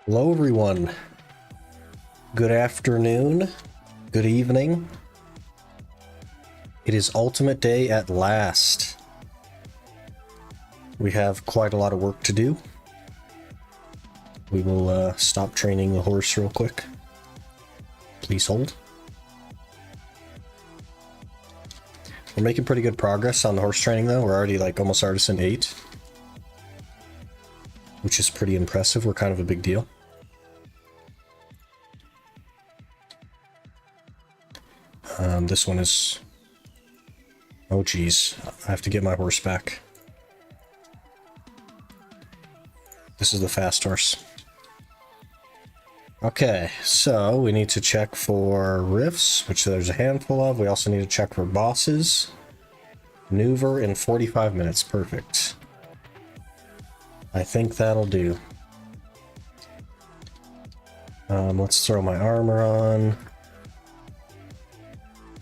Hello everyone. Good afternoon. Good evening. It is Ultimate Day at last. We have quite a lot of work to do. We will stop training the horse real quick. Please hold. We're making pretty good progress on the horse training though. We're already like almost Artisan 8. Which is pretty impressive. We're kind of a big deal. This one is... Oh geez, I have to get my horse back. This is the fast horse. Okay, so we need to check for riffs, which there's a handful of. We also need to check for bosses. Maneuver in 45 minutes, perfect. I think that'll do. Let's throw my armor on.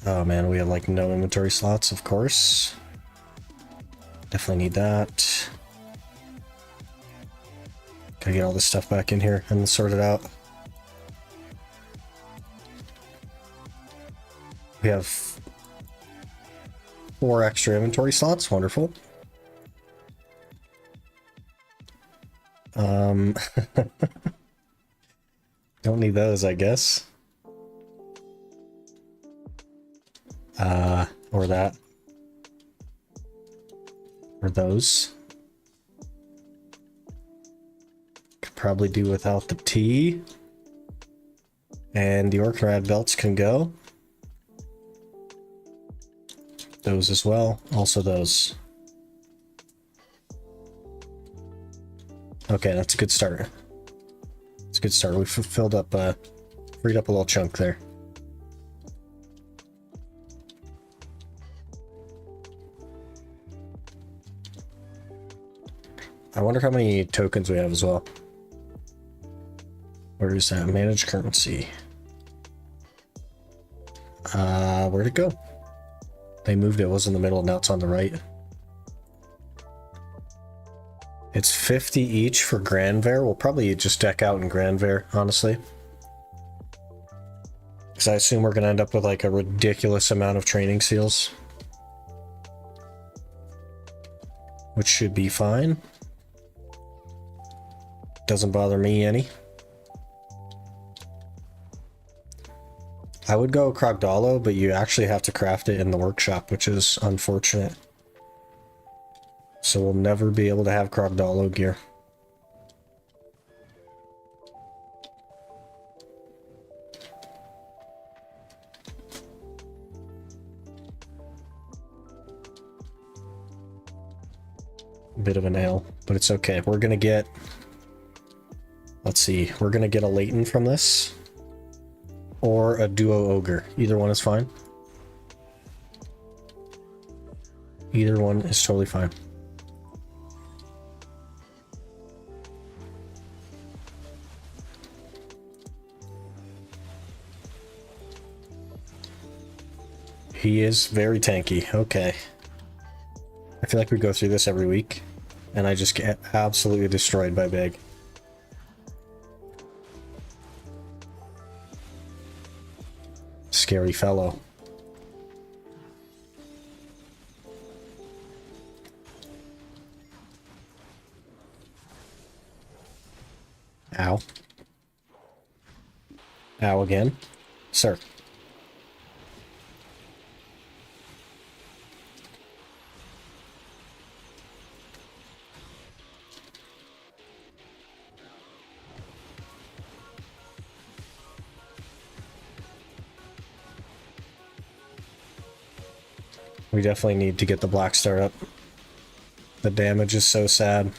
Oh man, we have like no inventory slots, of course. Definitely need that. Gotta get all this stuff back in here and sort it out. We have 4 extra inventory slots, wonderful. Don't need those, I guess. Or that. Or those. Could probably do without the T. And the Orcharad belts can go. Those as well. Also those. Okay, that's a good start. It's a good start. We filled up, freed up a little chunk there. I wonder how many tokens we have as well. Where is that? Manage currency. Where'd it go? They moved it. It was in the middle, now it's on the right. It's 50 each for Granvere. We'll probably just deck out in Granvere, honestly. Because I assume we're going to end up with like a ridiculous amount of training seals. Which should be fine. Doesn't bother me any. I would go Krogdalo, but you actually have to craft it in the workshop, which is unfortunate. So we'll never be able to have Krogdalo gear. Bit of a nail, but it's okay. We're gonna get... Let's see, we're gonna get a Leighton from this. Or a Duo Ogre. Either one is fine. Either one is totally fine. He is very tanky. Okay. I feel like we go through this every week, and I just get absolutely destroyed by Big. Scary fellow. Ow. Ow again. Sir. We definitely need to get the Black Star up. The damage is so sad.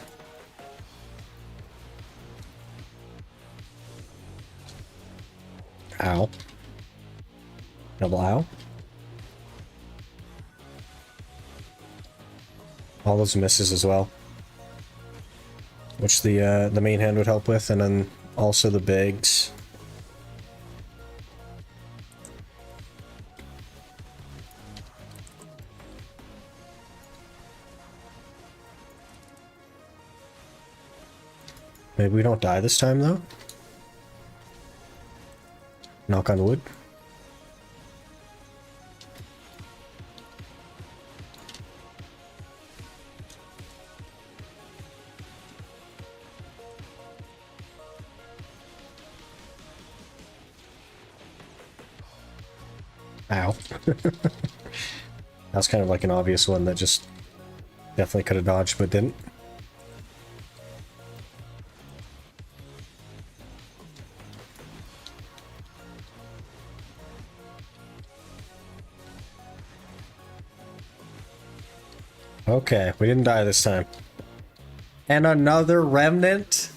Ow. Double ow. All those misses as well. Which the main hand would help with, and then also the bigs. Maybe we don't die this time, though? Knock on wood. Ow. That's kind of like an obvious one that just definitely could have dodged but didn't. Okay, we didn't die this time. And another remnant?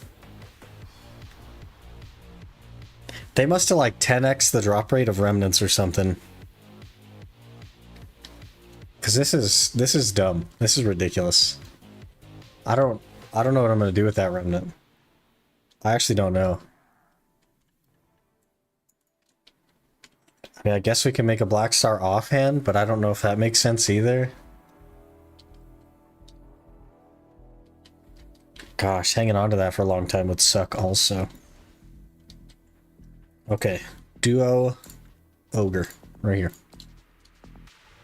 They must have like 10x the drop rate of remnants or something. Cause this is dumb. This is ridiculous. I don't know what I'm gonna do with that remnant. I actually don't know. I mean, I guess we can make a black star offhand, but I don't know if that makes sense either. Gosh, hanging on to that for a long time would suck also. Okay, duo ogre right here.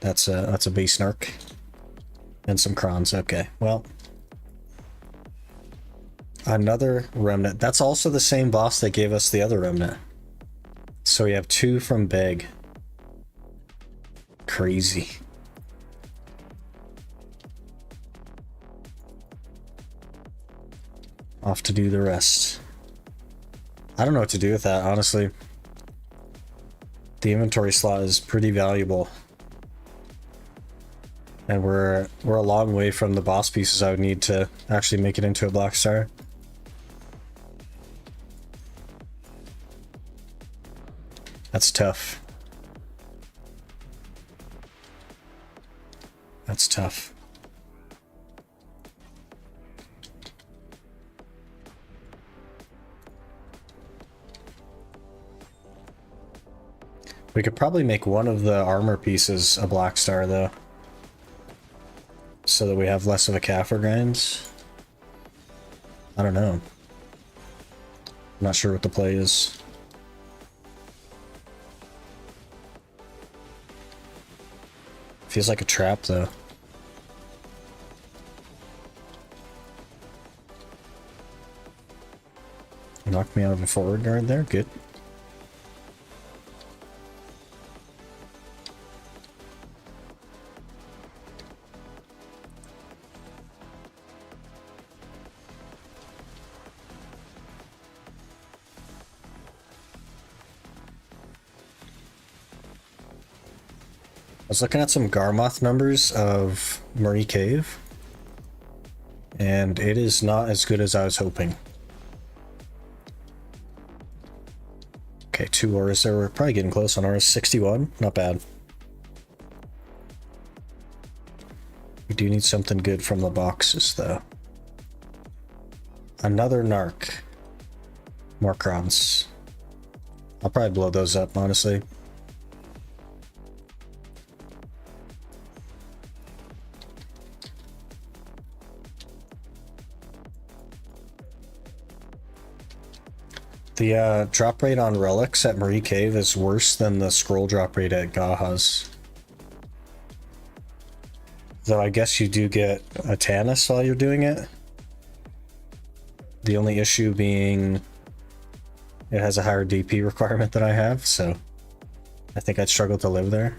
That's a base snark. And some crons. Okay, well. Another remnant. That's also the same boss that gave us the other remnant. So we have 2 from Beg. Crazy. Off to do the rest. I don't know what to do with that, honestly. The inventory slot is pretty valuable. And we're a long way from the boss pieces I would need to actually make it into a black star. That's tough. That's tough. We could probably make one of the armor pieces a black star, though. So that we have less of a Kaffir grinds. I don't know. I'm not sure what the play is. Feels like a trap, though. Knocked me out of a forward guard there. Good. I was looking at some Garmoth numbers of Marie Cave, and it is not as good as I was hoping. Okay, 2 auras there. We're probably getting close on auras. 61, not bad. We do need something good from the boxes, though. Another Narc. More crowns. I'll probably blow those up, honestly. The drop rate on relics at Marie Cave is worse than the scroll drop rate at Gaha's. Though I guess you do get a Tannis while you're doing it. The only issue being it has a higher DP requirement than I have, so I think I'd struggle to live there.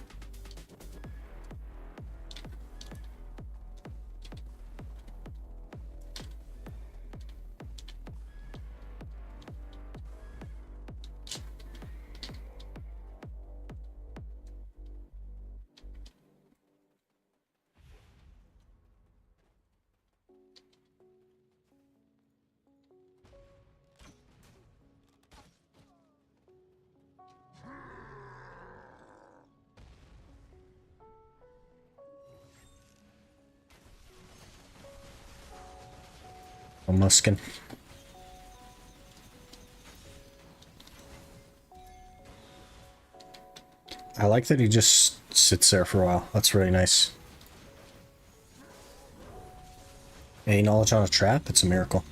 A Muskin. I like that he just sits there for a while. That's really nice. Any knowledge on a trap? It's a miracle.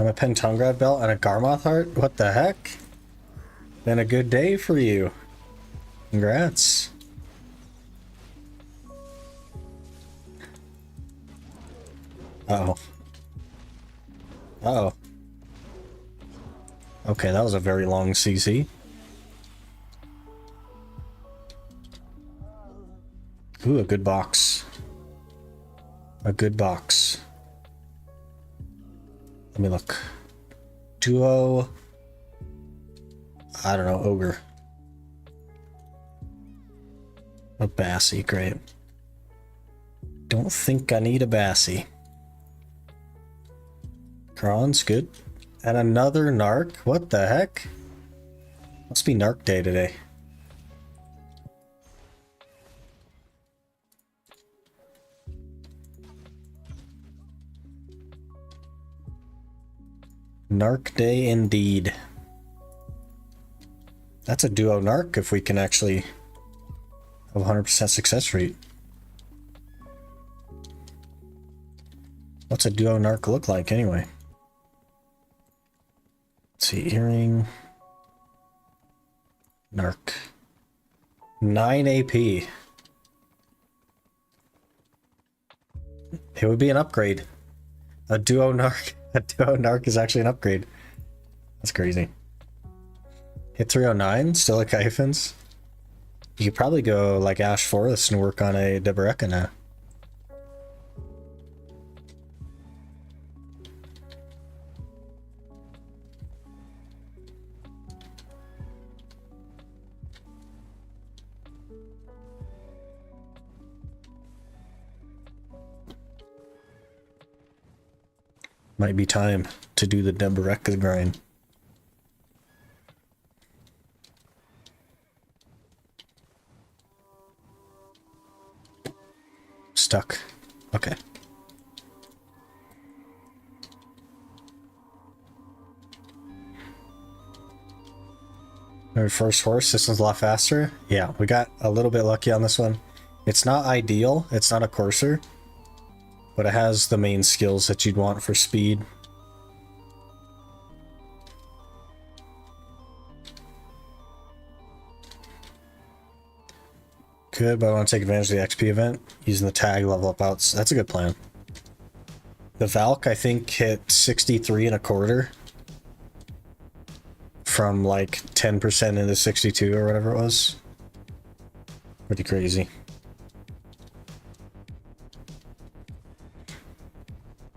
I'm a Pentungrad belt and a Garmoth heart? What the heck? Been a good day for you. Congrats. Uh-oh. Uh-oh. Okay, that was a very long CC. Ooh, a good box. A good box. Let me look. Duo. I don't know, Ogre. A Bassy, great. Don't think I need a Bassy. Kron's good. And another Narc? What the heck? Must be Narc day today. Narc day indeed. That's a duo Narc if we can actually have 100% success rate. What's a duo Narc look like anyway? Let's see, hearing. Narc. 9 AP. It would be an upgrade. A duo Narc. A duo Narc is actually an upgrade. That's crazy. Hit 309, still a Kyphens. You could probably go like Ash Forest and work on a Deboreka now. Might be time to do the Deboreka grind. Stuck. Okay. Our first horse, this one's a lot faster. Yeah, we got a little bit lucky on this one. It's not ideal, it's not a courser, but it has the main skills that you'd want for speed. Good, but I want to take advantage of the XP event using the tag level up outs. That's a good plan. The Valk, I think, hit 63 and a quarter from like 10% into 62 or whatever it was. Pretty crazy.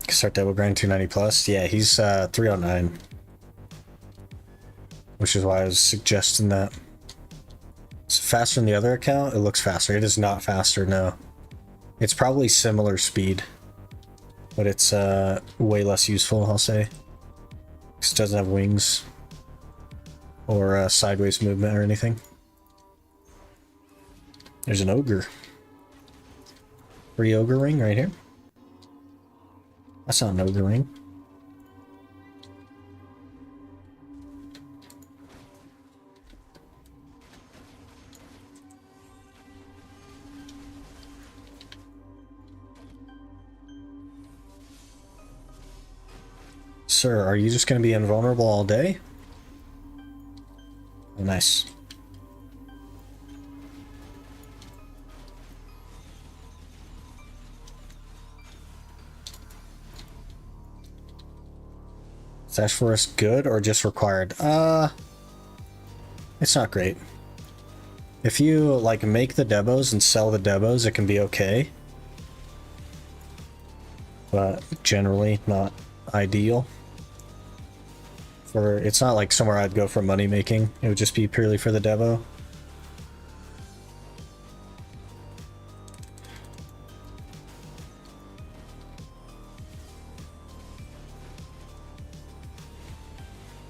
Start double grind 290 plus. Yeah, he's 309, which is why I was suggesting that. It's faster than the other account. It looks faster. It is not faster, no. It's probably similar speed, but it's way less useful, I'll say. Because it doesn't have wings or sideways movement or anything. There's an ogre. Free ogre ring right here. That's not an ogre ring. Sir, are you just going to be invulnerable all day? Oh, nice. Is Ash Forest good or just required? It's not great. If you like make the debos and sell the debos, it can be okay. But generally not ideal. It's not like somewhere I'd go for money making. It would just be purely for the devo.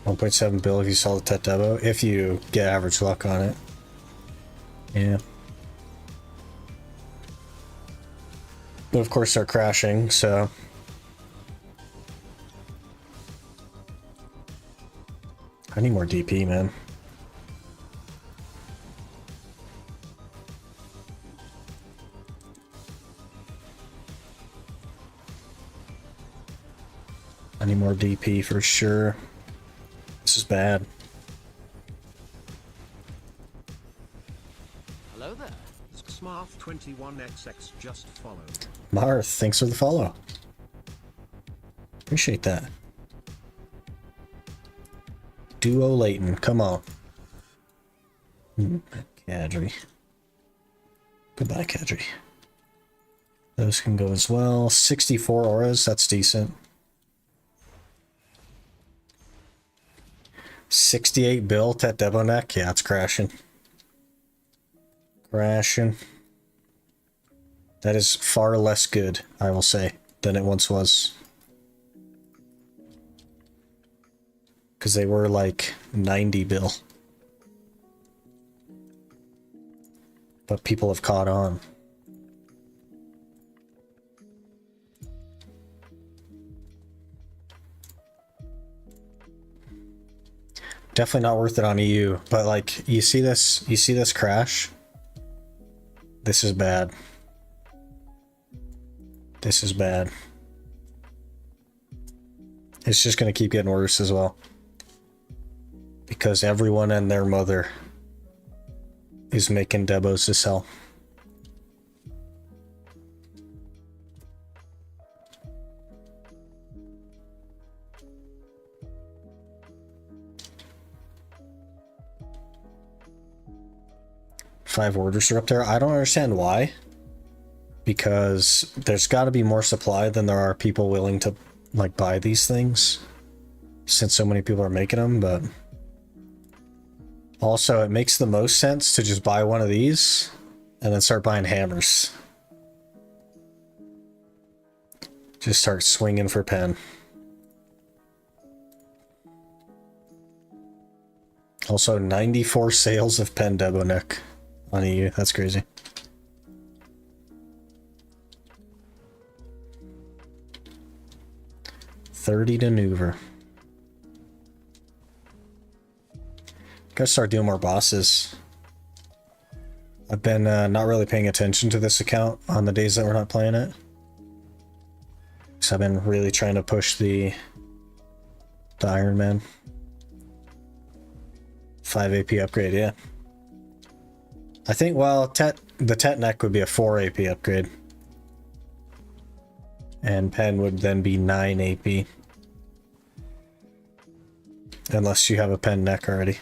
$1.7 bill if you sell the Tet Devo, if you get average luck on it. Yeah. But of course they're crashing, so... I need more DP, man. I need more DP for sure. This is bad. Hello there. Smarth21XX just followed. Marth, thanks for the follow. Appreciate that. Duo Leighton, come on. Kadri. Goodbye, Kadri. Those can go as well. 64 auras, that's decent. 68 built at Debonek, yeah, it's crashing. Crashing. That is far less good, I will say, than it once was. Because they were like 90 bill. But people have caught on. Definitely not worth it on EU, but like you see this crash? This is bad. This is bad. It's just gonna keep getting worse as well. Because everyone and their mother is making Debos to sell. Five orders are up there. I don't understand why. Because there's got to be more supply than there are people willing to like buy these things. Since so many people are making them, but also it makes the most sense to just buy one of these and then start buying hammers. Just start swinging for pen. Also 94 sales of pen Debonek on EU. That's crazy. $30 to Nuver. Gotta start doing more bosses. I've been not really paying attention to this account on the days that we're not playing it. So I've been really trying to push the Ironman. 5 AP upgrade, yeah. I think, well, the Tet Neck would be a 4 AP upgrade. And Pen would then be 9 AP. Unless you have a Pen Neck already.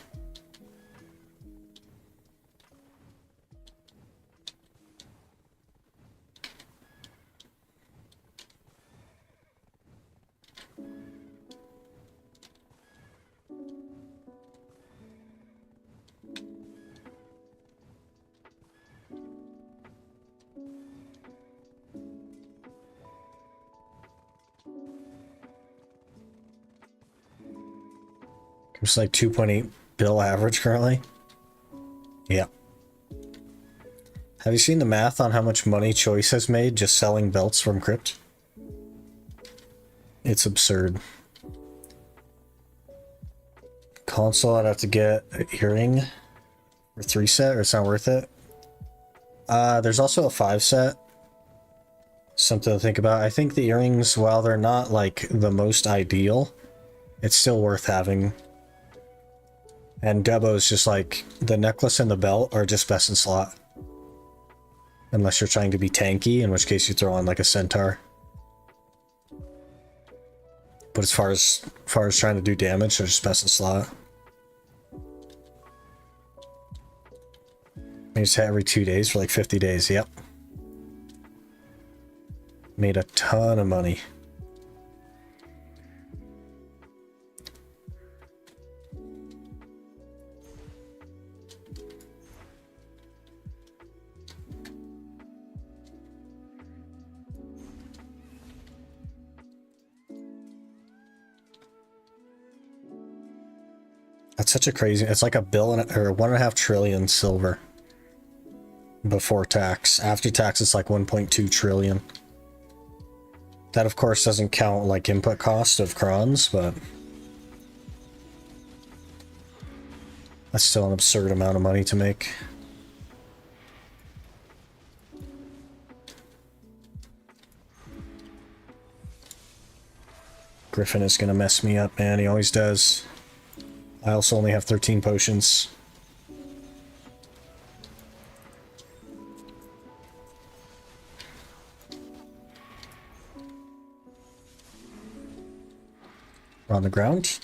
It's like 2.8 bill average currently. Yeah. Have you seen the math on how much money Choice has made just selling belts from Crypt? It's absurd. Console, I'd have to get an earring for 3 set, or it's not worth it. There's also a 5 set. Something to think about. I think the earrings, while they're not like the most ideal, it's still worth having. And Debo's just like, the necklace and the belt are just best in slot. Unless you're trying to be tanky, in which case you throw on like a centaur. But as far as trying to do damage, they're just best in slot. I just hit every 2 days for like 50 days, yep. Made a ton of money. That's such a crazy, it's like $1 billion or 1.5 trillion silver before tax. After tax, it's like 1.2 trillion. That of course doesn't count like input cost of crons, but that's still an absurd amount of money to make. Griffin is gonna mess me up, man. He always does. I also only have 13 potions. We're on the ground.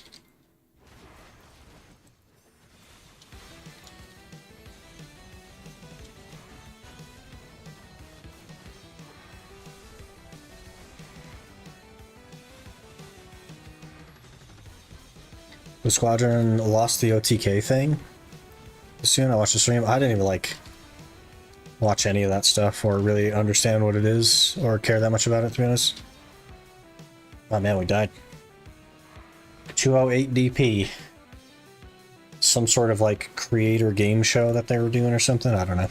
The squadron lost the OTK thing. Soon I watched the stream. I didn't even like watch any of that stuff or really understand what it is or care that much about it, to be honest. Oh man, we died. 208 DP. Some sort of like creator game show that they were doing or something. I don't know.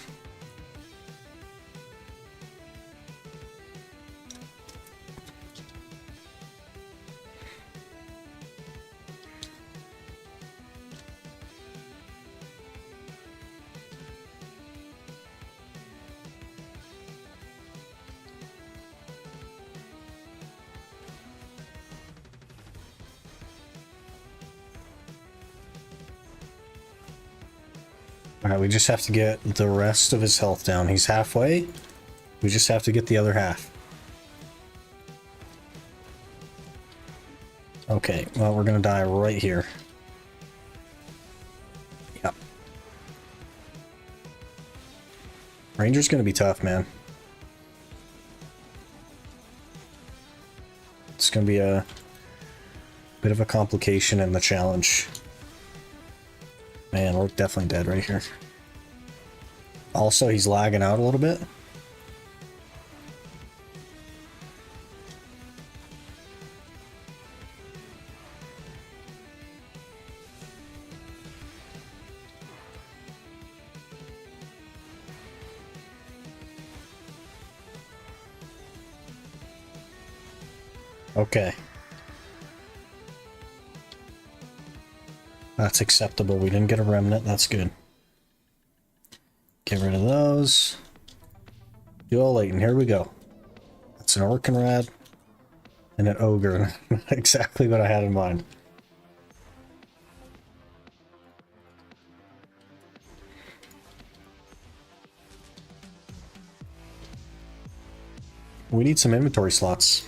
Alright, we just have to get the rest of his health down. He's halfway. We just have to get the other half. Okay, well, we're gonna die right here. Yep. Ranger's gonna be tough, man. It's gonna be a bit of a complication in the challenge. Man, we're definitely dead right here. Also, he's lagging out a little bit. Okay. That's acceptable. We didn't get a remnant. That's good. Get rid of those. Dual Leighton. Here we go. That's an Orkinrad and an Ogre. Exactly what I had in mind. We need some inventory slots.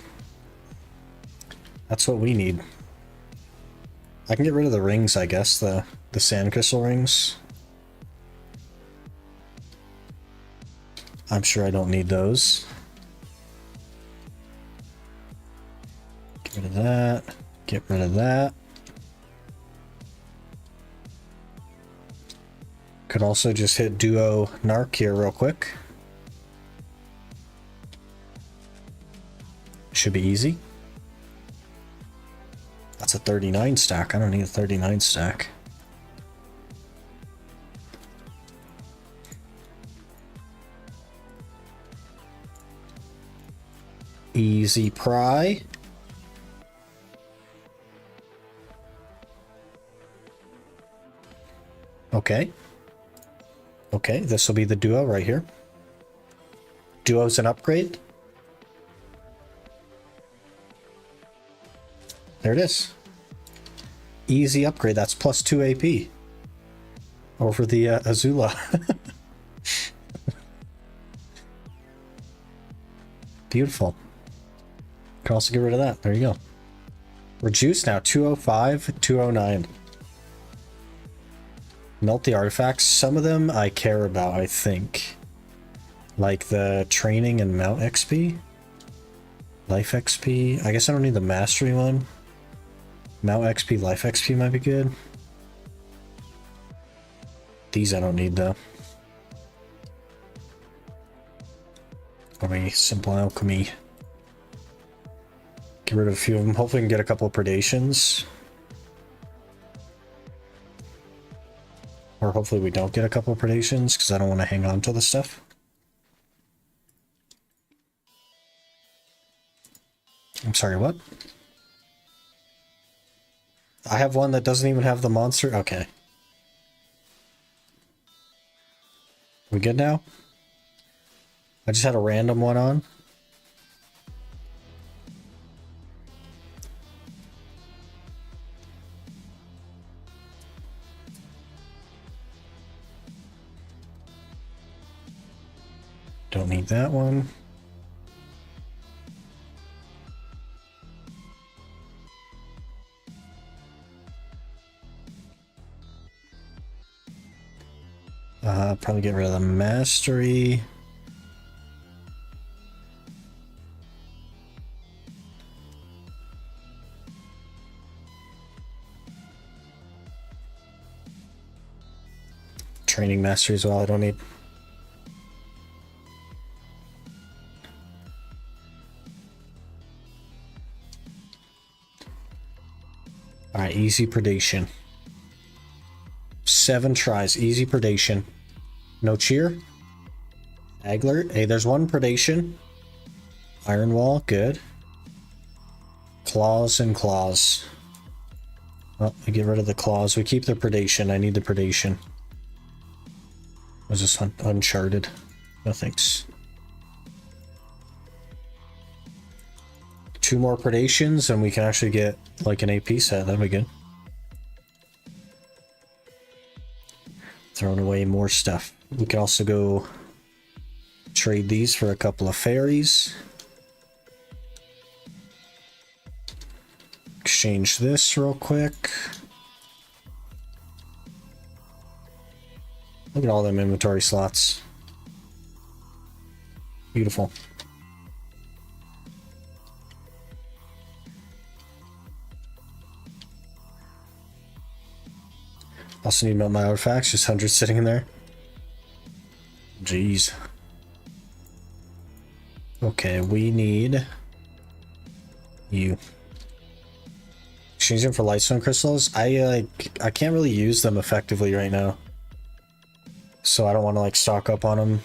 That's what we need. I can get rid of the rings, I guess, the sand crystal rings. I'm sure I don't need those. Get rid of that. Get rid of that. Could also just hit duo narc here real quick. Should be easy. That's a 39 stack. I don't need a 39 stack. Easy pry. Okay. Okay, this will be the duo right here. Duo's an upgrade. There it is. Easy upgrade. That's plus 2 AP over the Azula. Beautiful. Can also get rid of that. There you go. We're juiced now. 205, 209. Melt the artifacts. Some of them I care about, I think. Like the training and mount XP. Life XP. I guess I don't need the mastery one. Mount XP, life XP might be good. These I don't need though. Alchemy, simple alchemy. Get rid of a few of them. Hopefully we can get a couple of predations. Or hopefully we don't get a couple of predations because I don't want to hang on to the stuff. I'm sorry, what? I have one that doesn't even have the monster? Okay. We good now? I just had a random one on. Don't need that one. Probably get rid of the mastery. Training mastery as well, I don't need. Alright, easy predation. 7 tries, easy predation. No cheer. Agler. Hey, there's one predation. Iron wall, good. Claws and claws. Oh, we get rid of the claws. We keep the predation. I need the predation. Was this uncharted? No thanks. 2 more predations and we can actually get like an AP set. That'd be good. Throwing away more stuff. We can also go trade these for a couple of fairies. Exchange this real quick. Look at all them inventory slots. Beautiful. Also need my artifacts, just hundreds sitting in there. Jeez. Okay, we need you. Exchange them for lightstone crystals. I can't really use them effectively right now, so I don't want to like stock up on them.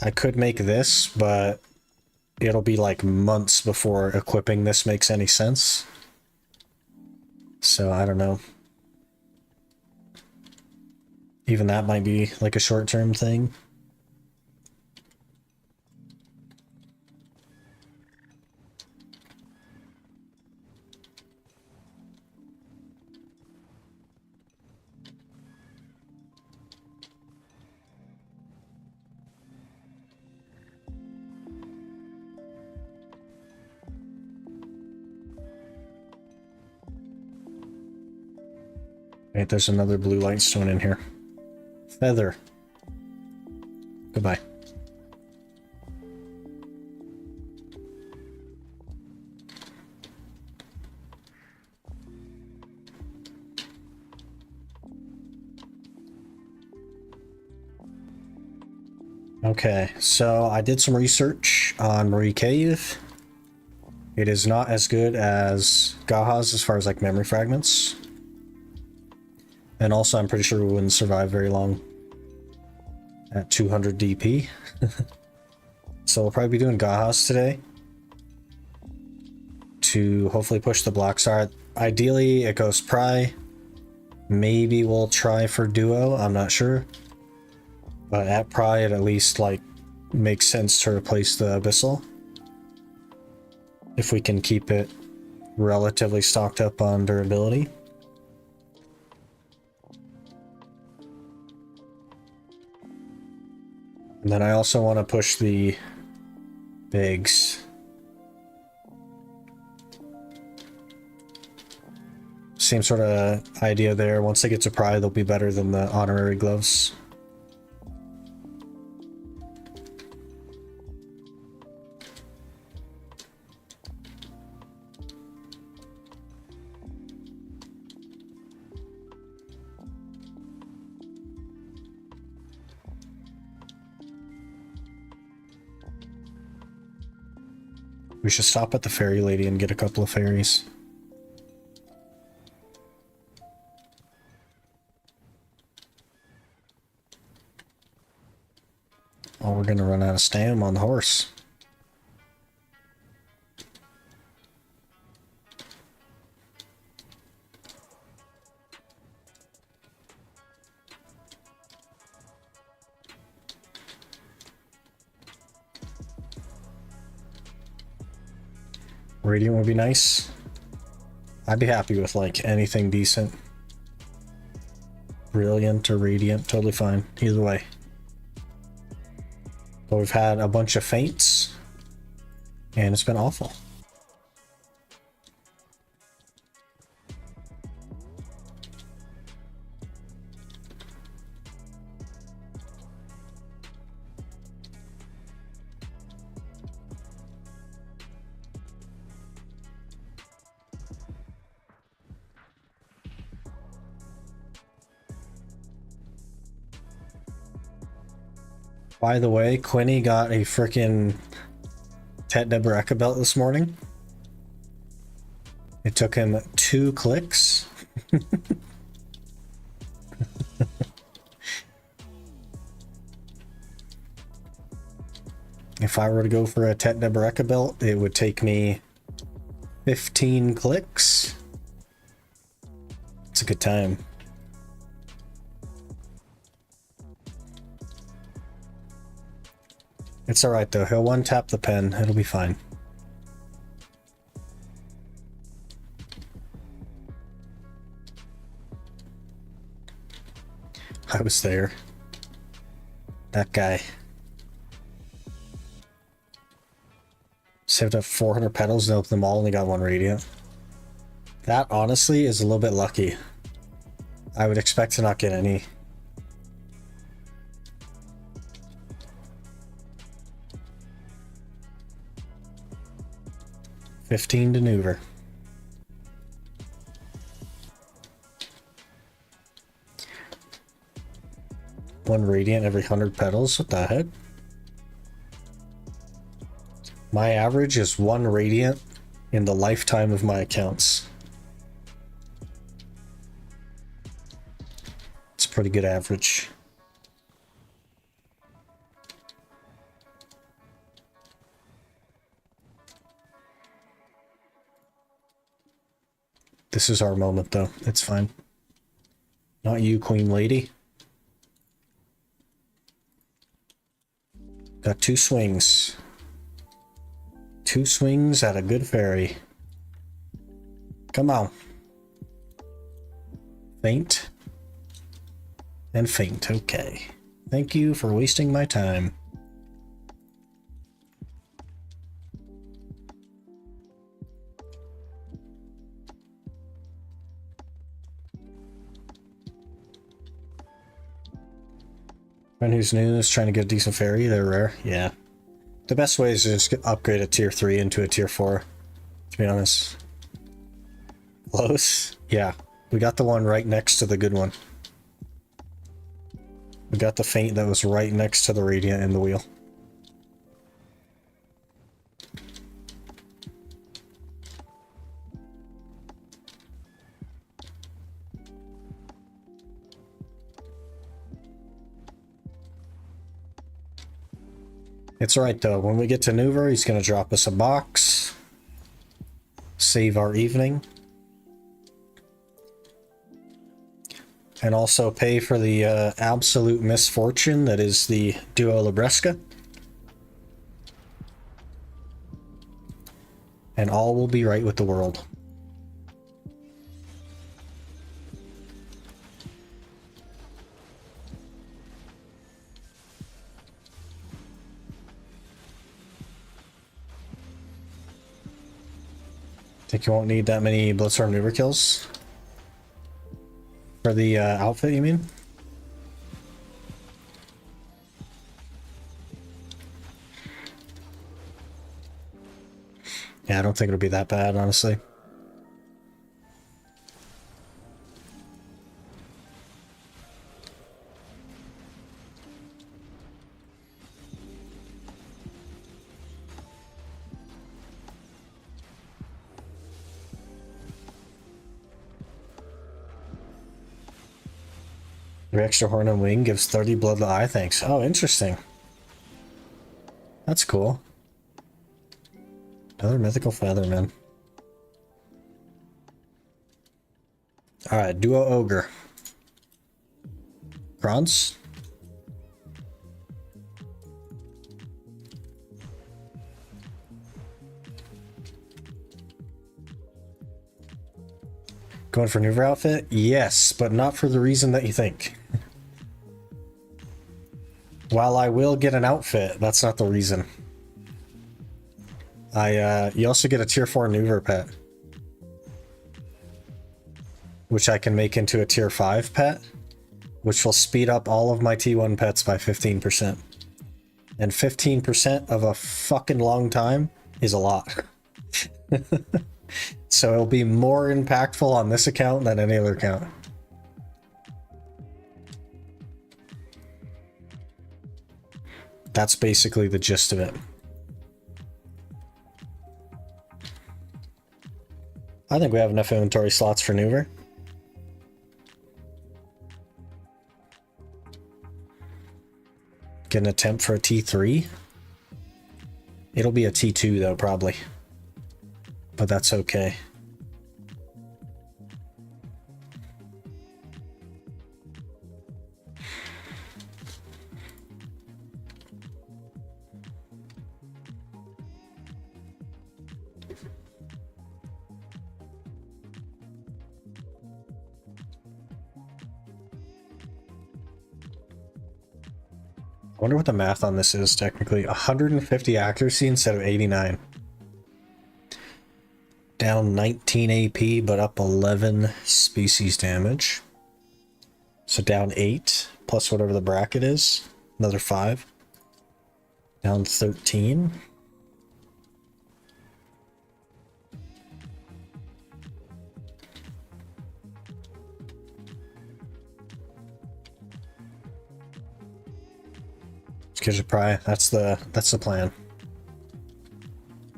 I could make this, but it'll be like months before equipping this makes any sense. So I don't know. Even that might be like a short-term thing. Wait, there's another blue lightstone in here. Feather. Goodbye. Okay, so I did some research on Marie Cave. It is not as good as Gaha's as far as like memory fragments. And also I'm pretty sure we wouldn't survive very long at 200 DP. So we'll probably be doing Gaha's today to hopefully push the Black Star. Ideally it goes Pry. Maybe we'll try for Duo, I'm not sure. But at Pry it at least like makes sense to replace the Abyssal. If we can keep it relatively stocked up on durability. And then I also want to push the Bigs. Same sort of idea there. Once they get to Pry, they'll be better than the honorary gloves. We should stop at the fairy lady and get a couple of fairies. Oh, we're gonna run out of stam on the horse. Radiant would be nice. I'd be happy with like anything decent. Brilliant or Radiant, totally fine. Either way. But we've had a bunch of faints, and it's been awful. By the way, Quinny got a freaking Tet Deboreka belt this morning. It took him 2 clicks. If I were to go for a Tet Deboreka belt, it would take me 15 clicks. It's a good time. It's alright though, he'll one-tap the pen, it'll be fine. I was there. That guy. Saved up 400 petals and opened them all, only got 1 radiant. That honestly is a little bit lucky. I would expect to not get any. $15 to Nuver. One radiant every 100 petals. What the heck? My average is 1 radiant in the lifetime of my accounts. It's a pretty good average. This is our moment, though. It's fine. Not you, Queen Lady. Got 2 swings. 2 swings at a good fairy. Come on. Faint. And faint. Okay. Thank you for wasting my time. Friend who's new is trying to get a decent fairy. They're rare. Yeah. The best way is to just upgrade a tier 3 into a tier 4, to be honest. Close? Yeah. We got the one right next to the good one. We got the faint that was right next to the radiant in the wheel. It's alright though, when we get to Nuver, he's gonna drop us a box. Save our evening. And also pay for the absolute misfortune that is the Duo Libresca. And all will be right with the world. Think you won't need that many Blitzstorm Nuver kills? For the outfit, you mean? Yeah, I don't think it'll be that bad, honestly. Your extra horn and wing gives 30 blood to the eye, thanks. Oh, interesting. That's cool. Another mythical feather, man. Alright, Duo Ogre. Bronze? Going for Nuver outfit? Yes, but not for the reason that you think. While I will get an outfit, that's not the reason. You also get a tier 4 Nuver pet, which I can make into a tier 5 pet, which will speed up all of my T1 pets by 15%. And 15% of a fucking long time is a lot. So it'll be more impactful on this account than any other account. That's basically the gist of it. I think we have enough inventory slots for Nuver. Get an attempt for a T3. It'll be a T2 though, probably. But that's okay. I wonder what the math on this is technically. 150 accuracy instead of 89. Down 19 AP, but up 11 species damage. So down 8, plus whatever the bracket is. Another 5. Down 13. Let's get it to pry. That's the plan.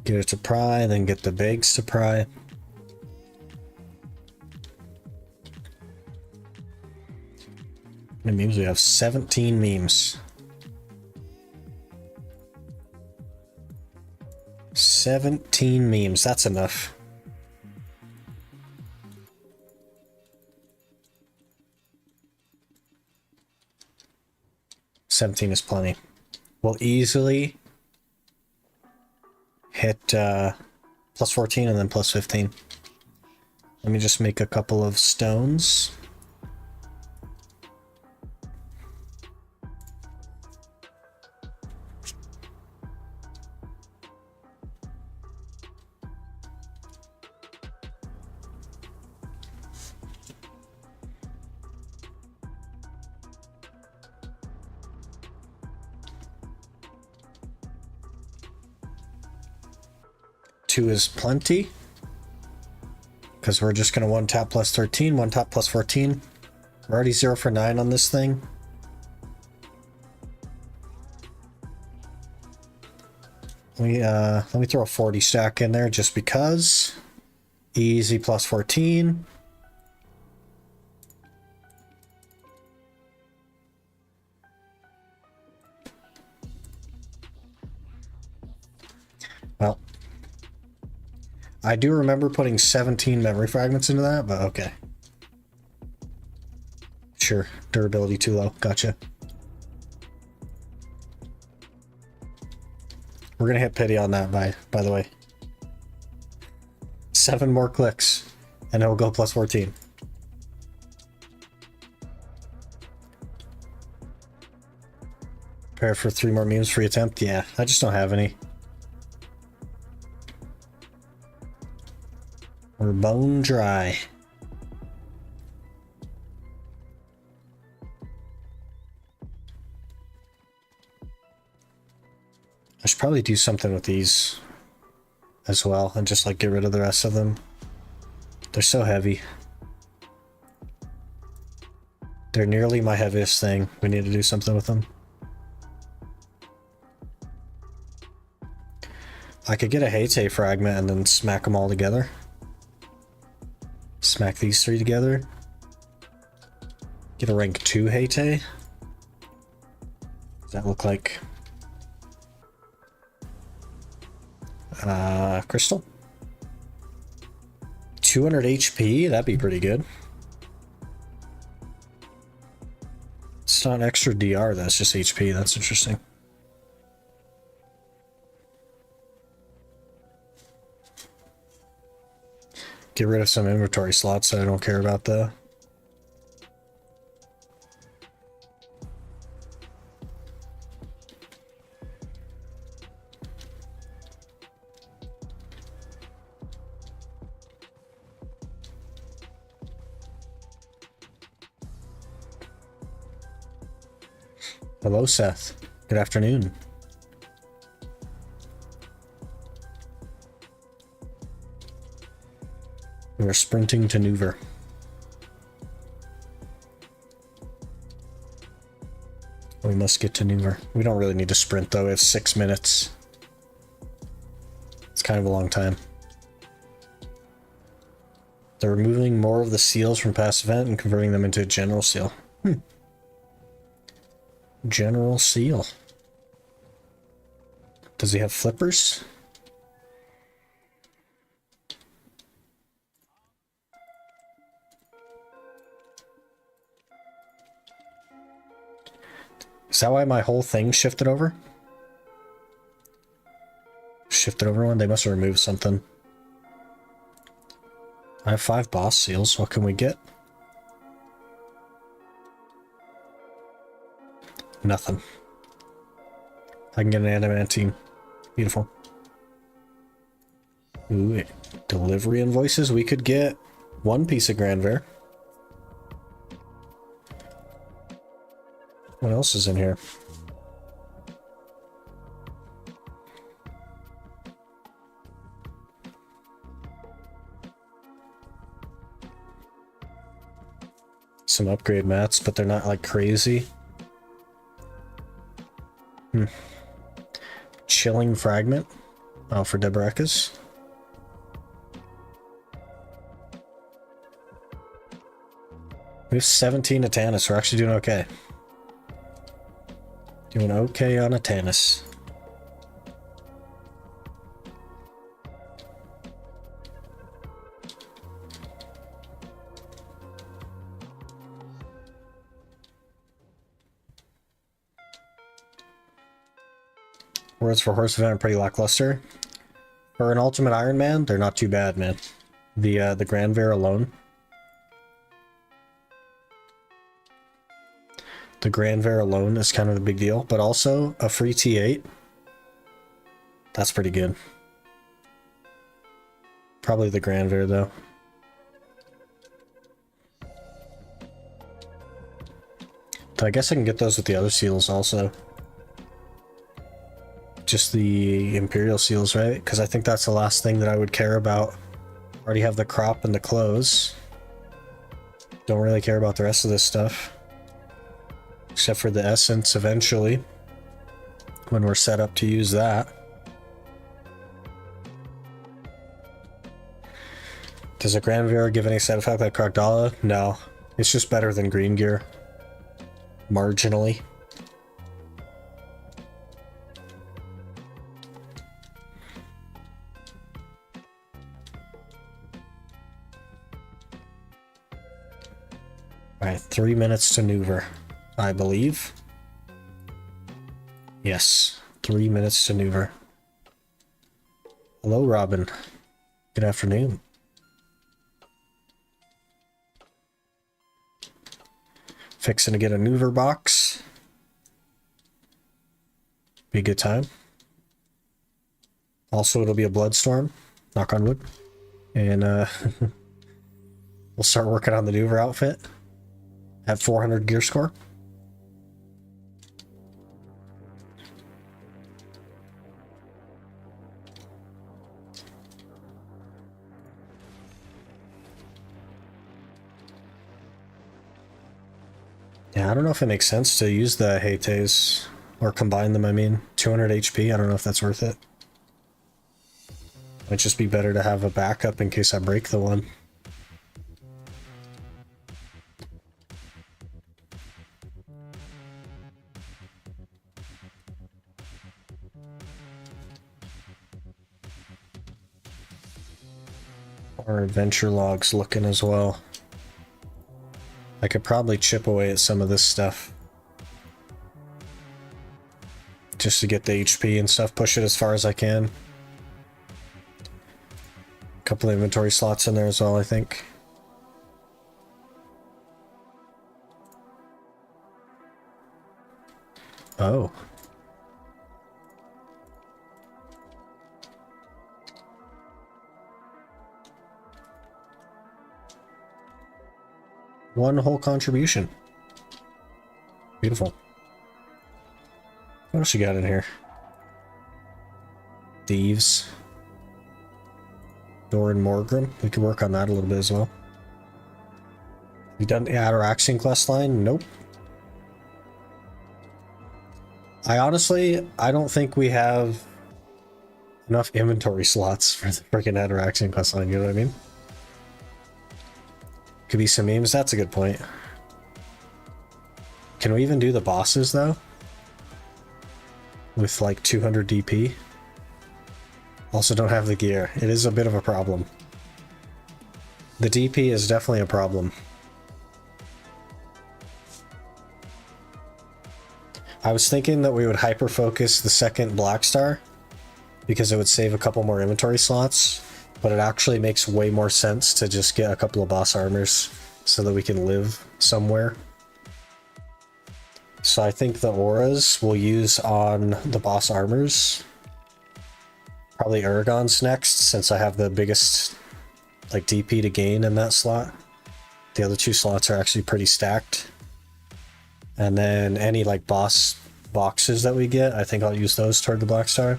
Get it to pry, then get the bags to pry. How many memes we have? 17 memes. 17 memes, that's enough. $17 is plenty. We'll easily hit plus 14 and then plus 15. Let me just make a couple of stones. Two is plenty, because we're just going to one tap plus 13, one tap plus 14. We're already 0 for 9 on this thing. Let me throw a 40 stack in there just because. Easy plus 14. Well, I do remember putting 17 memory fragments into that, but okay. Sure, durability too low. Gotcha. We're gonna hit pity on that, by the way. 7 more clicks, and it'll go plus 14. Prepare for 3 more memes free attempt. Yeah, I just don't have any. We're bone dry. I should probably do something with these as well and just like get rid of the rest of them. They're so heavy. They're nearly my heaviest thing. We need to do something with them. I could get a Hate fragment and then smack them all together. Smack these 3 together. Get a rank 2 Hate. Does that look like crystal? 200 HP? That'd be pretty good. It's not extra DR, that's just HP. That's interesting. Get rid of some inventory slots that I don't care about though. Hello, Seth. Good afternoon. We are sprinting to Newver. We must get to Newver. We don't really need to sprint though. We have 6 minutes. It's kind of a long time. They're removing more of the seals from past event and converting them into a general seal. General seal. Does he have flippers? Is that why my whole thing shifted over? Shifted over one? They must have removed something. I have 5 boss seals. What can we get? Nothing. I can get an adamantine. Beautiful. Ooh, delivery invoices. We could get 1 piece of Granvere. What else is in here? Some upgrade mats, but they're not like crazy. Chilling fragment. Oh, for Debrakas. We have 17 Atanus. We're actually doing okay. Doing okay on Atanus. Words for horse event are pretty lackluster. For an ultimate Ironman, they're not too bad, man. The Granvere alone. The Granvere alone is kind of a big deal, but also a free T8. That's pretty good. Probably the Granvere though. I guess I can get those with the other seals also. Just the Imperial seals, right? Because I think that's the last thing that I would care about. Already have the crop and the clothes. Don't really care about the rest of this stuff. Except for the essence eventually. When we're set up to use that. Does a Granvere give any side effect like Crocodile? No. It's just better than Green Gear. Marginally. Alright, 3 minutes to Newver, I believe. Yes, 3 minutes to Newver. Hello, Robin. Good afternoon. Fixing to get a Newver box. Be a good time. Also, it'll be a Bloodstorm. Knock on wood. And we'll start working on the Newver outfit. At 400 gear score. Yeah, I don't know if it makes sense to use the Heites or combine them. I mean, 200 HP. I don't know if that's worth it. Might just be better to have a backup in case I break the one. Our adventure log's looking as well. I could probably chip away at some of this stuff. Just to get the HP and stuff, push it as far as I can. A couple of inventory slots in there as well, I think. Oh. One whole contribution. Beautiful. What else you got in here? Thieves. Doran Morgrim. We could work on that a little bit as well. You done the Ataraxian quest line? Nope. I don't think we have enough inventory slots for the freaking Ataraxian quest line, you know what I mean? Could be some memes, that's a good point. Can we even do the bosses though? With like 200 DP? Also don't have the gear. It is a bit of a problem. The DP is definitely a problem. I was thinking that we would hyper-focus the second Black Star because it would save a couple more inventory slots, but it actually makes way more sense to just get a couple of boss armors so that we can live somewhere. So I think the auras we'll use on the boss armors. Probably Uragon's next, since I have the biggest like DP to gain in that slot. The other two slots are actually pretty stacked. And then any like boss boxes that we get, I think I'll use those toward the Black Star.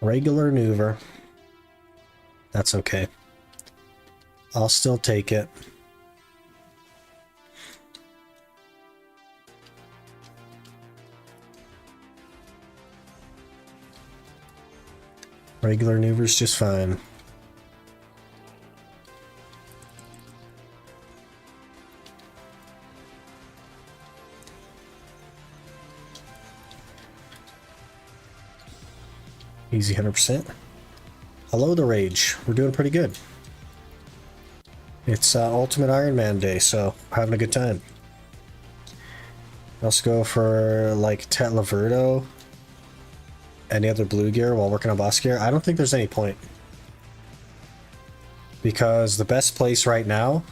Regular Nuver. That's okay. I'll still take it. Regular Nuver's just fine. Easy 100%. Hello, the Rage. We're doing pretty good. It's Ultimate Ironman Day, so we're having a good time. Let's go for like Tetlaverdo. Any other blue gear while working on boss gear? I don't think there's any point. Because the best place right now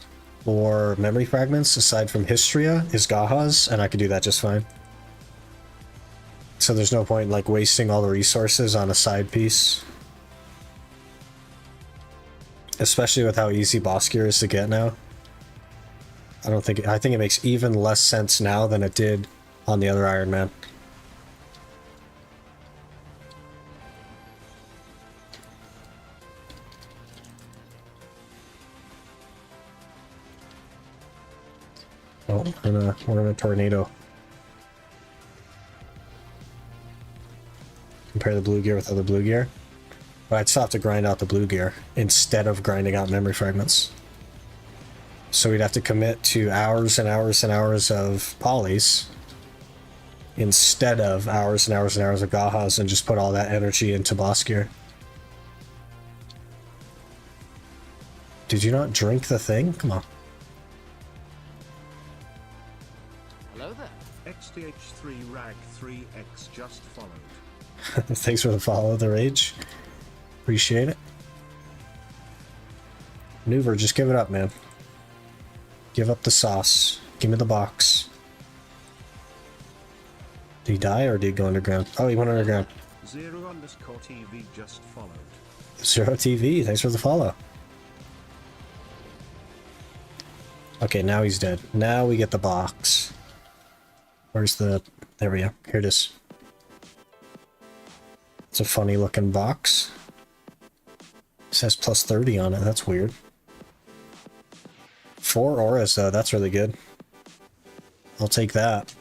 for memory fragments, aside from Histria, is Gaha's, and I could do that just fine. So there's no point in like wasting all the resources on a side piece. Especially with how easy boss gear is to get now. I think it makes even less sense now than it did on the other Ironman. Oh, we're in a tornado. Compare the blue gear with other blue gear. But I'd still have to grind out the blue gear instead of grinding out memory fragments. So we'd have to commit to hours and hours and hours of polys instead of hours and hours and hours of Gahas and just put all that energy into boss gear. Did you not drink the thing? Come on. Hello there. XDH3RAG3X just followed. Thanks for the follow, the Rage. Appreciate it. Nuver, just give it up, man. Give up the sauce. Give me the box. Did he die or did he go underground? Oh, he went underground. 0_TV just followed. 0TV, thanks for the follow. Okay, now he's dead. Now we get the box. Where's the... There we go. Here it is. It's a funny looking box. It says plus 30 on it. That's weird. 4 auras though. That's really good. I'll take that.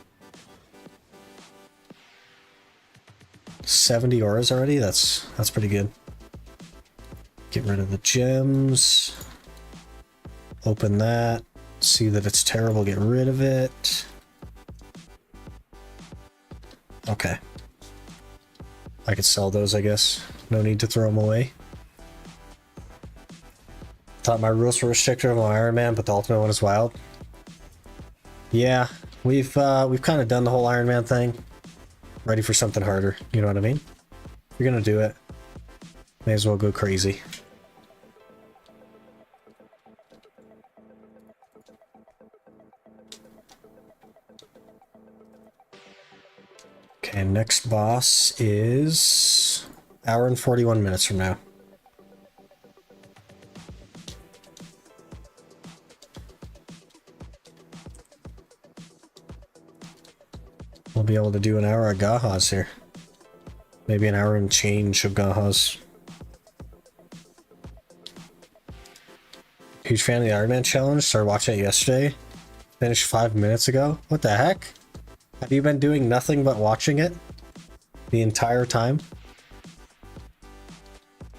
70 auras already? That's pretty good. Get rid of the gems. Open that. See that it's terrible. Get rid of it. Okay. I could sell those, I guess. No need to throw them away. Thought my rules were restricted on Ironman, but the ultimate one is wild. Yeah, we've kind of done the whole Ironman thing. Ready for something harder, you know what I mean? If you're gonna do it, may as well go crazy. Okay, next boss is hour and 41 minutes from now. be able to do an hour of Gahas here. Maybe an hour and change of Gahas. Huge fan of the Ironman challenge. Started watching it yesterday. Finished 5 minutes ago. What the heck? Have you been doing nothing but watching it the entire time?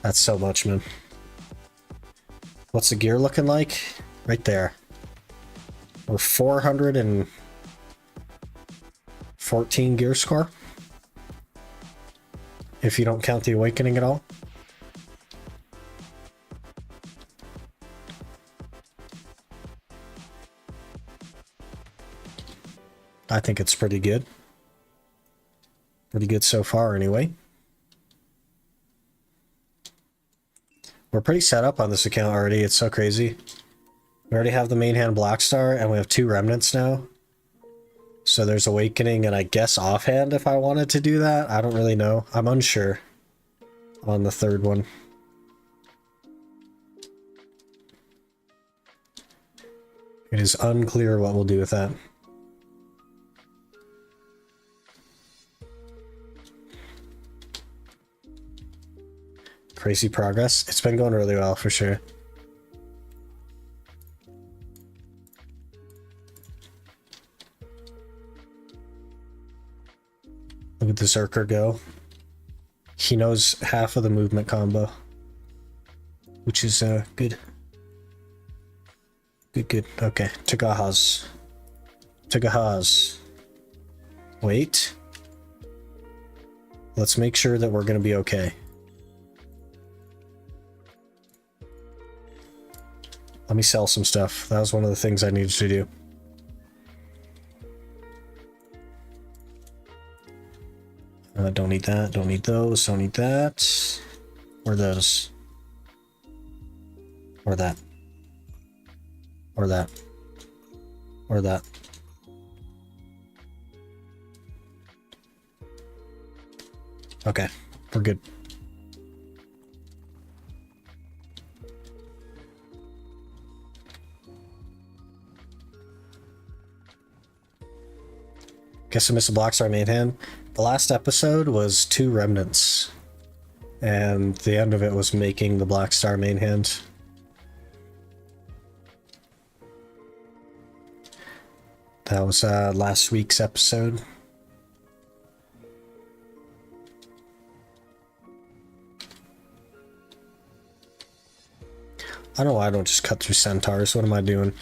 That's so much, man. What's the gear looking like? Right there. We're 414 gear score. If you don't count the awakening at all. I think it's pretty good. Pretty good so far, anyway. We're pretty set up on this account already. It's so crazy. We already have the Mainhand Black Star, and we have 2 remnants now. So there's Awakening, and I guess Offhand if I wanted to do that. I don't really know. I'm unsure on the 3rd one. It is unclear what we'll do with that. Crazy progress. It's been going really well for sure. Look at the Zerker go. He knows half of the movement combo, which is good. Good. Okay, Tagahas. Wait. Let's make sure that we're gonna be okay. Let me sell some stuff. That was one of the things I needed to do. Don't need that. Don't need those. Don't need that. Or those. Or that. Or that. Or that. Okay, we're good. Guess I missed a Black Star Mainhand. The last episode was 2 remnants, and the end of it was making the Black Star Mainhand. That was last week's episode. I don't know why I don't just cut through centaurs. What am I doing?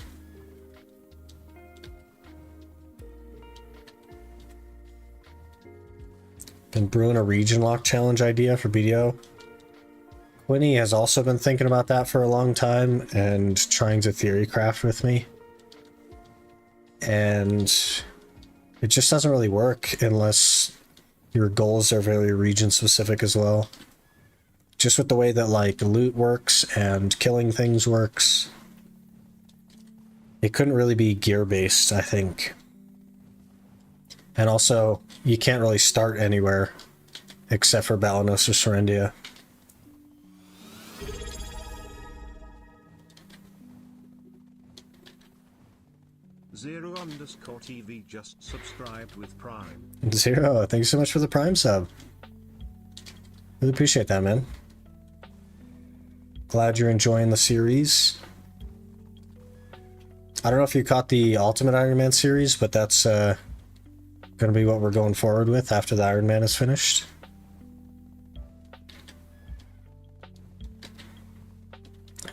Been brewing a region lock challenge idea for BDO. Quinny has also been thinking about that for a long time and trying to theorycraft with me. And it just doesn't really work unless your goals are very region specific as well. Just with the way that like loot works and killing things works, it couldn't really be gear based, I think. And also, you can't really start anywhere except for Balanos or Serendia. Zero_TV just subscribed with Prime. Zero, thank you so much for the Prime sub. Really appreciate that, man. Glad you're enjoying the series. I don't know if you caught the Ultimate Iron Man series, but that's going to be what we're going forward with after the Iron Man is finished.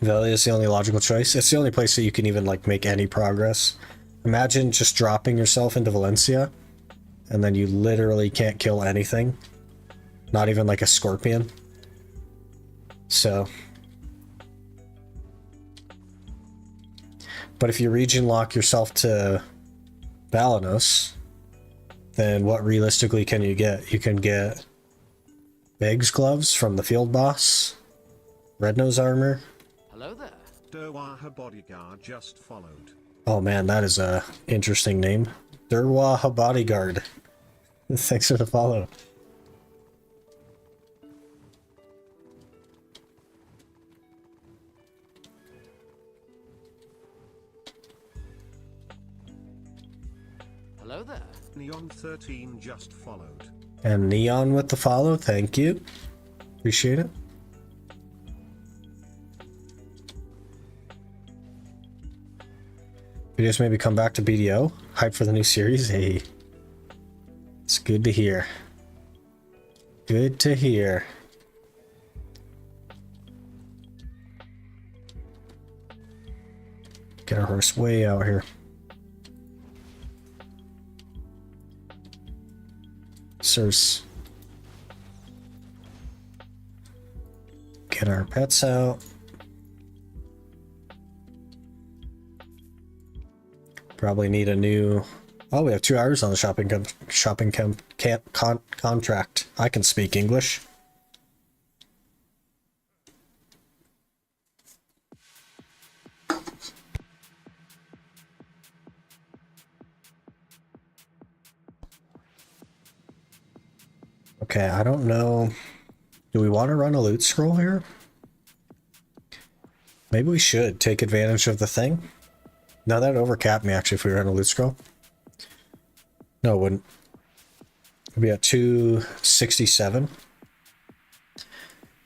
Velia is the only logical choice. It's the only place that you can even like make any progress. Imagine just dropping yourself into Valencia and then you literally can't kill anything. Not even like a scorpion. So. But if you region lock yourself to Balanos, then what realistically can you get? You can get Meg's gloves from the field boss, Red Nose armor. Hello there. Durwaha bodyguard just followed. Oh man, that is a interesting name. Durwaha bodyguard. Thanks for the follow. Hello there. Neon 13 just followed. And Neon with the follow, thank you. Appreciate it. Videos maybe come back to BDO. Hype for the new series. Hey. It's good to hear. Good to hear. Get our horse way out here. Sirs. Get our pets out. Probably need a new... Oh, we have 2 hours on the contract. I can speak English. Okay, I don't know. Do we want to run a loot scroll here? Maybe we should take advantage of the thing. No, that would overcap me actually if we run a loot scroll. No, it wouldn't. We'd be at 267.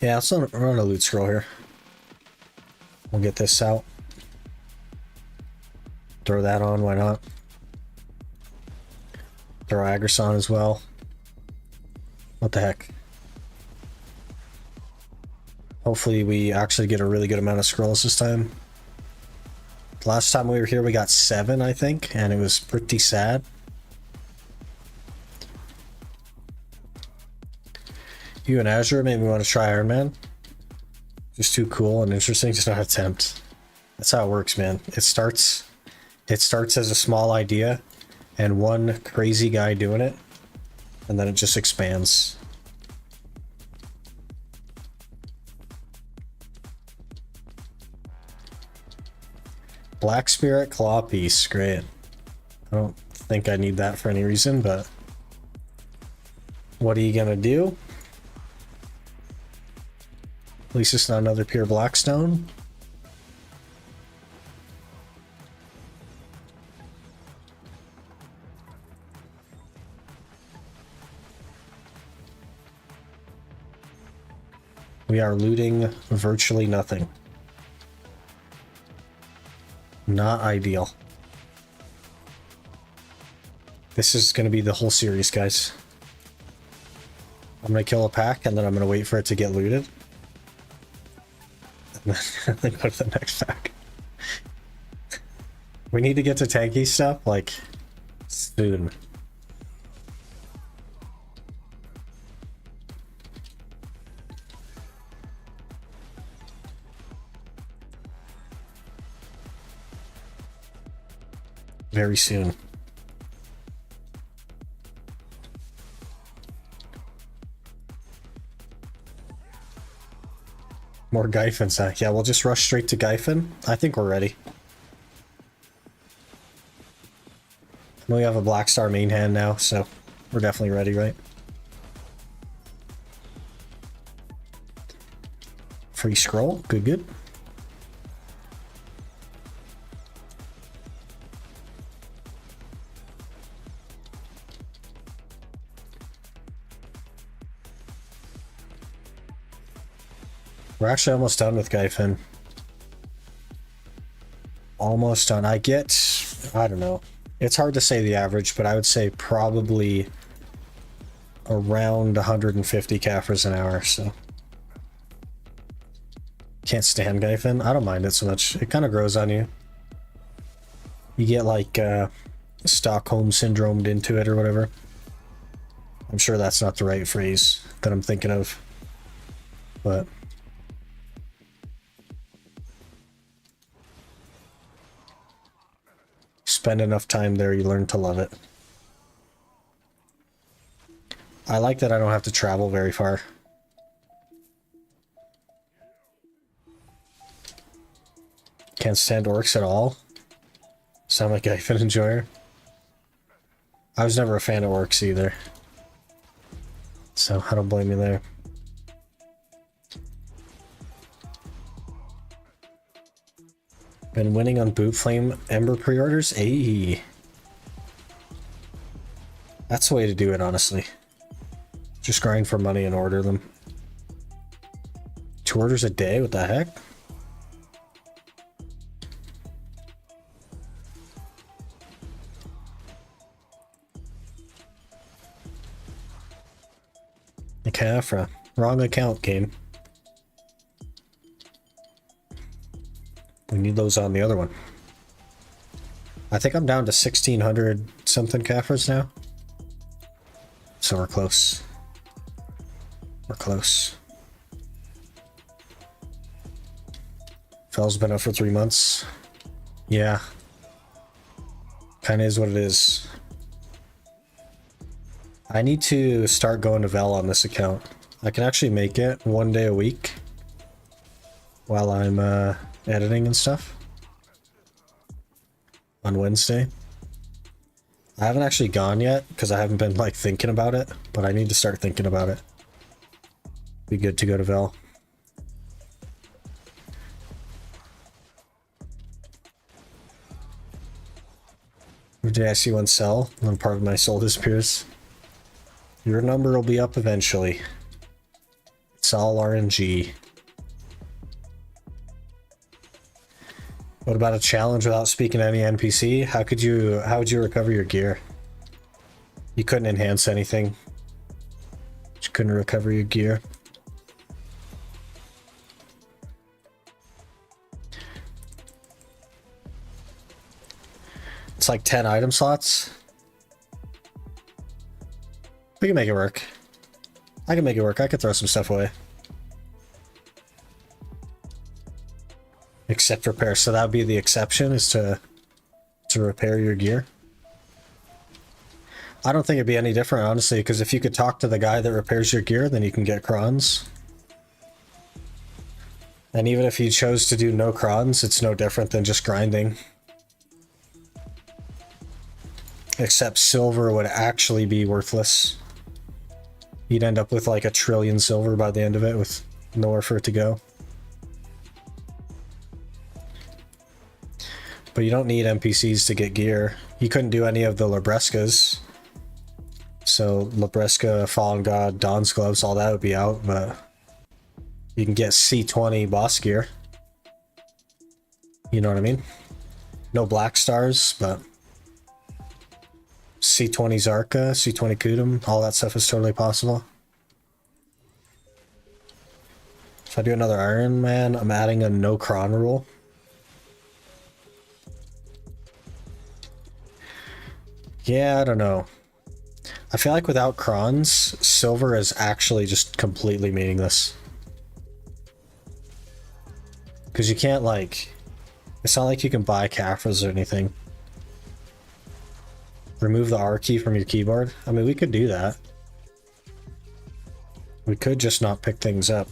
Yeah, let's run a loot scroll here. We'll get this out. Throw that on, why not? Throw Agris on as well. What the heck? Hopefully we actually get a really good amount of scrolls this time. Last time we were here we got 7, I think, and it was pretty sad. You and Azure made me want to try Ironman. Just too cool and interesting to not attempt. That's how it works, man. It starts as a small idea and one crazy guy doing it, and then it just expands. Black Spirit Claw Piece, great. I don't think I need that for any reason, but what are you gonna do? At least it's not another pure Blackstone. We are looting virtually nothing. Not ideal. This is going to be the whole series, guys. I'm going to kill a pack and then I'm going to wait for it to get looted. And then go to the next pack. We need to get to tanky stuff, like, soon. Very soon. More Gyphins, huh? Yeah, we'll just rush straight to Gyphin. I think we're ready. I know we have a Black Star main hand now, so we're definitely ready, right? Free scroll, good, good. We're actually almost done with Gyphin. Almost done. I don't know. It's hard to say the average, but I would say probably around 150 Caphras an hour, so. Can't stand Gyphin. I don't mind it so much. It kind of grows on you. You get like Stockholm syndromed into it or whatever. I'm sure that's not the right phrase that I'm thinking of, but spend enough time there, you learn to love it. I like that I don't have to travel very far. Can't stand orcs at all. Sound like a Gyphin enjoyer. I was never a fan of orcs either, so I don't blame you there. Been winning on Boot Flame Ember pre-orders. Ayy. That's the way to do it, honestly. Just grind for money and order them. 2 orders a day? What the heck? The Cafra. Wrong account, game. We need those on the other one. I think I'm down to 1,600 something Cafras now. So we're close. We're close. Fell's been up for 3 months. Yeah. Kinda is what it is. I need to start going to Vel on this account. I can actually make it 1 day a week while I'm editing and stuff on Wednesday. I haven't actually gone yet because I haven't been like thinking about it, but I need to start thinking about it. Be good to go to Vel. Every day I see one sell, and part of my soul disappears. Your number will be up eventually. It's all RNG. What about a challenge without speaking to any NPC? How would you recover your gear? You couldn't enhance anything. You couldn't recover your gear. It's like 10 item slots. We can make it work. I can make it work. I could throw some stuff away. Except repair. So that would be the exception, is to repair your gear. I don't think it'd be any different, honestly, because if you could talk to the guy that repairs your gear, then you can get crons. And even if you chose to do no crons, it's no different than just grinding. Except silver would actually be worthless. You'd end up with like 1 trillion silver by the end of it with nowhere for it to go. But you don't need NPCs to get gear. You couldn't do any of the Labrescas. So Labresca, Fallen God, Dawn's Gloves, all that would be out, but you can get C20 boss gear. You know what I mean? No black stars, but C20 Zarka, C20 Kudum, all that stuff is totally possible. If I do another Ironman, I'm adding a no cron rule. Yeah, I don't know. I feel like without crons, silver is actually just completely meaningless. Because you can't like... It's not like you can buy Cafras or anything. Remove the R key from your keyboard. I mean, we could do that. We could just not pick things up.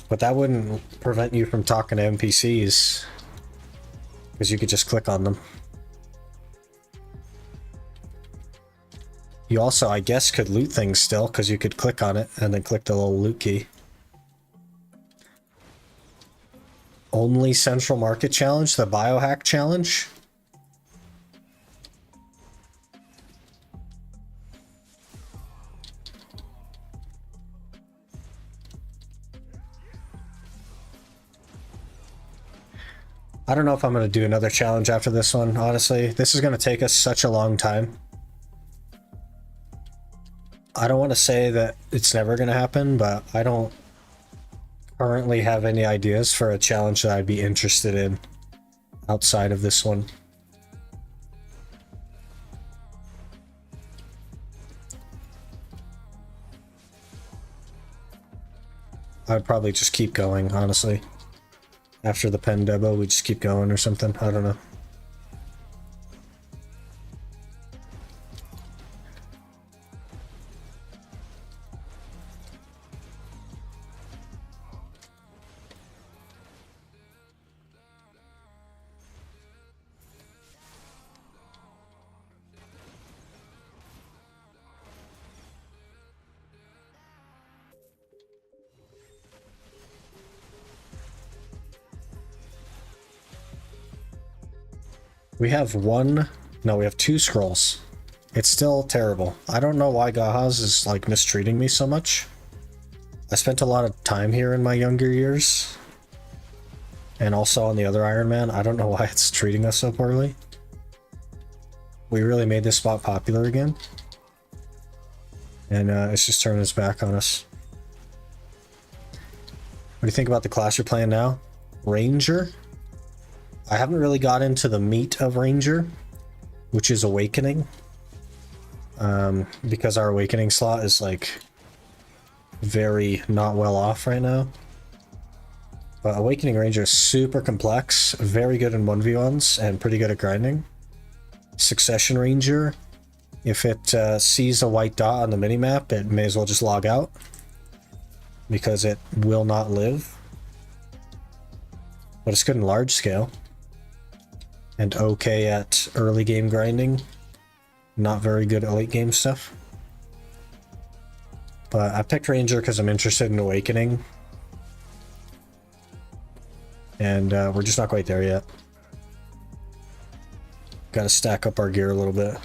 But that wouldn't prevent you from talking to NPCs. Because you could just click on them. You also, I guess, could loot things still, because you could click on it and then click the little loot key. Only Central Market Challenge, the Biohack Challenge. I don't know if I'm going to do another challenge after this one, honestly. This is going to take us such a long time. I don't want to say that it's never going to happen, but I don't currently have any ideas for a challenge that I'd be interested in outside of this one. I'd probably just keep going, honestly. After the pen demo, we just keep going or something. I don't know. We have one No, we have 2 scrolls. It's still terrible. I don't know why Gahaz is like mistreating me so much. I spent a lot of time here in my younger years. And also on the other Ironman. I don't know why it's treating us so poorly. We really made this spot popular again. And it's just turning its back on us. What do you think about the class you're playing now? Ranger? I haven't really got into the meat of Ranger, which is Awakening. Because our Awakening slot is like very not well off right now. But Awakening Ranger is super complex, very good in 1v1s, and pretty good at grinding. Succession Ranger, if it sees a white dot on the minimap, it may as well just log out, because it will not live. But it's good in large scale, and okay at early game grinding. Not very good at late game stuff. But I picked Ranger because I'm interested in Awakening. And we're just not quite there yet. Gotta stack up our gear a little bit.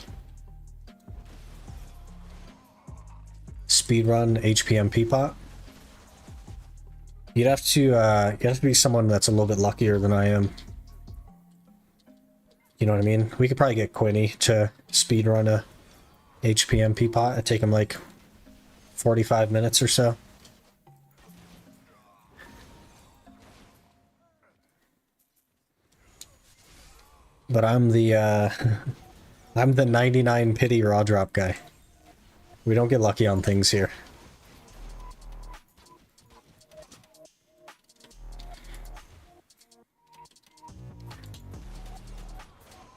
Speedrun HPMP pot. You'd have to be someone that's a little bit luckier than I am. You know what I mean? We could probably get Quinny to speedrun a HPMP pot. It'd take him like 45 minutes or so. But I'm the I'm the 99 pity raw drop guy. We don't get lucky on things here.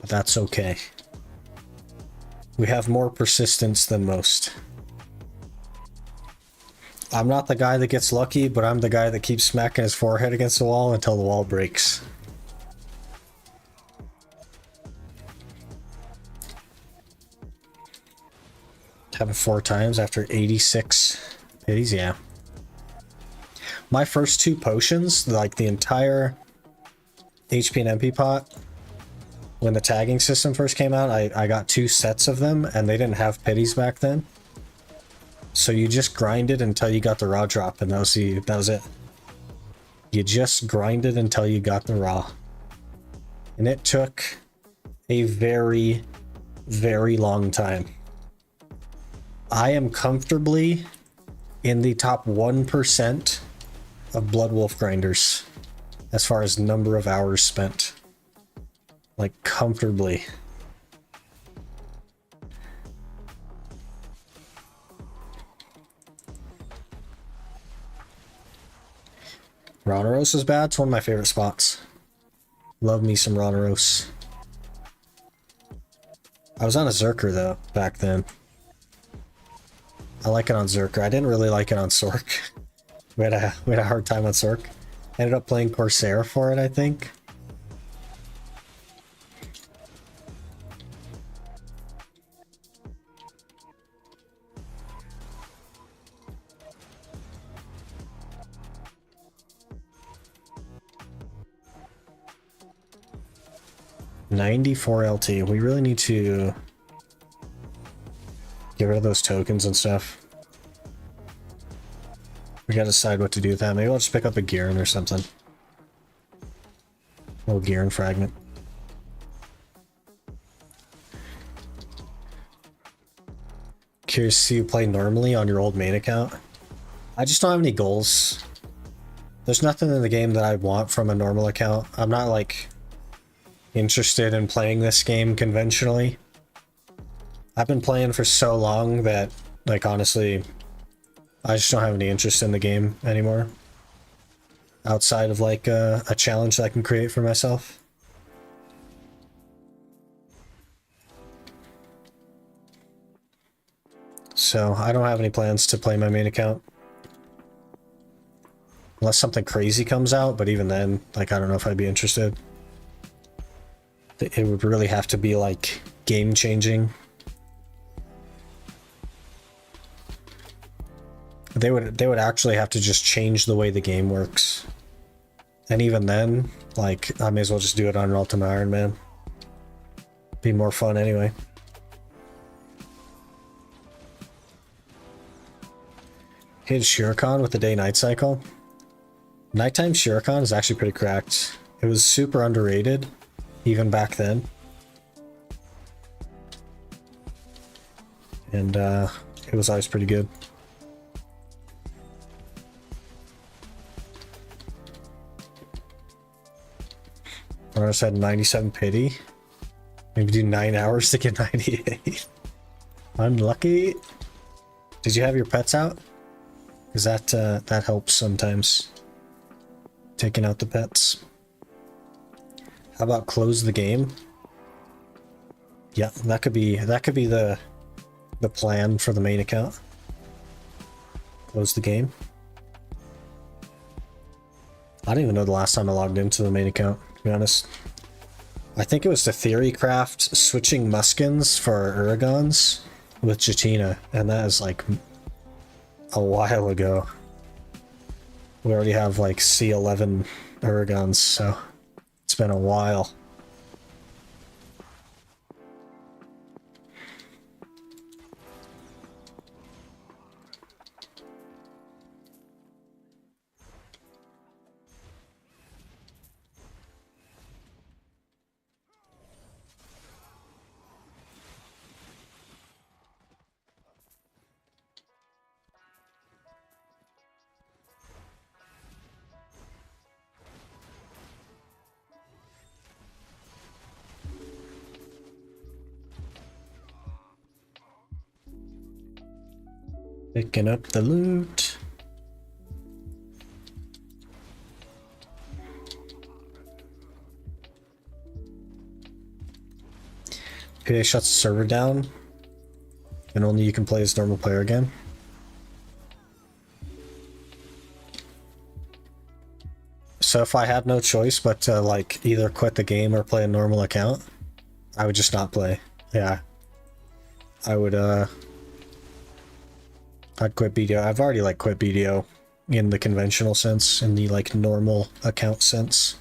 But that's okay. We have more persistence than most. I'm not the guy that gets lucky, but I'm the guy that keeps smacking his forehead against the wall until the wall breaks. Happened 4 times after 86 pities, yeah. My first 2 potions, like the entire HP and MP pot, when the tagging system first came out, I got 2 sets of them, and they didn't have pities back then. So you just grinded until you got the raw drop, and that was it. You just grinded until you got the raw. And it took a very, very long time. I am comfortably in the top 1% of Blood Wolf grinders as far as number of hours spent. Like, comfortably. Ronaros is bad. It's one of my favorite spots. Love me some Ronaros. I was on a Zerker though back then. I like it on Zerker. I didn't really like it on Sork. we had a hard time on Sork. Ended up playing Corsair for it, I think. $94 LT. We really need to get rid of those tokens and stuff. We gotta decide what to do with that. Maybe I'll just pick up a Gearin or something. A little Gearin fragment. Curious to see you play normally on your old main account. I just don't have any goals. There's nothing in the game that I want from a normal account. I'm not like interested in playing this game conventionally. I've been playing for so long that, like, honestly, I just don't have any interest in the game anymore. Outside of like a challenge that I can create for myself. So I don't have any plans to play my main account. Unless something crazy comes out, but even then, like, I don't know if I'd be interested. It would really have to be like game changing. They would actually have to just change the way the game works. And even then, like, I may as well just do it on an Ultimate Ironman. Be more fun anyway. Hit Shuriken with the day-night cycle. Nighttime Shuriken is actually pretty cracked. It was super underrated, even back then. And it was always pretty good. I just had 97 pity. Maybe do 9 hours to get 98. Unlucky. Did you have your pets out? Because that helps sometimes. Taking out the pets. How about close the game? Yeah, that could be the plan for the main account. Close the game. I don't even know the last time I logged into the main account, to be honest. I think it was the theorycraft switching Muskins for Uragons with Jatina, and that is like a while ago. We already have like C11 Uragons, so it's been a while. Picking up the loot. PA shuts the server down, and only you can play as normal player again. So if I had no choice but to like either quit the game or play a normal account, I would just not play. Yeah. I would I'd quit BDO. I've already like quit BDO in the conventional sense, in the like normal account sense.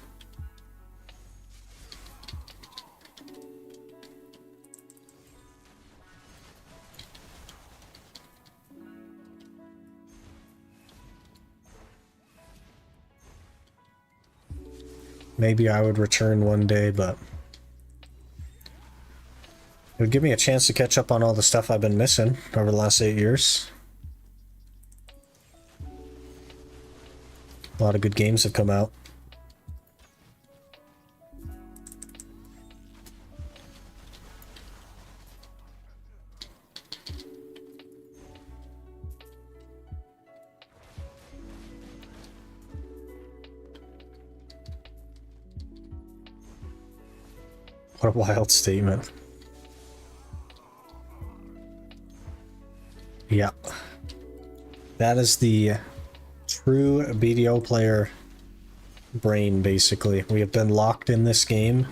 Maybe I would return one day, but it would give me a chance to catch up on all the stuff I've been missing over the last 8 years. A lot of good games have come out. What a wild statement. Yeah. That is the true BDO player brain, basically. We have been locked in this game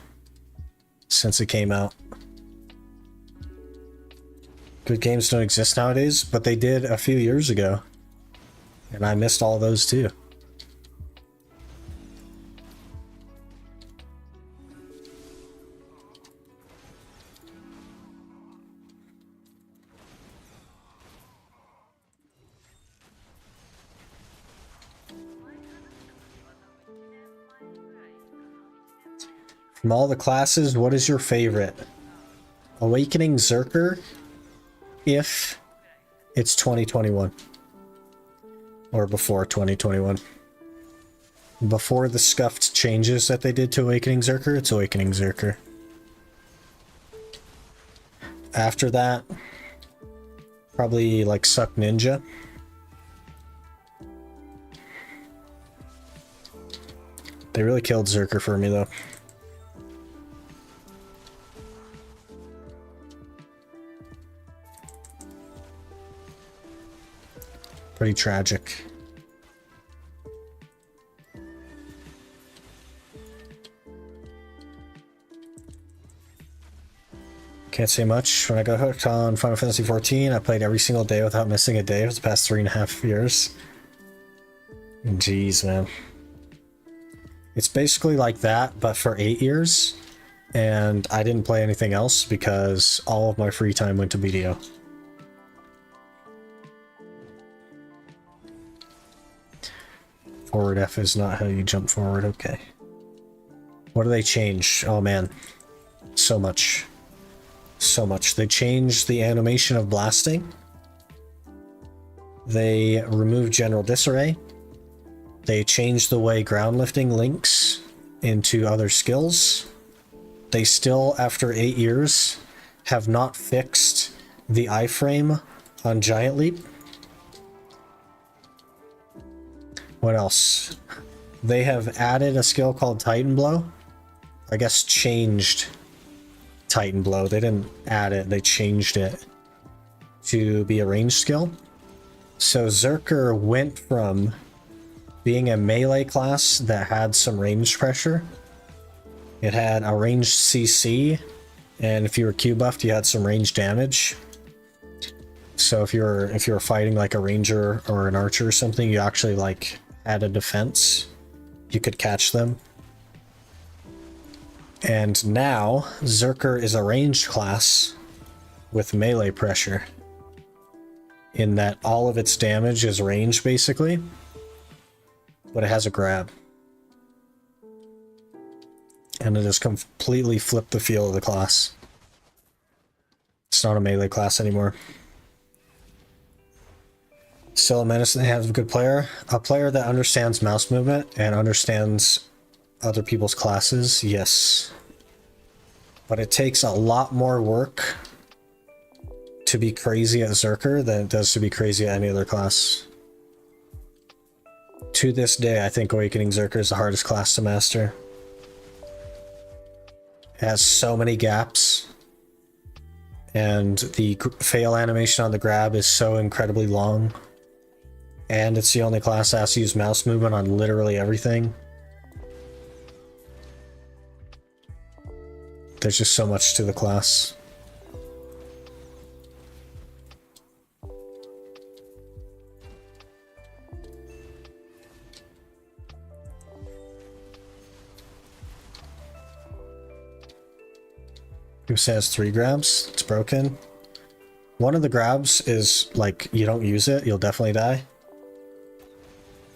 since it came out. Good games don't exist nowadays, but they did a few years ago. And I missed all those too. From all the classes, what is your favorite? Awakening Zerker, if it's 2021. Or before 2021. Before the scuffed changes that they did to Awakening Zerker, it's Awakening Zerker. After that, probably like Suck Ninja. They really killed Zerker for me though. Pretty tragic. Can't say much. When I got hooked on Final Fantasy XIV, I played every single day without missing a day for the past 3.5 years. Jeez, man. It's basically like that, but for 8 years. and I didn't play anything else because all of my free time went to BDO. Forward F is not how you jump forward, okay. What do they change? Oh man, so much. So much. They changed the animation of blasting. They removed general disarray. They changed the way ground lifting links into other skills. They still, after 8 years, have not fixed the iframe on Giant Leap. What else? They have added a skill called Titan Blow. I guess changed Titan Blow. They didn't add it, they changed it to be a ranged skill. So Zerker went from being a melee class that had some range pressure. It had a ranged CC, and if you were Q buffed, you had some range damage. So if you were fighting like a ranger or an archer or something, you actually like had a defense. You could catch them. And now Zerker is a ranged class with melee pressure, in that all of its damage is range basically, but it has a grab. And it has completely flipped the feel of the class. It's not a melee class anymore. Still a menace in the hands of a good player. A player that understands mouse movement and understands other people's classes, yes. But it takes a lot more work to be crazy at Zerker than it does to be crazy at any other class. To this day, I think Awakening Zerker is the hardest class to master. It has so many gaps, and the fail animation on the grab is so incredibly long, and it's the only class that has to use mouse movement on literally everything. There's just so much to the class. Who says 3 grabs? It's broken. One of the grabs is like, you don't use it, you'll definitely die.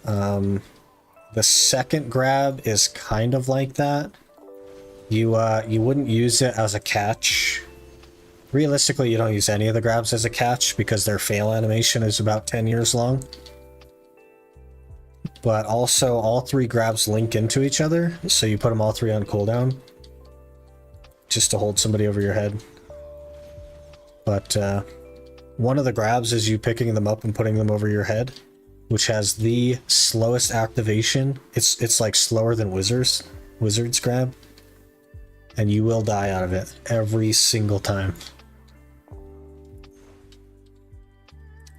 The second grab is kind of like that. You wouldn't use it as a catch. Realistically, you don't use any of the grabs as a catch because their fail animation is about 10 years long. But also, all 3 grabs link into each other, so you put them all 3 on cooldown, just to hold somebody over your head. But one of the grabs is you picking them up and putting them over your head, which has the slowest activation. It's like slower than Wizard's grab, and you will die out of it every single time.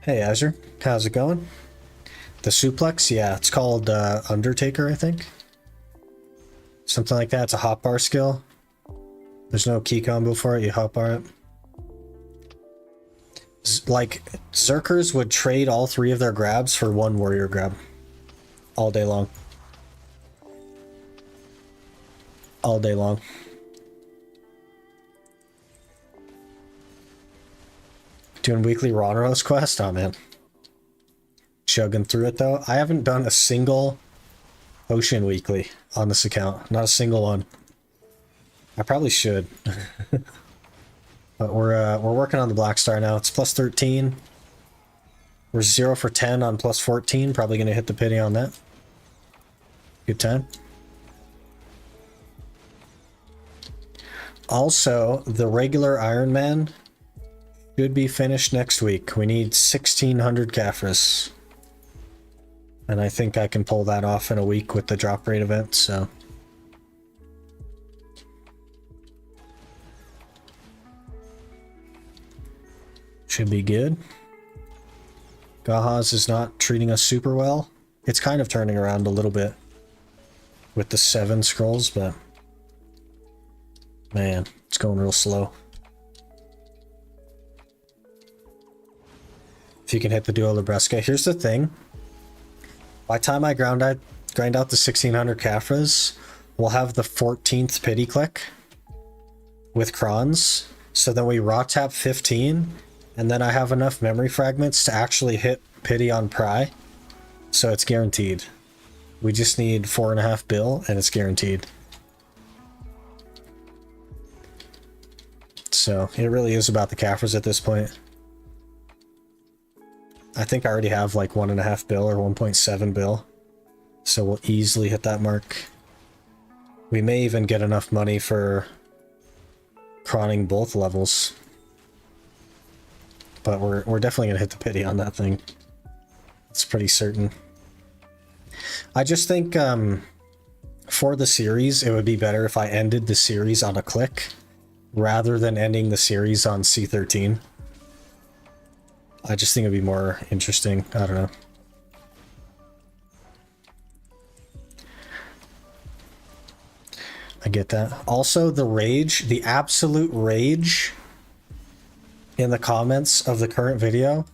Hey Azure, how's it going? The suplex, yeah, it's called Undertaker, I think. Something like that. It's a hotbar skill. There's no key combo for it, you hotbar it. Like, Zerkers would trade all 3 of their grabs for 1 warrior grab. All day long. All day long. Doing weekly Ronros quest? Oh man. Chugging through it though. I haven't done a single potion weekly on this account. Not a single one. I probably should. But we're working on the Black Star now. It's plus 13. We're 0 for 10 on plus 14. Probably gonna hit the pity on that. Good time. Also, the regular Ironman should be finished next week. We need 1600 Caphras. And I think I can pull that off in a week with the drop rate event, so. Should be good. Gahaz is not treating us super well. It's kind of turning around a little bit with the 7 scrolls, but man, it's going real slow. If you can hit the duo Libresca. Here's the thing. By the time I grind out the 1600 Caphras, we'll have the 14th pity click. with crons. So then we raw tap 15, and then I have enough memory fragments to actually hit pity on pry. So it's guaranteed. We just need 4.5 bill and it's guaranteed. So it really is about the Caffers at this point. I think I already have like 1.5 bill or 1.7 bill. So we'll easily hit that mark. We may even get enough money for crawling both levels. But we're definitely gonna hit the pity on that thing. It's pretty certain. I just think for the series, it would be better if I ended the series on a click rather than ending the series on C13. I just think it'd be more interesting. I don't know. I get that. Also, the rage, the absolute rage in the comments of the current video,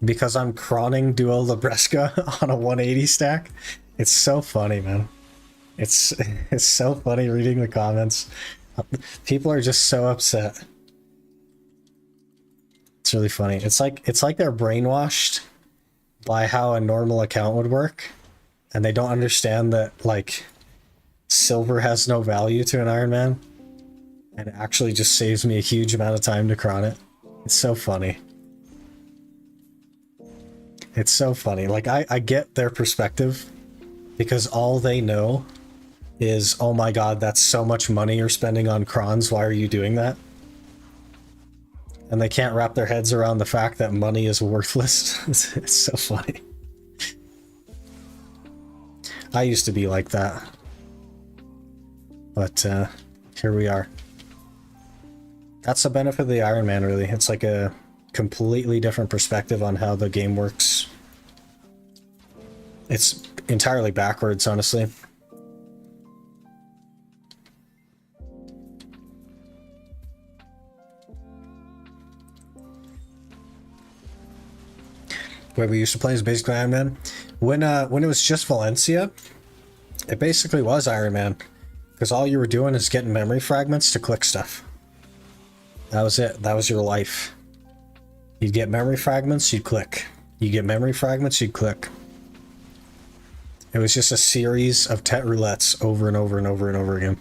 because I'm crawling Duo Labresca on a 180 stack. It's so funny, man. It's so funny reading the comments. People are just so upset. It's really funny. It's like they're brainwashed by how a normal account would work, and they don't understand that like silver has no value to an Ironman, and it actually just saves me a huge amount of time to cron it. It's so funny. It's so funny. Like, I get their perspective, because all they know is, oh my god, that's so much money you're spending on crons, why are you doing that? And they can't wrap their heads around the fact that money is worthless. It's so funny. I used to be like that. But here we are. That's the benefit of the Ironman, really. It's like a completely different perspective on how the game works. It's entirely backwards, honestly. The way we used to play is basically Ironman. When it was just Valencia, it basically was Ironman, because all you were doing is getting memory fragments to click stuff. That was it. That was your life. You'd get memory fragments, you'd click. You get memory fragments, you'd click. It was just a series of tet roulettes over and over and over and over again.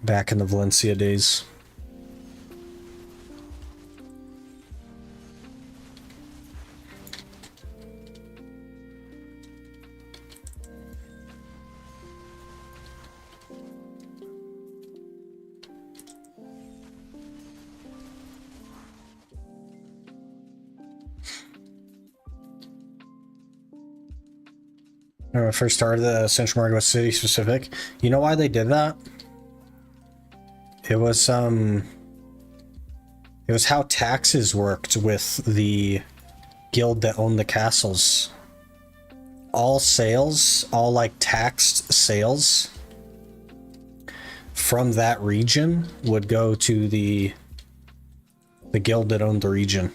Back in the Valencia days. When I first started the Central Market City specific, you know why they did that? It was how taxes worked with the guild that owned the castles. All sales, all like taxed sales from that region would go to the guild that owned the region.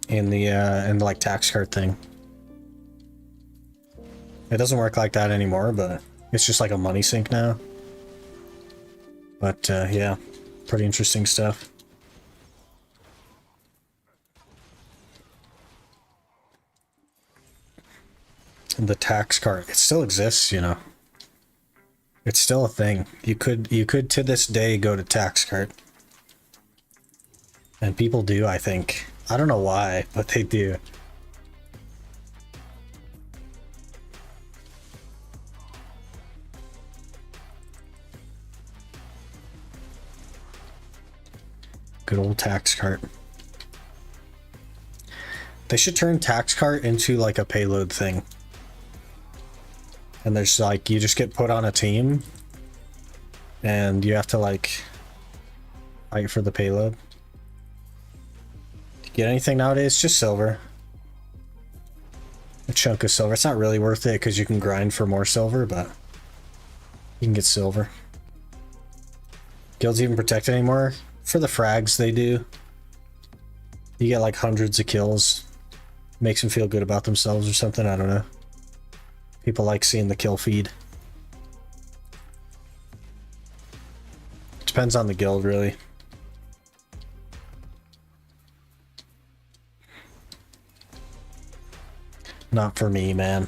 In the like tax card thing. It doesn't work like that anymore, but it's just like a money sink now. But yeah, pretty interesting stuff. And the tax card, it still exists, you know. It's still a thing. You could to this day go to tax card. And people do, I think. I don't know why, but they do. Good old tax cart. They should turn tax cart into like a payload thing. And there's like, you just get put on a team and you have to like fight for the payload. Get anything nowadays, just silver. A chunk of silver. It's not really worth it because you can grind for more silver, but you can get silver. Guilds even protect anymore? For the frags, they do. You get like hundreds of kills. Makes them feel good about themselves or something, I don't know. People like seeing the kill feed. Depends on the guild, really. Not for me, man.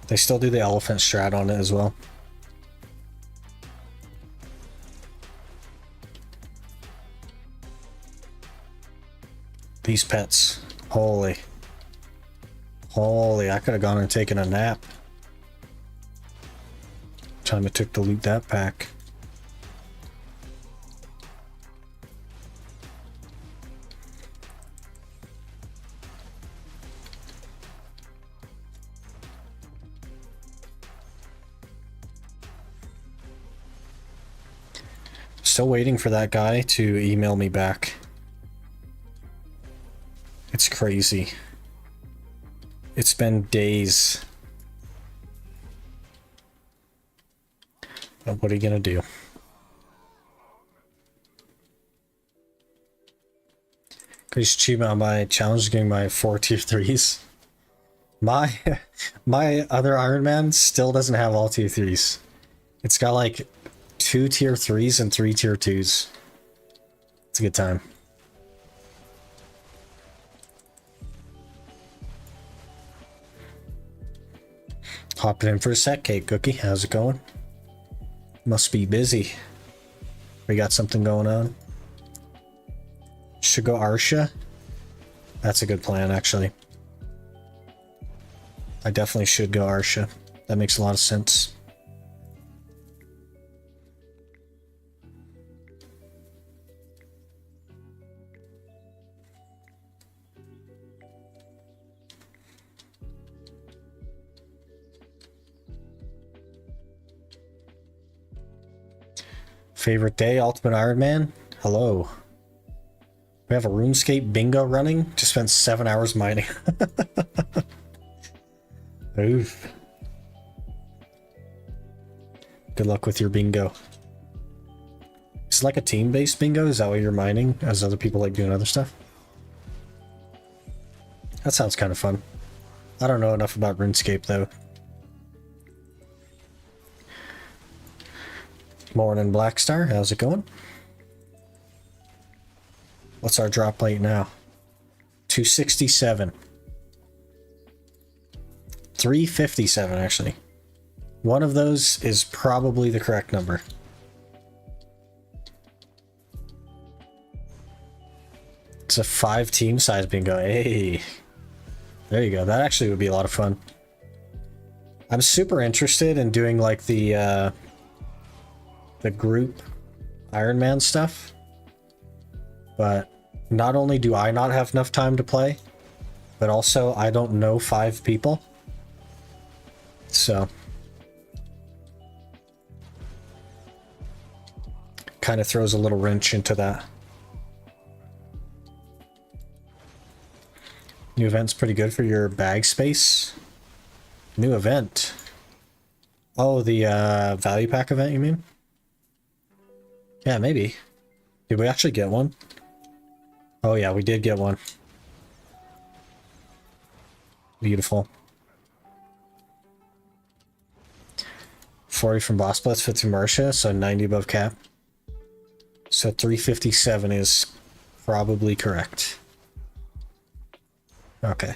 They still do the elephant strat on it as well. These pets. Holy. Holy, I could have gone and taken a nap. Time it took to loot that pack. Still waiting for that guy to email me back. It's crazy. It's been days. But what are you gonna do? Greatest achievement on my challenge is getting my 4 tier 3s. My other Ironman still doesn't have all tier 3s. It's got like 2 tier 3s and 3 tier 2s. It's a good time. Hopping in for a sec, Cake Cookie. How's it going? Must be busy. We got something going on. Should go Arsha. That's a good plan, actually. I definitely should go Arsha. That makes a lot of sense. Favorite day, Ultimate Ironman? Hello. We have a RuneScape bingo running. Just spent 7 hours mining. Oof. Good luck with your bingo. It's like a team-based bingo? Is that what you're mining? As other people like doing other stuff? That sounds kind of fun. I don't know enough about RuneScape though. Morning Blackstar, how's it going? What's our drop rate now? 267. 357 actually. One of those is probably the correct number. It's a 5-team size bingo. Hey. There you go. That actually would be a lot of fun. I'm super interested in doing like the group Ironman stuff, but not only do I not have enough time to play, but also I don't know 5 people, so kind of throws a little wrench into that. New event's pretty good for your bag space. New event. Oh, the value pack event, you mean? Yeah, maybe. Did we actually get one? Oh yeah, we did get one. Beautiful. 40 from Boss Blitz, 50 from Marcia, so 90 above cap. So 357 is probably correct. Okay.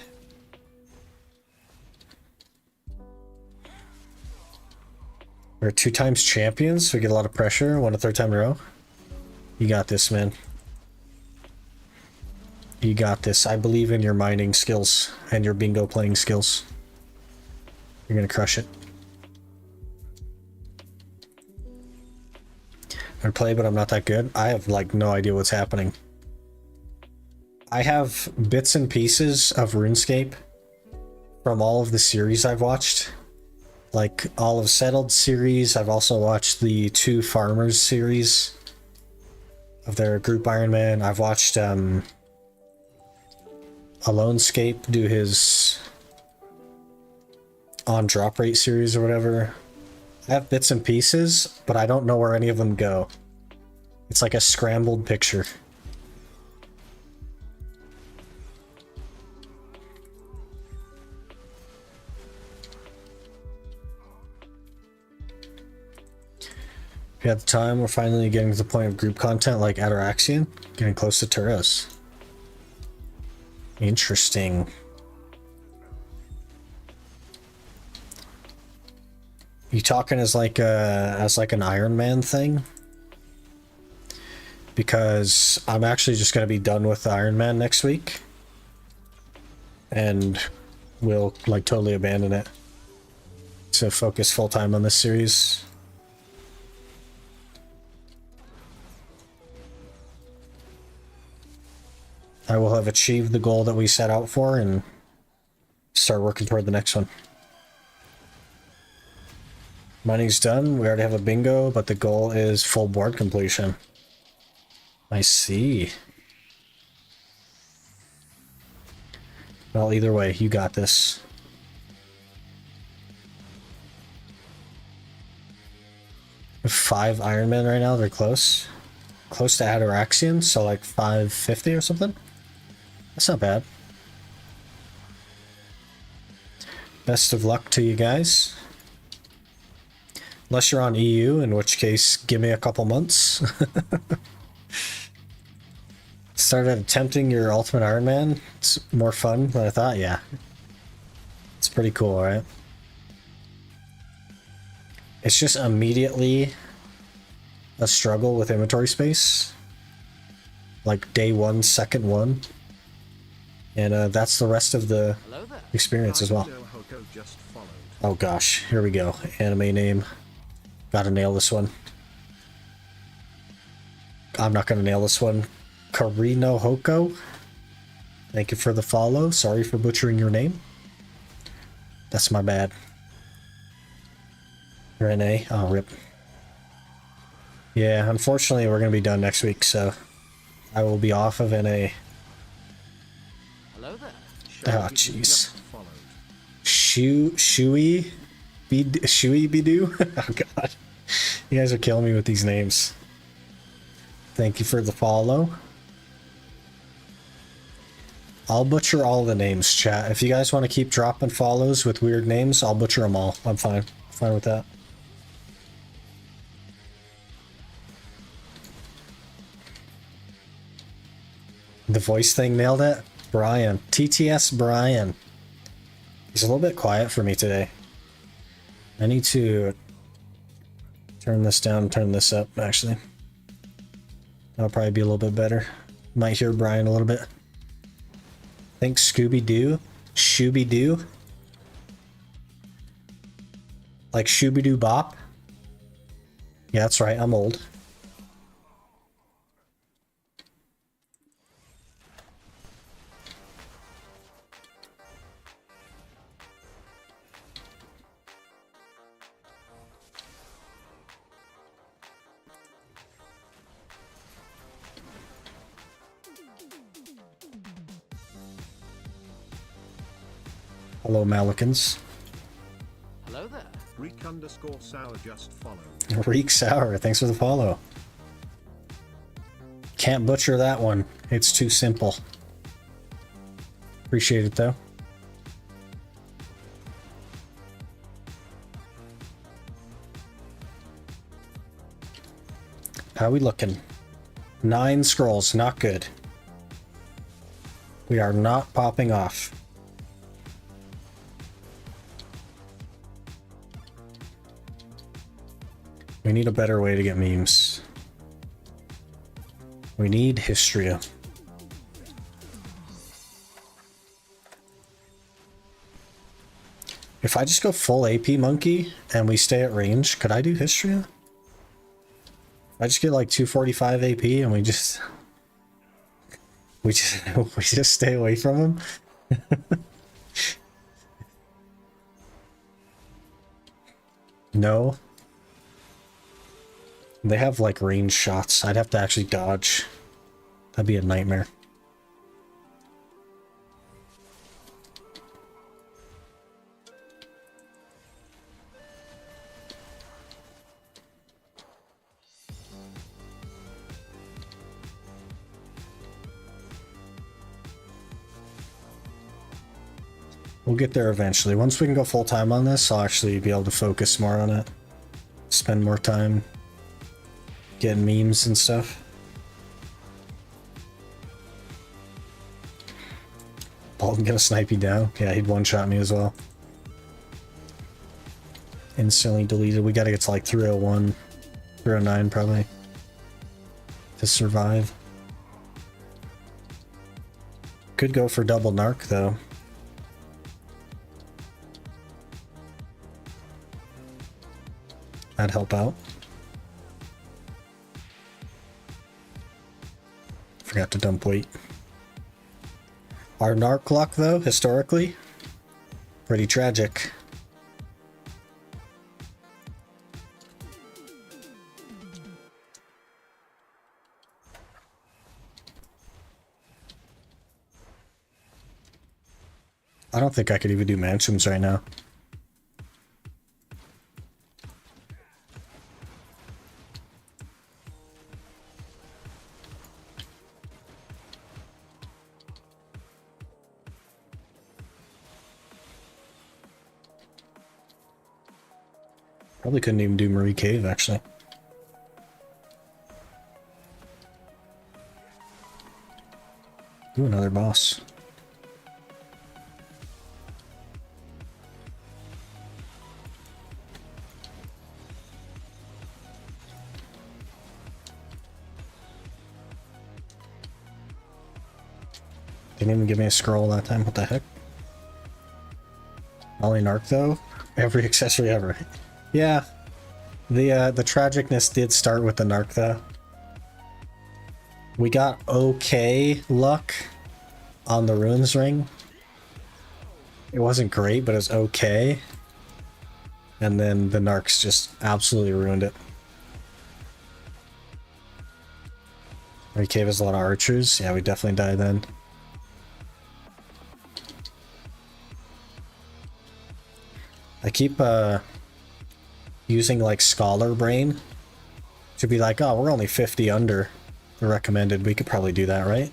We're 2 times champions, so we get a lot of pressure. Won a 3rd time in a row. You got this, man. You got this. I believe in your mining skills and your bingo playing skills. You're gonna crush it. I play, but I'm not that good. I have like no idea what's happening. I have bits and pieces of RuneScape from all of the series I've watched. Like all of Settled series. I've also watched the 2 Farmers series of their group Ironman. I've watched Alonescape do his on drop rate series or whatever. I have bits and pieces, but I don't know where any of them go. It's like a scrambled picture. If you have the time, we're finally getting to the point of group content like Ataraxian, getting close to Turos. Interesting. You talking as like an Ironman thing? Because I'm actually just gonna be done with Ironman next week, and we'll like totally abandon it to focus full time on this series. I will have achieved the goal that we set out for and start working toward the next one. Money's done. We already have a bingo, but the goal is full board completion. I see. Well, either way, you got this. We have 5 Ironman right now. They're close. Close to Ataraxian, so like 550 or something. That's not bad. Best of luck to you guys. Unless you're on EU, in which case, give me a couple months. Started attempting your Ultimate Ironman. It's more fun than I thought, yeah. It's pretty cool, right? It's just immediately a struggle with inventory space. Like day 1, second 1. And that's the rest of the experience as well. Oh gosh, here we go. Anime name. Gotta nail this one. I'm not gonna nail this one. Karino Hoko. Thank you for the follow. Sorry for butchering your name. That's my bad. Renee. Oh, rip. Yeah, unfortunately we're gonna be done next week, so I will be off of NA. Hello there. Oh, jeez. Shui Bidu? Oh, God. You guys are killing me with these names. Thank you for the follow. I'll butcher all the names, chat. If you guys want to keep dropping follows with weird names, I'll butcher them all. I'm fine. Fine with that. The voice thing nailed it. Brian. TTS Brian. He's a little bit quiet for me today. I need to turn this down, turn this up, actually. That'll probably be a little bit better. Might hear Brian a little bit. Think Scooby-Doo? Shooby-Doo? Like Shooby-Doo Bop? Yeah, that's right, I'm old. Hello, Malikins. Hello there. Reek_sour just followed. Reek Sour, thanks for the follow. Can't butcher that one. It's too simple. Appreciate it, though. How we looking? 9 scrolls, not good. We are not popping off. We need a better way to get memes. We need Histria. If I just go full AP monkey and we stay at range, could I do Histria? If I just get like 245 AP and we just we just stay away from him. No. They have like range shots. I'd have to actually dodge. That'd be a nightmare. We'll get there eventually. Once we can go full time on this, I'll actually be able to focus more on it. Spend more time getting memes and stuff. Bolton gonna snipe you down. Yeah, he'd one-shot me as well. Instantly deleted. We gotta get to like 301, 309 probably to survive. Could go for double narc though. That'd help out. Forgot to dump weight. Our narc luck though, historically, pretty tragic. I don't think I could even do mansions right now. Probably couldn't even do Marie Cave, actually. Ooh, another boss. Didn't even give me a scroll that time. What the heck? Only narc though? Every accessory ever. Yeah. The tragicness did start with the narc though. We got okay luck on the runes ring. It wasn't great, but it was okay. And then the narcs just absolutely ruined it. Marie Cave has a lot of archers. Yeah, we definitely died then. I keep using like scholar brain to be like, oh, we're only 50 under the recommended. We could probably do that, right?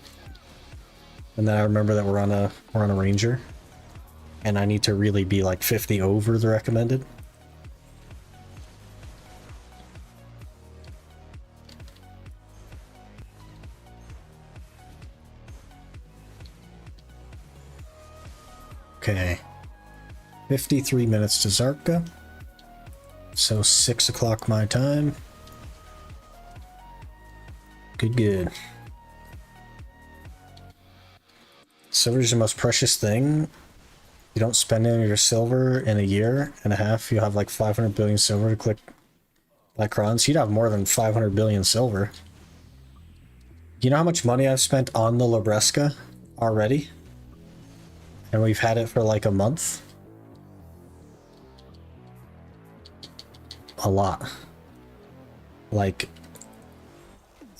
And then I remember that we're on a ranger, and I need to really be like 50 over the recommended. Okay. 53 minutes to Zarka. So 6 o'clock my time. Good. Silver's the most precious thing. You don't spend any of your silver in a year and a half. You have like 500 billion silver to click like crons. You'd have more than 500 billion silver. You know how much money I've spent on the Labresca already? And we've had it for like a month? A lot. Like,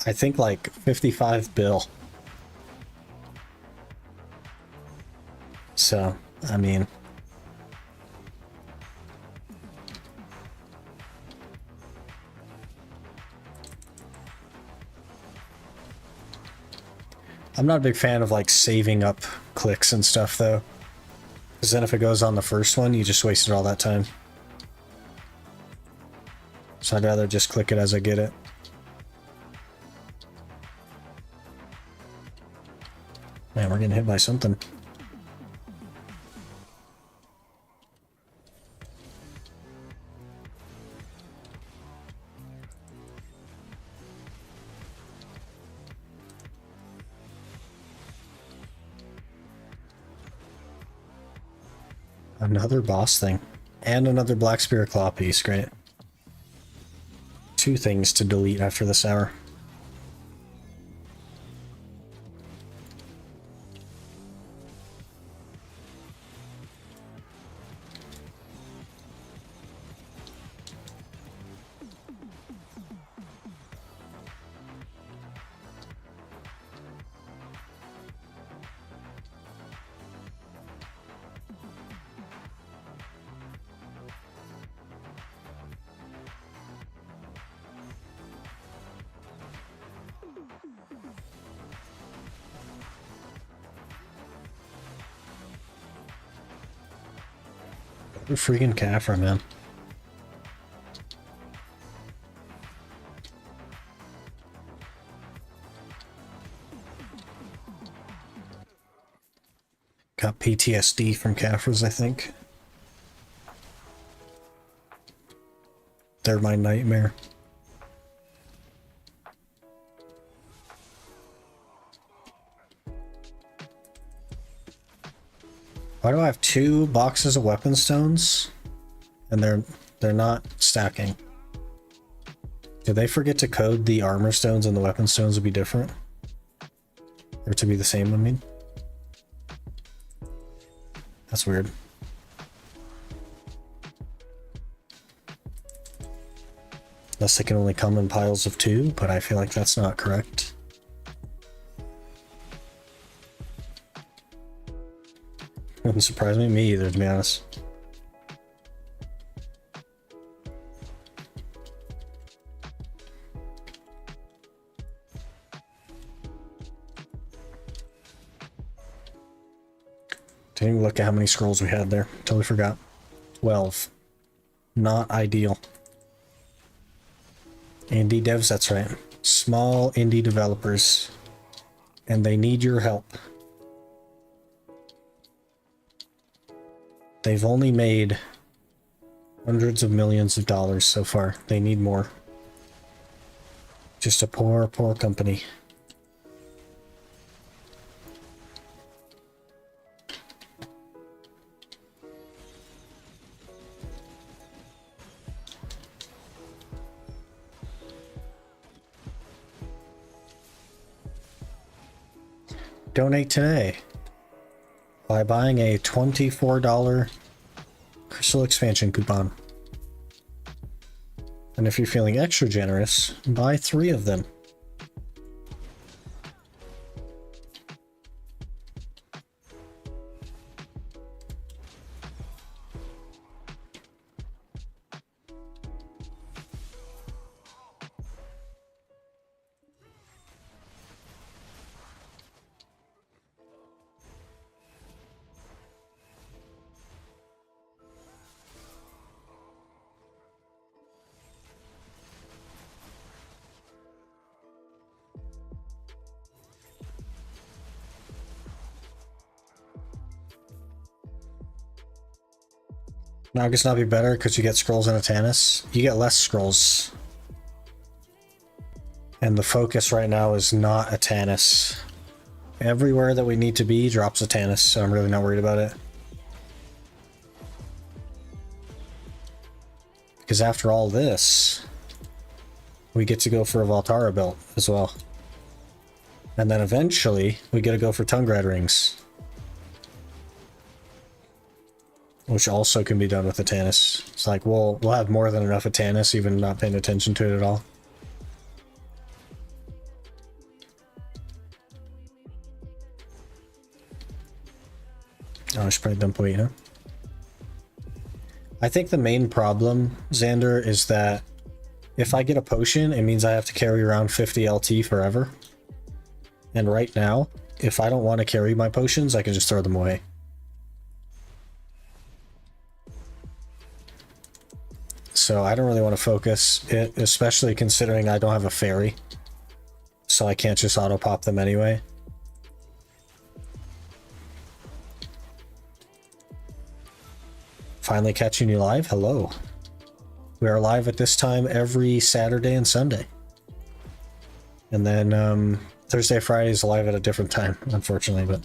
I think like 55 bill. So, I mean, I'm not a big fan of like saving up clicks and stuff though. Because then if it goes on the first one, you just wasted all that time. So I'd rather just click it as I get it. Man, we're getting hit by something. Another boss thing. And another Black Spirit Claw piece, great. 2 things to delete after this hour. Freaking Kafra, man. Got PTSD from Caffres, I think. They're my nightmare. Why do I have 2 boxes of weapon stones? And they're not stacking. Did they forget to code the armor stones and the weapon stones to be different? Or to be the same, I mean? That's weird. Unless they can only come in piles of 2, but I feel like that's not correct. Wouldn't surprise me either, to be honest. Didn't even look at how many scrolls we had there. Totally forgot. 12. Not ideal. Indie devs, that's right. Small indie developers. And they need your help. They've only made hundreds of millions of dollars so far. They need more. Just a poor, poor company. Donate today by buying a $24 Crystal Expansion coupon. And if you're feeling extra generous, buy 3 of them. Now, I guess not be better because you get scrolls in a Tannis. You get less scrolls. And the focus right now is not a Tannis. Everywhere that we need to be drops a Tannis, so I'm really not worried about it. Because after all this, we get to go for a Voltara belt as well. And then eventually, we get to go for Tungrad rings. Which also can be done with a Tannis. It's like, we'll have more than enough of Tannis, even not paying attention to it at all. Oh, I should probably dump weight, huh? I think the main problem, Xander, is that if I get a potion, it means I have to carry around 50 LT forever. And right now, if I don't want to carry my potions, I can just throw them away. So I don't really want to focus it, especially considering I don't have a fairy. So I can't just auto pop them anyway. Finally catching you live. Hello. We are live at this time every Saturday and Sunday. And then Thursday, Friday is live at a different time, unfortunately, but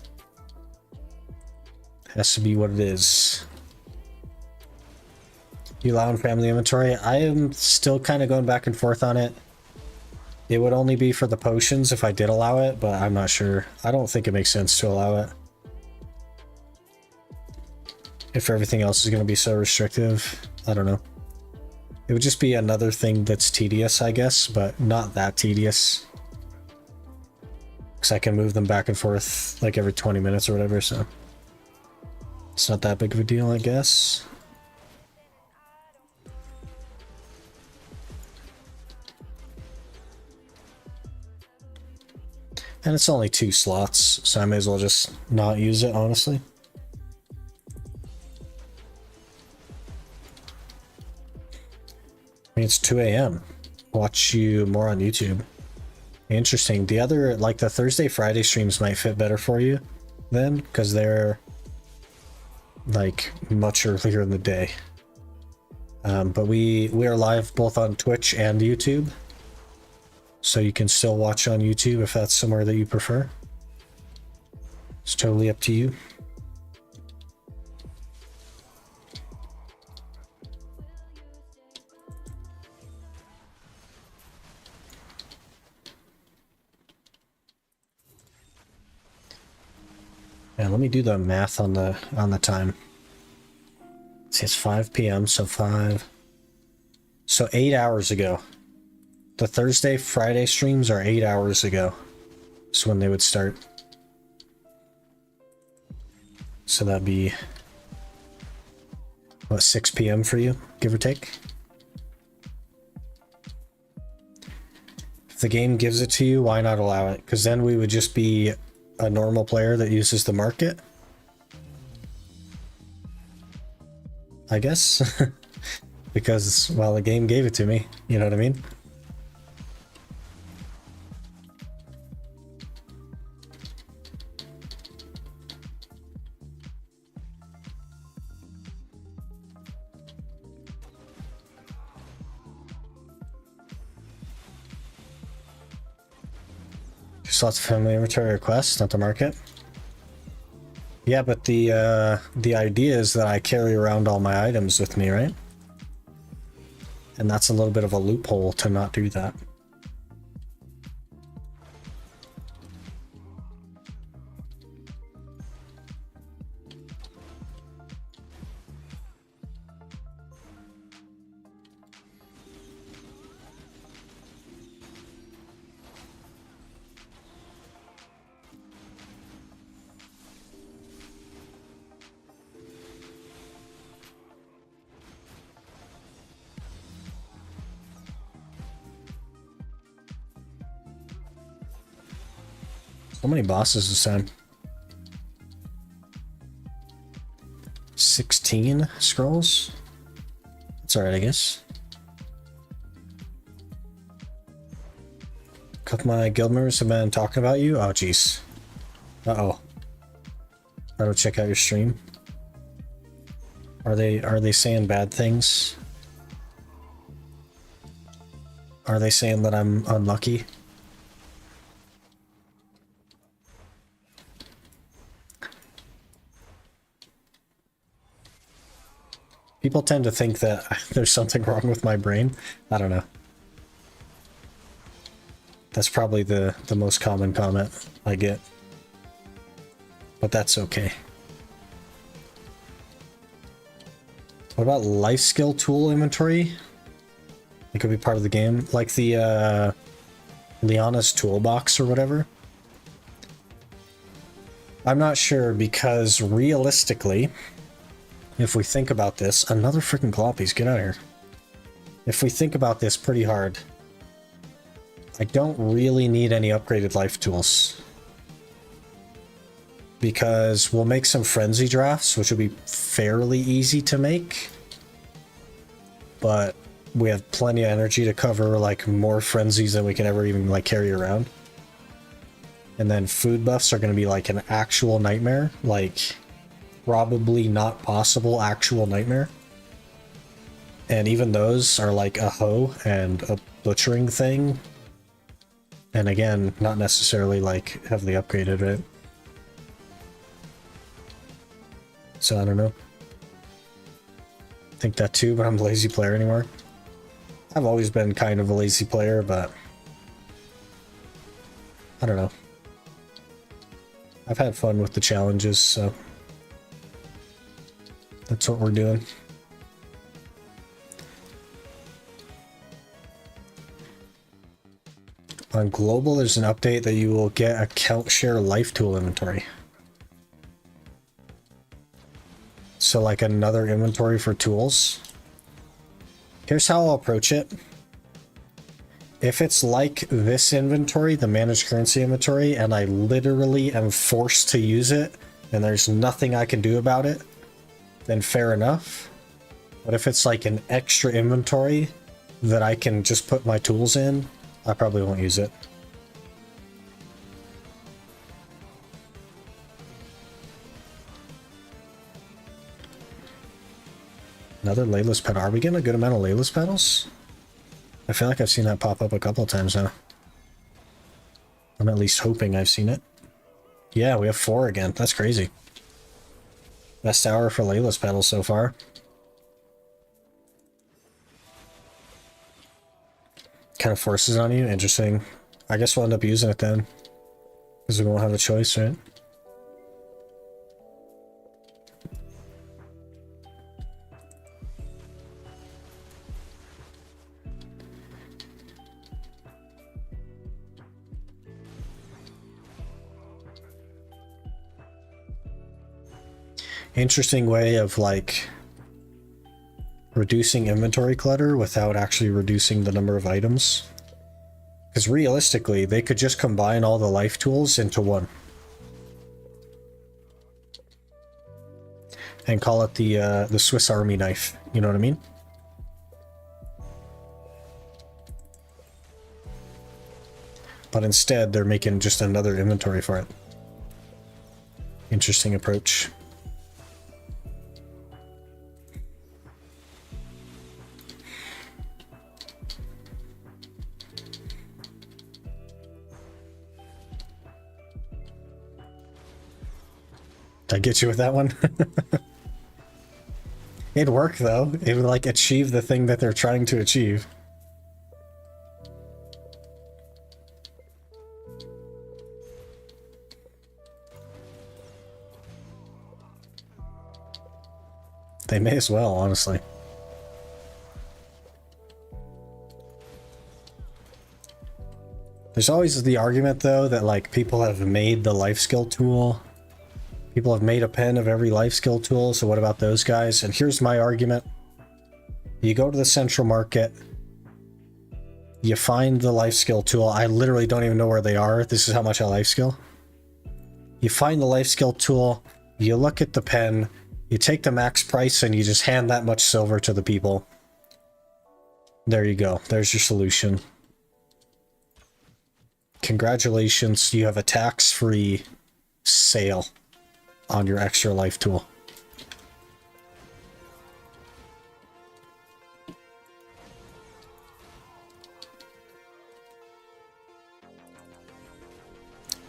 it has to be what it is. You allow in family inventory? I am still kind of going back and forth on it. It would only be for the potions if I did allow it, but I'm not sure. I don't think it makes sense to allow it. If everything else is going to be so restrictive, I don't know. It would just be another thing that's tedious, I guess, but not that tedious. Because I can move them back and forth like every 20 minutes or whatever, so it's not that big of a deal, I guess. And it's only 2 slots, so I may as well just not use it, honestly. I mean, it's 2 a.m. Watch you more on YouTube. Interesting. The other, like the Thursday, Friday streams might fit better for you then, because they're like much earlier in the day. But we are live both on Twitch and YouTube, so you can still watch on YouTube if that's somewhere that you prefer. It's totally up to you. And let me do the math on the time. See, it's 5 p.m. So 8 hours ago. The Thursday, Friday streams are 8 hours ago. That's when they would start. So that'd be what, 6 p.m. for you, give or take. If the game gives it to you, why not allow it? Because then we would just be a normal player that uses the market, I guess. Because, well, the game gave it to me, you know what I mean? Just lots of family inventory requests, not the market. Yeah, but the idea is that I carry around all my items with me, right? And that's a little bit of a loophole to not do that. How many bosses this time? 16 scrolls? That's alright, I guess. A couple of my guild members have been talking about you. Oh, jeez. Uh-oh. I would check out your stream. Are they saying bad things? Are they saying that I'm unlucky? People tend to think that there's something wrong with my brain. I don't know. That's probably the most common comment I get. But that's okay. What about life skill tool inventory? It could be part of the game. Like the Liana's toolbox or whatever. I'm not sure, because realistically, if we think about this, another freaking gloppies, get out of here. If we think about this pretty hard, I don't really need any upgraded life tools. Because we'll make some frenzy drafts, which will be fairly easy to make. But we have plenty of energy to cover like more frenzies than we can ever even like carry around. And then food buffs are going to be like an actual nightmare, like probably not possible actual nightmare. And even those are like a hoe and a butchering thing. And again, not necessarily like heavily upgraded, right? So I don't know. Think that too, but I'm a lazy player anymore. I've always been kind of a lazy player, but I don't know. I've had fun with the challenges, so that's what we're doing. On global, there's an update that you will get account share life tool inventory. So like another inventory for tools. Here's how I'll approach it. If it's like this inventory, the managed currency inventory, and I literally am forced to use it, and there's nothing I can do about it, then fair enough. But if it's like an extra inventory that I can just put my tools in, I probably won't use it. Another Layla's pedal. Are we getting a good amount of Layla's pedals? I feel like I've seen that pop up a couple of times now. I'm at least hoping I've seen it. Yeah, we have 4 again. That's crazy. Best hour for Layla's pedals so far. Kind of forces on you. Interesting. I guess we'll end up using it then. Because we won't have a choice, right? Interesting way of like reducing inventory clutter without actually reducing the number of items. Because realistically, they could just combine all the life tools into one. And call it the Swiss Army knife. You know what I mean? But instead, they're making just another inventory for it. Interesting approach. Did I get you with that one? It'd work though. It would like achieve the thing that they're trying to achieve. They may as well, honestly. There's always the argument though that like people have made the life skill tool. People have made a pen of every life skill tool, so what about those guys? And here's my argument. You go to the central market, you find the life skill tool. I literally don't even know where they are. This is how much I life skill. You find the life skill tool, you look at the pen, you take the max price and you just hand that much silver to the people. There you go. There's your solution. Congratulations, you have a tax-free sale on your extra life tool.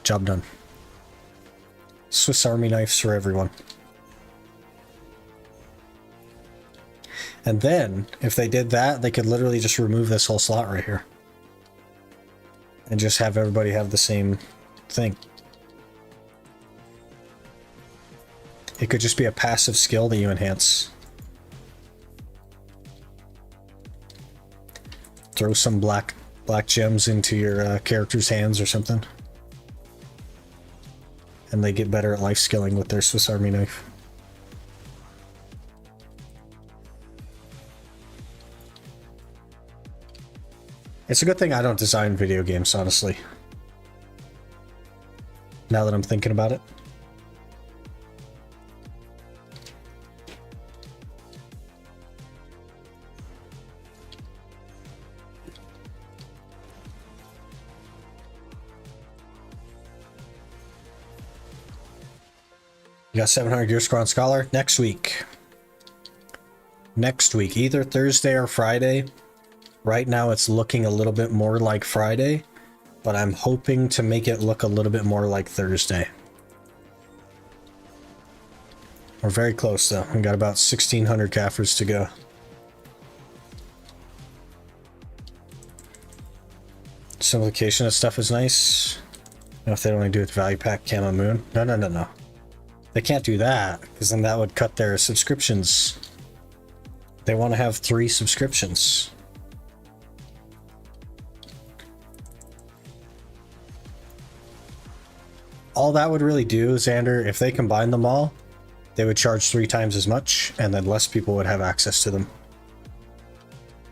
Job done. Swiss Army knives for everyone. And then, if they did that, they could literally just remove this whole slot right here. And just have everybody have the same thing. It could just be a passive skill that you enhance. Throw some black gems into your character's hands or something. And they get better at life skilling with their Swiss Army knife. It's a good thing I don't design video games, honestly. Now that I'm thinking about it. You got 700 Gear Squad Scholar next week. Next week, either Thursday or Friday. Right now it's looking a little bit more like Friday, but I'm hoping to make it look a little bit more like Thursday. We're very close though. We got about 1,600 Caffers to go. Simplification of stuff is nice. You know, if they only do it with Value Pack, Camo Moon. No. They can't do that, because then that would cut their subscriptions. They want to have 3 subscriptions. All that would really do, Xander, if they combine them all, they would charge 3 times as much, and then less people would have access to them.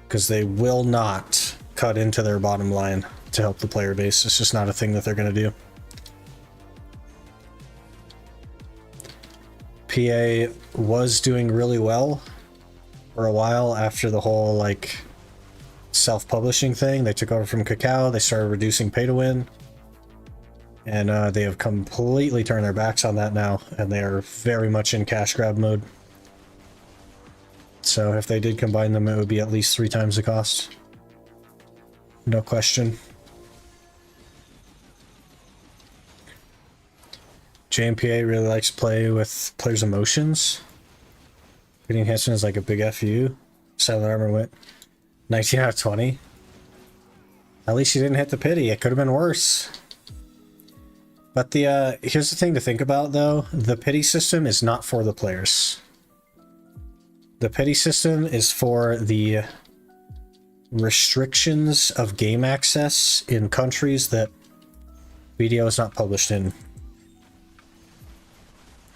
Because they will not cut into their bottom line to help the player base. It's just not a thing that they're going to do. PA was doing really well for a while after the whole like self-publishing thing. They took over from Kakao. They started reducing pay to win, and they have completely turned their backs on that now, and they are very much in cash grab mode. So if they did combine them, it would be at least 3 times the cost. No question. JMPA really likes to play with players' emotions. Pity enhancement is like a big FU. Silent Armor went 19 out of 20. At least you didn't hit the pity. It could have been worse. But the here's the thing to think about, though. The pity system is not for the players. The pity system is for the restrictions of game access in countries that video is not published in.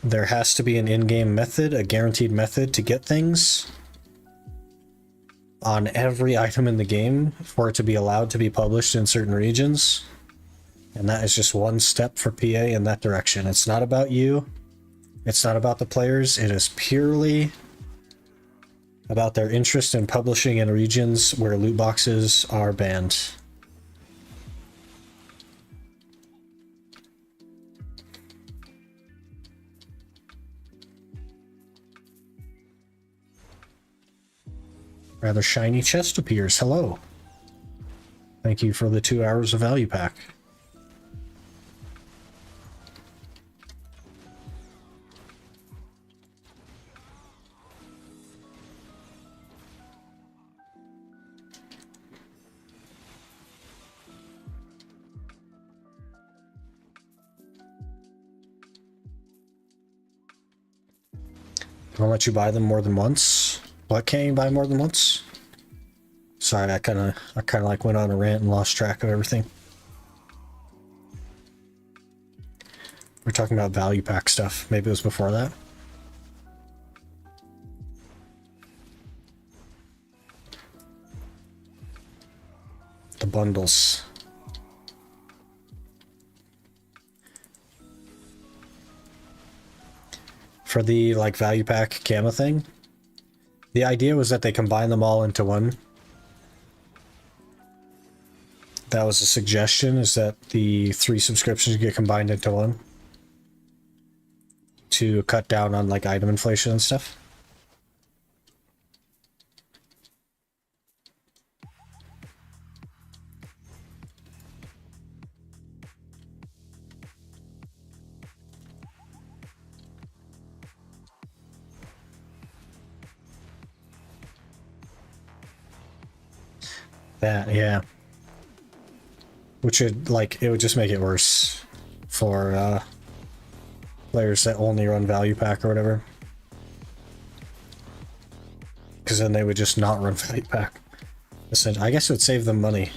There has to be an in-game method, a guaranteed method to get things on every item in the game for it to be allowed to be published in certain regions. And that is just one step for PA in that direction. It's not about you. It's not about the players. It is purely about their interest in publishing in regions where loot boxes are banned. Rather shiny chest appears. Hello. Thank you for the 2 hours of value pack. I'll let you buy them more than once. What, can't you buy more than once? Sorry, I kind of like went on a rant and lost track of everything. We're talking about value pack stuff. Maybe it was before that. The bundles. For the like value pack camo thing, the idea was that they combine them all into one. That was a suggestion, is that the 3 subscriptions get combined into one to cut down on like item inflation and stuff. That, yeah. Which would, like, it would just make it worse for players that only run value pack or whatever. Because then they would just not run value pack. I guess it would save them money.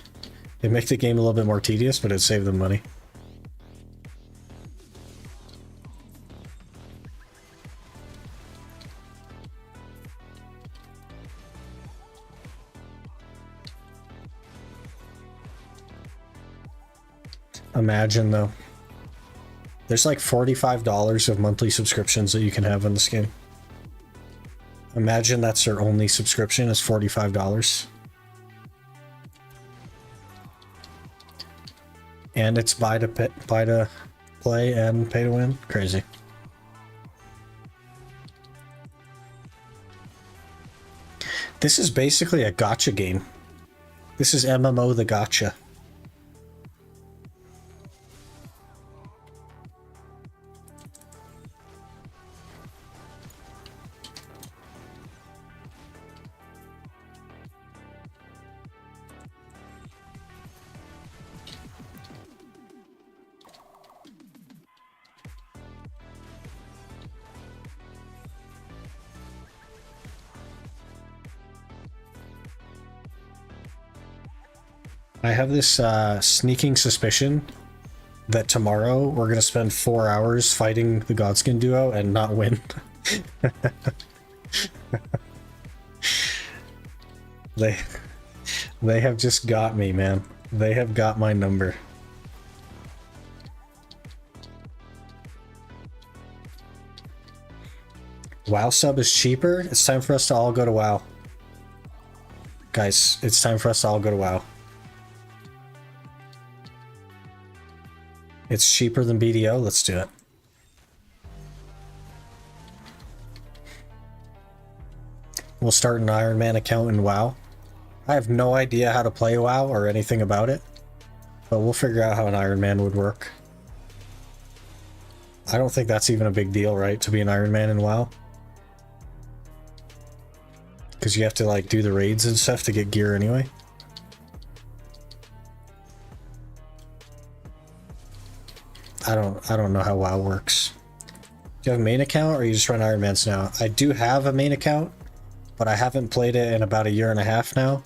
It'd make the game a little bit more tedious, but it'd save them money. Imagine though, there's like $45 of monthly subscriptions that you can have in this game. Imagine that's their only subscription is $45. And it's buy to play and pay to win. Crazy. This is basically a gacha game. This is MMO the gacha. I have this sneaking suspicion that tomorrow we're going to spend 4 hours fighting the Godskin duo and not win. They have just got me, man. They have got my number. WoW sub is cheaper. It's time for us to all go to WoW. Guys, it's time for us to all go to WoW. It's cheaper than BDO. Let's do it. we'll start an Ironman account in WoW. I have no idea how to play WoW or anything about it, but we'll figure out how an Ironman would work. I don't think that's even a big deal, right? To be an Ironman in WoW. Because you have to like do the raids and stuff to get gear anyway. I don't know how WoW works. Do you have a main account or you just run Ironmans now? I do have a main account, but I haven't played it in about a year and a half now.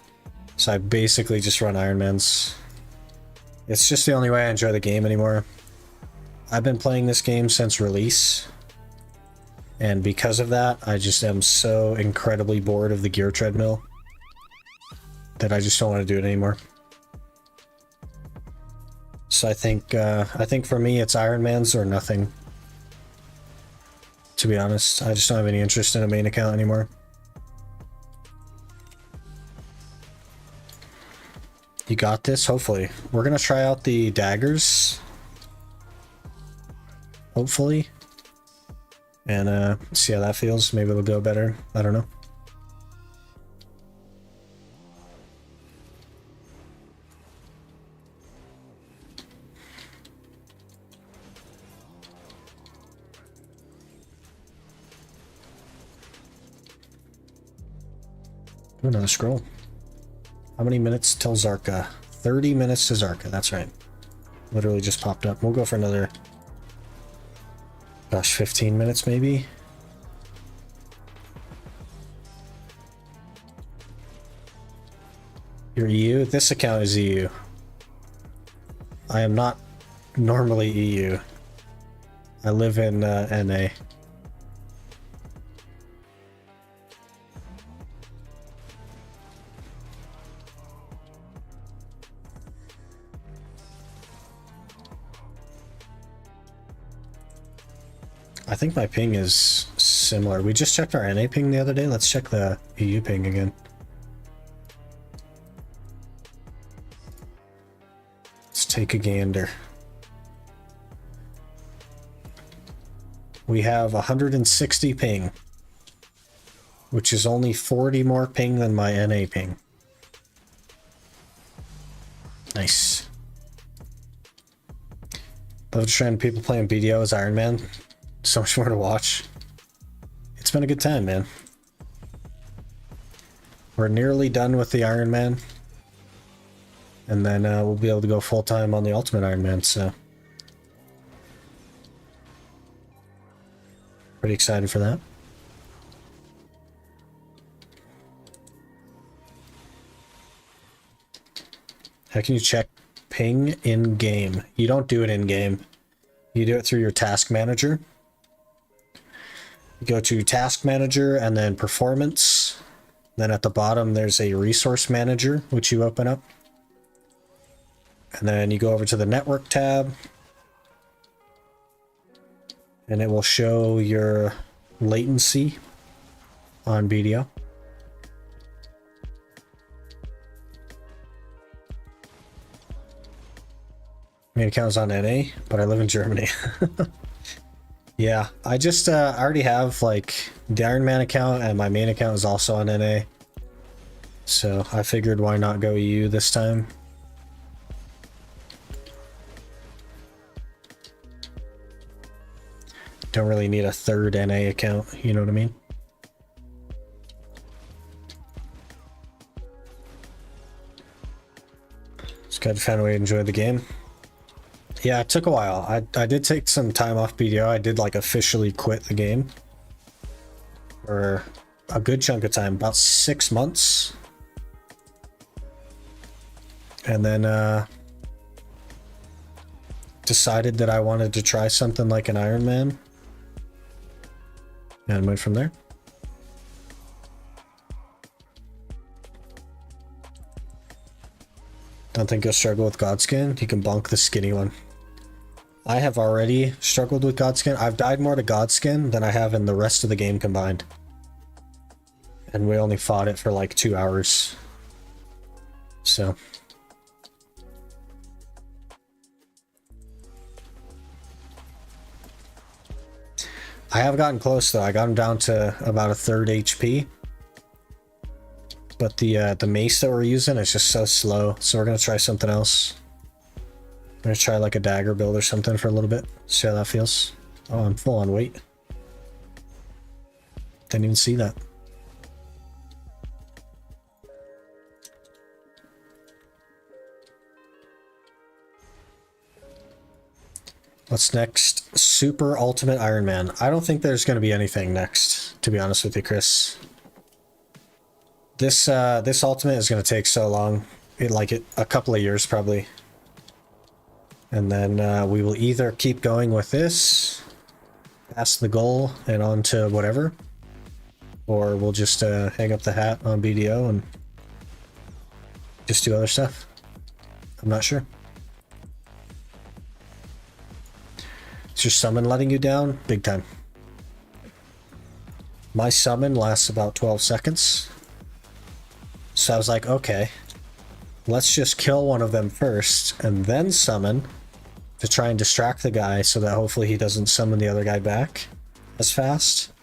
So I basically just run Ironmans. It's just the only way I enjoy the game anymore. I've been playing this game since release. And because of that, I just am so incredibly bored of the gear treadmill that I just don't want to do it anymore. So I think for me it's Ironmans or nothing. To be honest, I just don't have any interest in a main account anymore. You got this, hopefully. We're gonna try out the daggers. Hopefully. And see how that feels. Maybe it'll go better. I don't know. Ooh, another scroll. How many minutes till Zarka? 30 minutes to Zarka, that's right. Literally just popped up. We'll go for another, gosh, 15 minutes maybe? You're EU? This account is EU. I am not normally EU. I live in NA. I think my ping is similar. We just checked our NA ping the other day. Let's check the EU ping again. Let's take a gander. We have 160 ping, which is only 40 more ping than my NA ping. Nice. Love trend people playing BDO as Ironman. So much more to watch. It's been a good time, man. We're nearly done with the Ironman. And then we'll be able to go full-time on the Ultimate Ironman, so. Pretty excited for that. How can you check ping in-game? You don't do it in-game. You do it through your task manager. You go to task manager and then performance. Then at the bottom there's a resource manager, which you open up. And then you go over to the network tab. And it will show your latency on BDO. Main account is on NA, but I live in Germany. Yeah, I just I already have like the Ironman account and my main account is also on NA. So I figured why not go EU this time. Don't really need a third NA account, you know what I mean? Just gotta find a way to enjoy the game. Yeah, it took a while. I did take some time off BDO. I did like officially quit the game for a good chunk of time, about 6 months. And then decided that I wanted to try something like an Ironman. And went from there. Don't think you'll struggle with Godskin. You can bonk the skinny one. I have already struggled with Godskin. I've died more to Godskin than I have in the rest of the game combined. And we only fought it for like 2 hours. So. I have gotten close though. I got him down to about a third HP. But the mace that we're using is just so slow, so we're gonna try something else. I'm gonna try like a dagger build or something for a little bit. See how that feels. Oh, I'm full on weight. Didn't even see that. What's next? Super Ultimate Ironman. I don't think there's going to be anything next, to be honest with you, Chris. This Ultimate is going to take so long. A couple of years, probably. And then we will either keep going with this, past the goal, and on to whatever. Or we'll just hang up the hat on BDO and just do other stuff. I'm not sure. Is your summon letting you down? Big time. My summon lasts about 12 seconds. So I was like, okay, let's just kill one of them first and then summon to try and distract the guy so that hopefully he doesn't summon the other guy back as fast.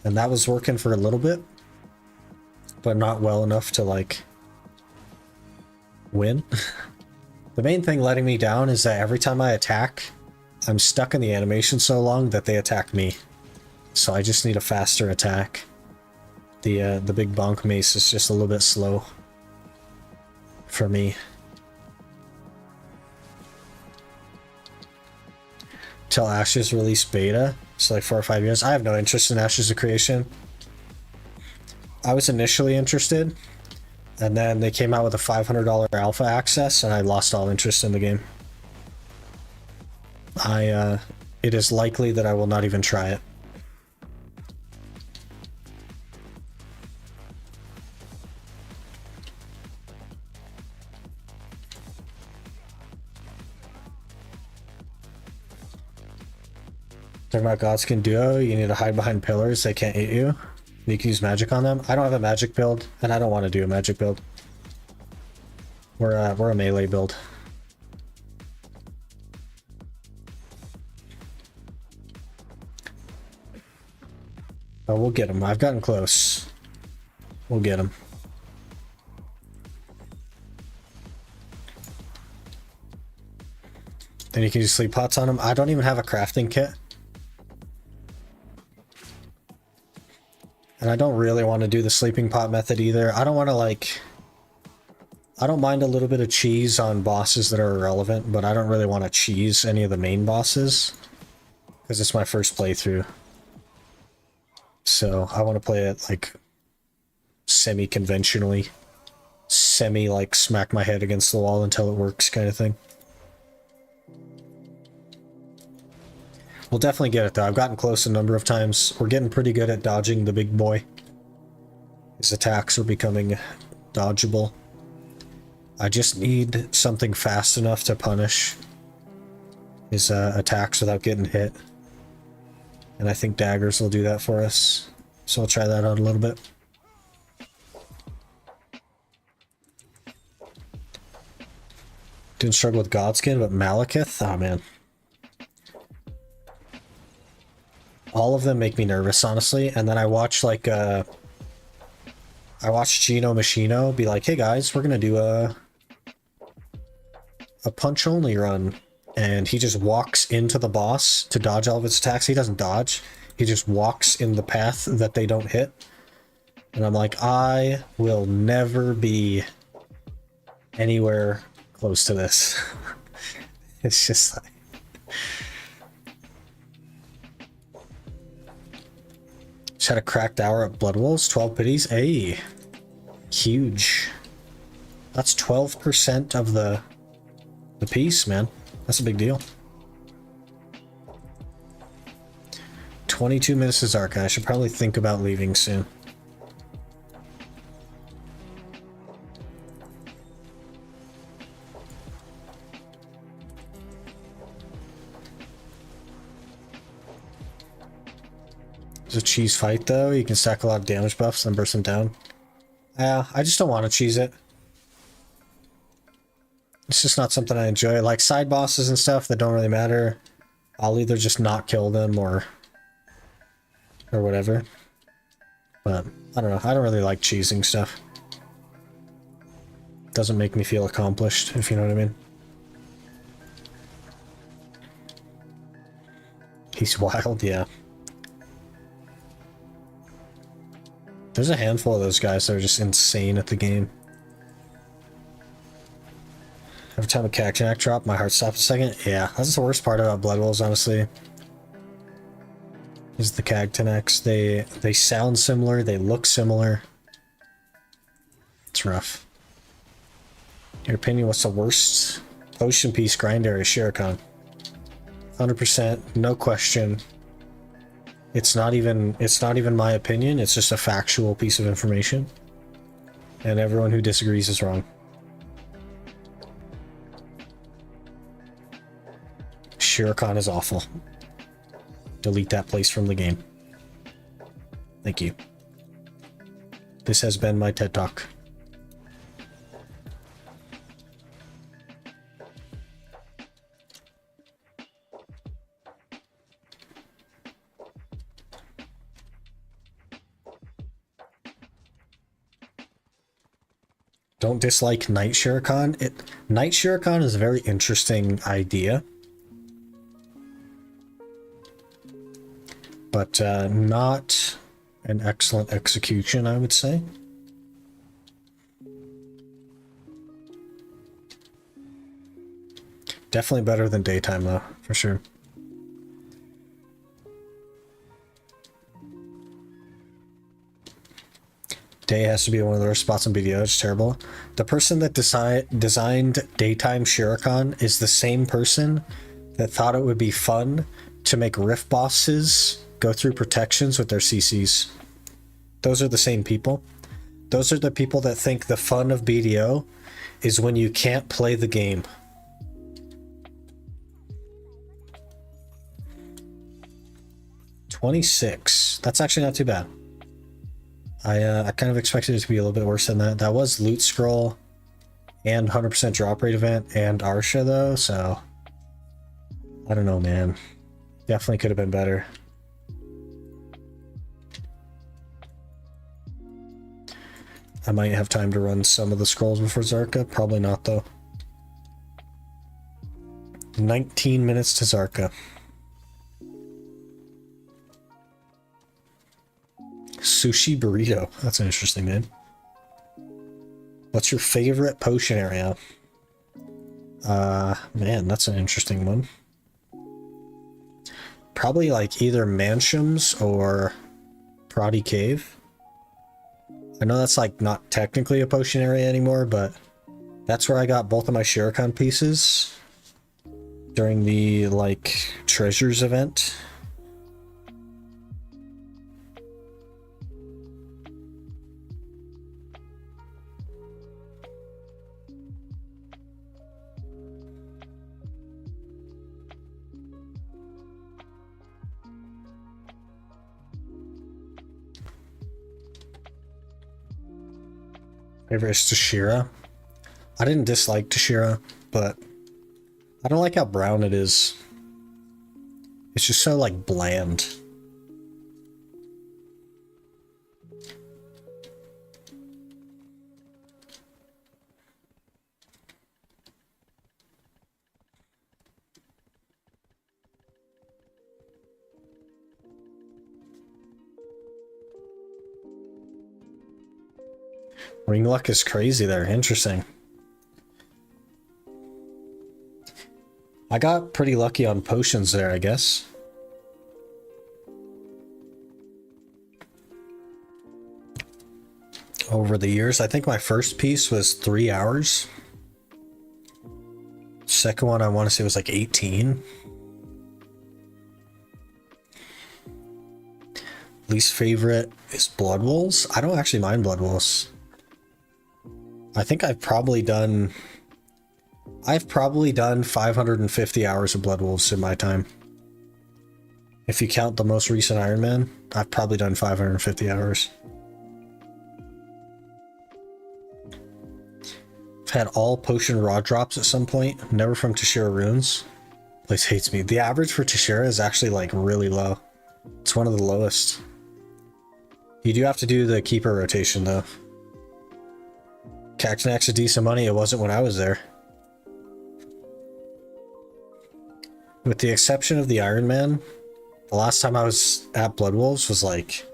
And that was working for a little bit, but not well enough to like win. The main thing letting me down is that every time I attack, I'm stuck in the animation so long that they attack me. So I just need a faster attack. The big bonk mace is just a little bit slow for me. Till Ashes release beta, so like 4 or 5 years. I have no interest in Ashes of Creation. I was initially interested, and then they came out with a $500 alpha access, and I lost all interest in the game. It is likely that I will not even try it. Talking about Godskin Duo, you need to hide behind pillars, they can't hit you. You can use magic on them. I don't have a magic build, and I don't want to do a magic build. We're a melee build. Oh, we'll get him. I've gotten close. We'll get him. Then you can use sleep pots on him. I don't even have a crafting kit. And I don't really want to do the sleeping pot method either. I don't want to like... I don't mind a little bit of cheese on bosses that are irrelevant, but I don't really want to cheese any of the main bosses. Because it's my first playthrough. So I want to play it like semi-conventionally. Like smack my head against the wall until it works kind of thing. We'll definitely get it though. I've gotten close a number of times. We're getting pretty good at dodging the big boy. His attacks are becoming dodgeable. I just need something fast enough to punish his attacks without getting hit. And I think daggers will do that for us. So I'll try that out a little bit. Didn't struggle with Godskin, but Malekith? Oh man. All of them make me nervous, honestly. And then I watch like I watch Gino Machino be like, hey guys, we're gonna do a punch only run. And he just walks into the boss to dodge all of its attacks. He doesn't dodge. He just walks in the path that they don't hit. And I'm like, I will never be anywhere close to this. It's just like... Just had a cracked hour at Blood Wolves, 12 pities. Hey, huge. That's 12% of the piece, man. That's a big deal. 22 minutes is Arca. I should probably think about leaving soon. It's a cheese fight though. You can stack a lot of damage buffs and burst them down. Yeah, I just don't want to cheese it. It's just not something I enjoy. Like side bosses and stuff that don't really matter, I'll either just not kill them or whatever. But I don't know. I don't really like cheesing stuff. Doesn't make me feel accomplished, if you know what I mean. He's wild, yeah. There's a handful of those guys that are just insane at the game. Every time a Cactunac drop, my heart stops a second. Yeah, that's the worst part about Blood Wolves, honestly. Is the Cactunacs. They sound similar, they look similar. It's rough. Your opinion, what's the worst potion piece grind area? Shuriken. 100%, no question. It's not even my opinion, it's just a factual piece of information. And everyone who disagrees is wrong. Shuriken is awful. Delete that place from the game. Thank you. This has been my TED Talk. Don't dislike Night Shuriken. Night Shuriken is a very interesting idea. But not an excellent execution, I would say. Definitely better than daytime, though, for sure. Day has to be one of the worst spots in BDO. It's terrible. The person that designed daytime Shuriken is the same person that thought it would be fun to make rift bosses go through protections with their CCs. Those are the same people. Those are the people that think the fun of BDO is when you can't play the game. $26. That's actually not too bad. I kind of expected it to be a little bit worse than that. That was Loot Scroll and 100% drop rate event and Arsha though, so I don't know, man. Definitely could have been better. I might have time to run some of the scrolls before Zarka. Probably not though. 19 minutes to Zarka. Sushi burrito. That's an interesting name. What's your favorite potion area? Man, that's an interesting one. Probably like either Mansions or Proddy Cave. I know that's like not technically a potion area anymore, but that's where I got both of my Shuriken pieces during the like treasures event. Favorite is Tashira. I didn't dislike Tashira, but I don't like how brown it is. It's just so like bland. Ring luck is crazy there. Interesting. I got pretty lucky on potions there, I guess. Over the years, I think my first piece was 3 hours. Second one, I want to say was like 18. Least favorite is Blood Wolves. I don't actually mind Blood Wolves. I think I've probably done 550 hours of Blood Wolves in my time. If you count the most recent Ironman, I've probably done 550 hours. I've had all potion raw drops at some point, never from Tashira runes. Place hates me. The average for Tashira is actually like really low. It's one of the lowest. You do have to do the keeper rotation, though. Cactinac's a decent money. It wasn't when I was there. With the exception of the Ironman, the last time I was at Blood Wolves was like...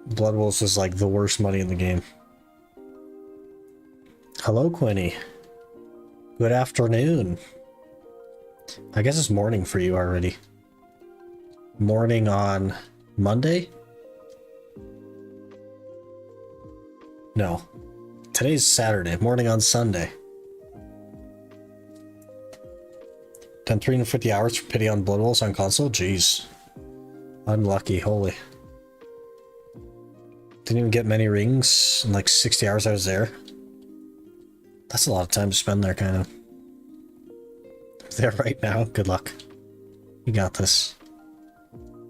Blood Wolves was like the worst money in the game. Hello, Quinny. Good afternoon. I guess it's morning for you already. Morning on Monday? No. Today's Saturday. Morning on Sunday. Done 350 hours for pity on Blood Wolves on console? Jeez. Unlucky, holy. Didn't even get many rings in like 60 hours I was there. That's a lot of time to spend there, kind of. There right now. Good luck. You got this.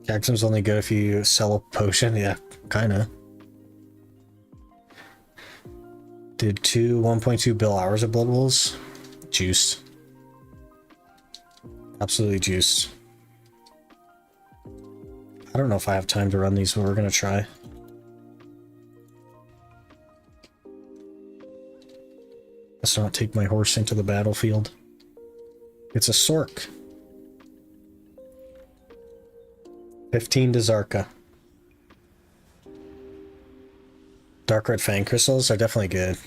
Cactum's only good if you sell a potion. Yeah, kind of. Did 1.2 bill hours of Blood Wolves. Juiced. Absolutely juiced. I don't know if I have time to run these, but we're gonna try. Let's not take my horse into the battlefield. It's a Sork. 15 to Zarka. Dark Red Fang Crystals are definitely good.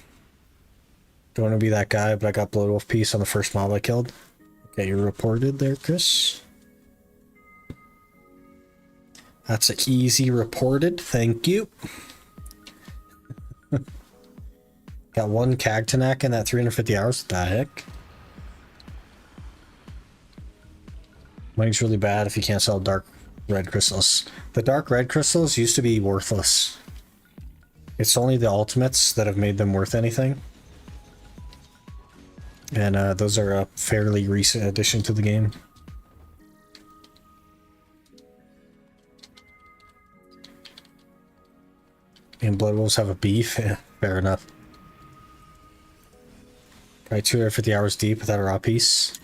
Don't want to be that guy, but I got Blood Wolf piece on the first mob I killed. Okay, you're reported there, Chris. That's an easy reported. Thank you. Got one Cactinac in that 350 hours. What the heck? Money's really bad if you can't sell dark red crystals. The dark red crystals used to be worthless. It's only the ultimates that have made them worth anything. And those are a fairly recent addition to the game. And Blood Wolves have a beef? Yeah, fair enough. Probably 250 hours deep without a raw piece.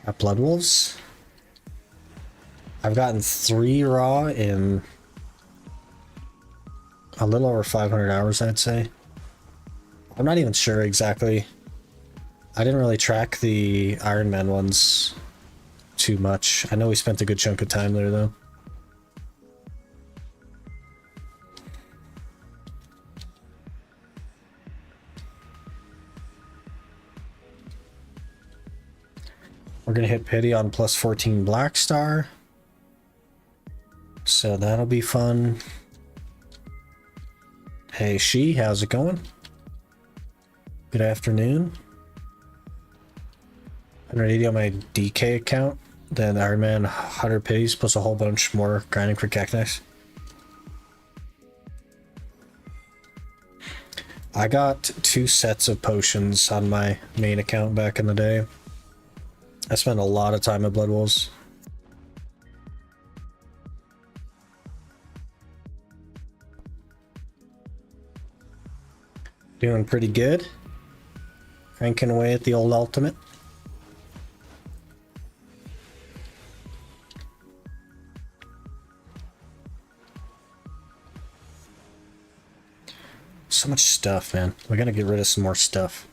At Blood Wolves. I've gotten 3 raw in a little over 500 hours, I'd say. I'm not even sure exactly. I didn't really track the Ironman ones too much. I know we spent a good chunk of time there, though. We're gonna hit pity on plus 14 Black Star. So that'll be fun. Hey, She, how's it going? Good afternoon. 180 on my DK account. Then Ironman 100 pities plus a whole bunch more grinding for Cactus. I got 2 sets of potions on my main account back in the day. I spent a lot of time at Blood Wolves. Doing pretty good. Cranking away at the old ultimate. So much stuff, man. We gotta get rid of some more stuff.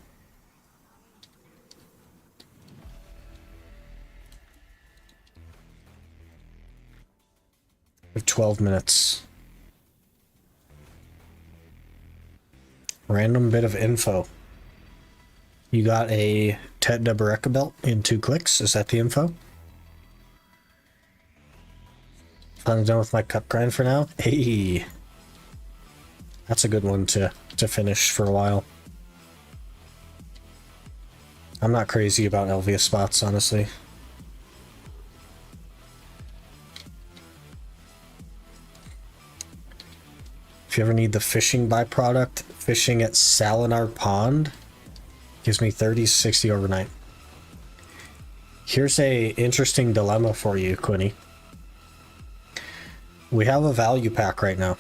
We have 12 minutes. Random bit of info. You got a Tet Deboreka belt in 2 clicks. Is that the info? I'm done with my cup grind for now. Hey, that's a good one to finish for a while. I'm not crazy about Elvia spots, honestly. If you ever need the fishing byproduct, fishing at Salinar Pond gives me 30-60 overnight. Here's a interesting dilemma for you, Quinny. We have a value pack right now.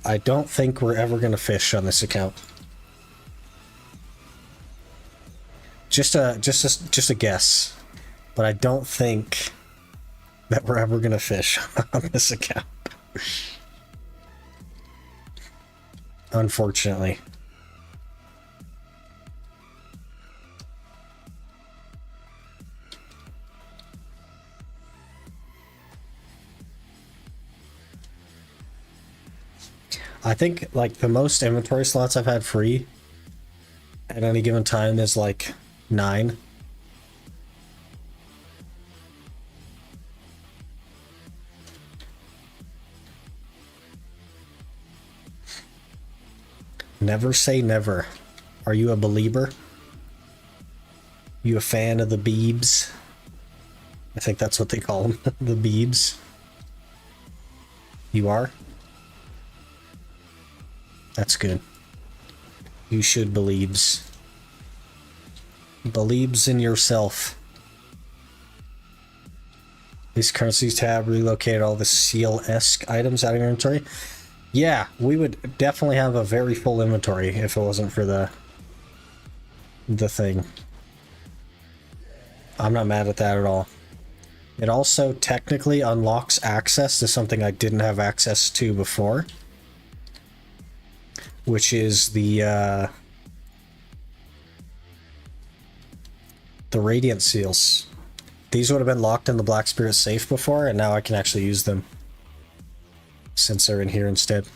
I don't think we're ever going to fish on this account. just a guess, but I don't think that we're ever gonna fish on this account. Unfortunately. I think like the most inventory slots I've had free at any given time is like 9. Never say never. Are you a believer? You a fan of the Beebs? I think that's what they call them, the Beebs. You are? That's good. You should believes. Believes in yourself. This currencies tab relocated all the seal-esque items out of your inventory. Yeah, we would definitely have a very full inventory if it wasn't for the thing. I'm not mad at that at all. It also technically unlocks access to something I didn't have access to before, which is the Radiant Seals. These would have been locked in the Black Spirit safe before, and now I can actually use them since they're in here instead.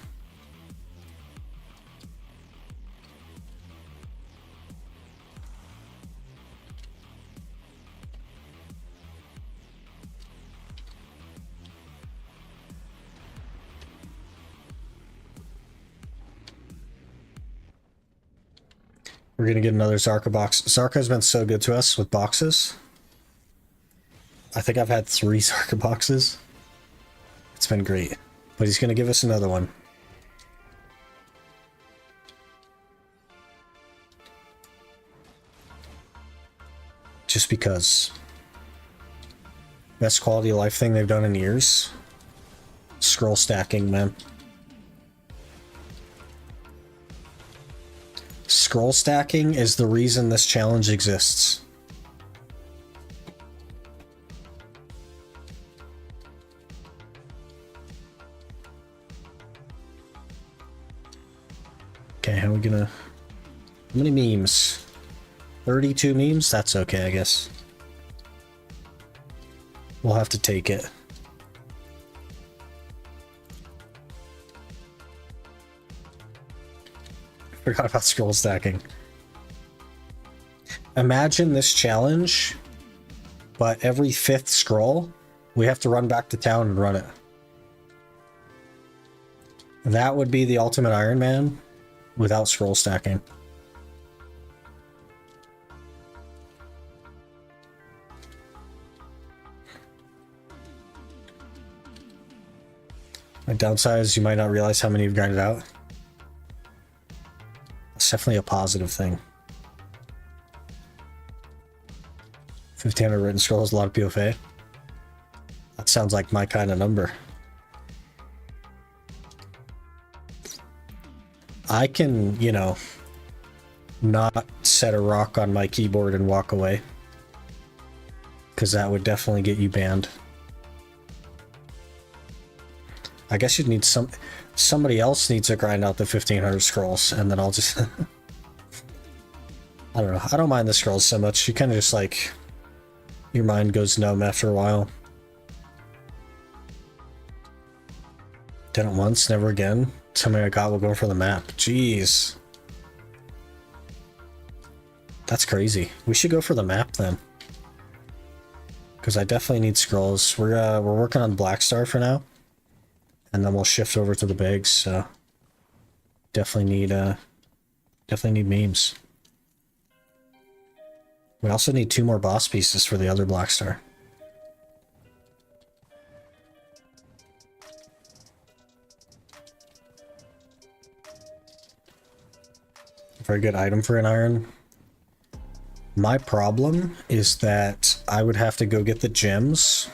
We're gonna get another Zarka box. Zarka's been so good to us with boxes. I think I've had 3 Zarka boxes. It's been great. But he's gonna give us another one. Just because. Best quality of life thing they've done in years. Scroll stacking, man. Scroll stacking is the reason this challenge exists. Okay, how are we gonna... How many memes? 32 memes? That's okay, I guess. We'll have to take it. Forgot about scroll stacking. Imagine this challenge, but every 5th scroll, we have to run back to town and run it. That would be the ultimate Ironman without scroll stacking. My downside is you might not realize how many you've grinded out. It's definitely a positive thing. 1,500 written scrolls, a lot of PFA. That sounds like my kind of number. I can, you know, not set a rock on my keyboard and walk away, because that would definitely get you banned. I guess you'd need somebody else needs to grind out the 1,500 scrolls, and then I'll just... I don't know. I don't mind the scrolls so much. You kind of just like... Your mind goes numb after a while. Done it once, never again. Somebody I got will go for the map. Jeez. That's crazy. We should go for the map then. Because I definitely need scrolls. We're working on Black Star for now. And then we'll shift over to the bigs, so... Definitely need memes. We also need 2 more boss pieces for the other Black Star. Very good item for an iron. My problem is that I would have to go get the gems.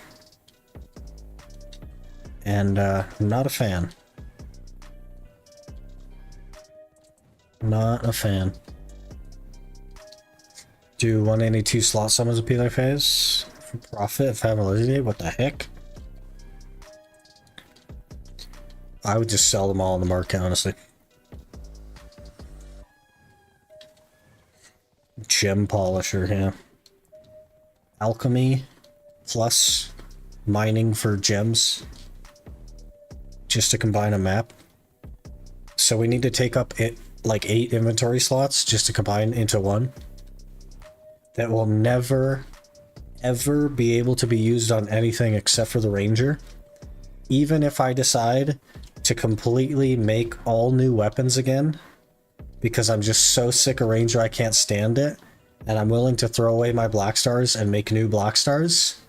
And I'm not a fan. Not a fan. Do 182 slot summons appeal their phase for profit if have validity? What the heck? I would just sell them all on the market, honestly. Gem polisher, yeah. Alchemy plus mining for gems just to combine a map. So we need to take up like 8 inventory slots just to combine into one. That will never ever be able to be used on anything except for the ranger. Even if I decide to completely make all new weapons again, because I'm just so sick of ranger I can't stand it, and I'm willing to throw away my black stars and make new black stars,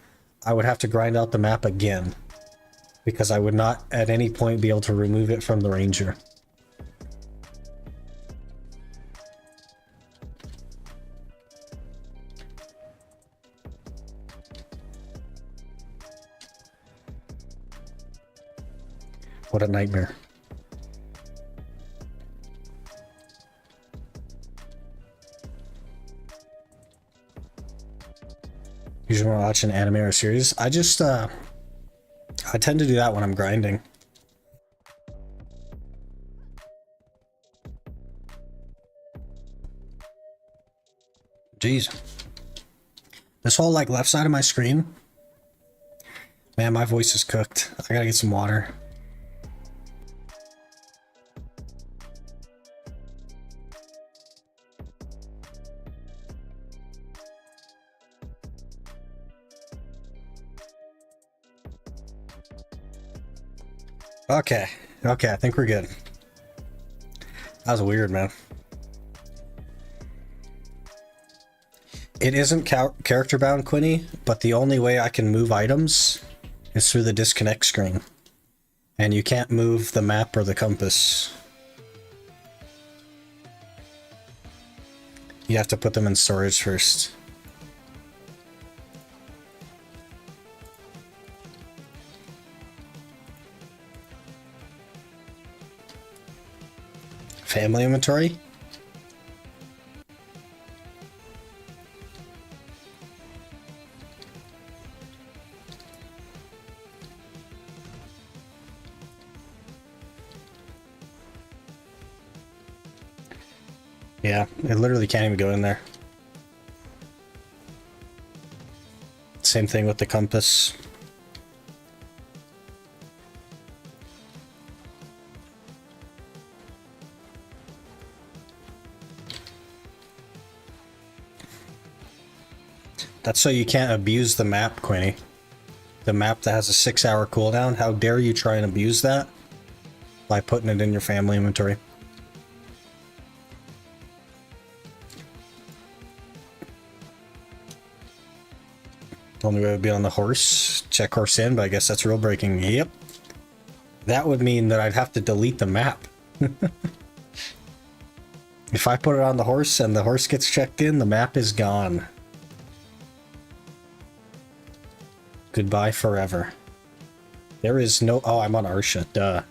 I would have to grind out the map again, because I would not at any point be able to remove it from the ranger. What a nightmare. Usually when I watch an anime or series, I tend to do that when I'm grinding. Jeez. This whole like left side of my screen, man, my voice is cooked. I gotta get some water. Okay, I think we're good. That was weird, man. It isn't character bound, Quinny, but the only way I can move items is through the disconnect screen. And you can't move the map or the compass. You have to put them in storage first. Family inventory? Yeah, it literally can't even go in there. Same thing with the compass. That's so you can't abuse the map, Quinny. The map that has a 6-hour cooldown, how dare you try and abuse that by putting it in your family inventory. Only way would be on the horse. Check horse in, but I guess that's rule breaking. Yep. That would mean that I'd have to delete the map. If I put it on the horse and the horse gets checked in, the map is gone. Goodbye forever. There is no... Oh, I'm on Arsha. Duh.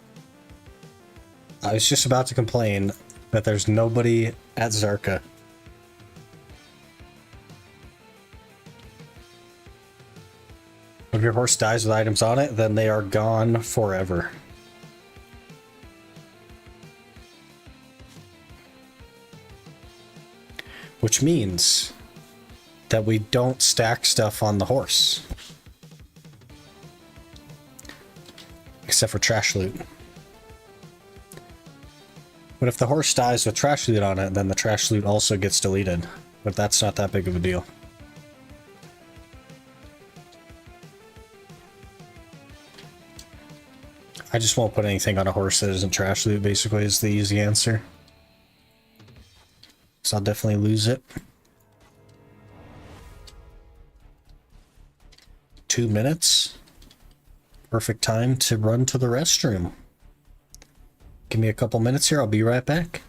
I was just about to complain that there's nobody at Zarka. If your horse dies with items on it, then they are gone forever. Which means that we don't stack stuff on the horse. Except for trash loot. But if the horse dies with trash loot on it, then the trash loot also gets deleted. But that's not that big of a deal. I just won't put anything on a horse that isn't trash loot, basically, is the easy answer. So I'll definitely lose it. 2 minutes. Perfect time to run to the restroom. Give me a couple minutes here, I'll be right back.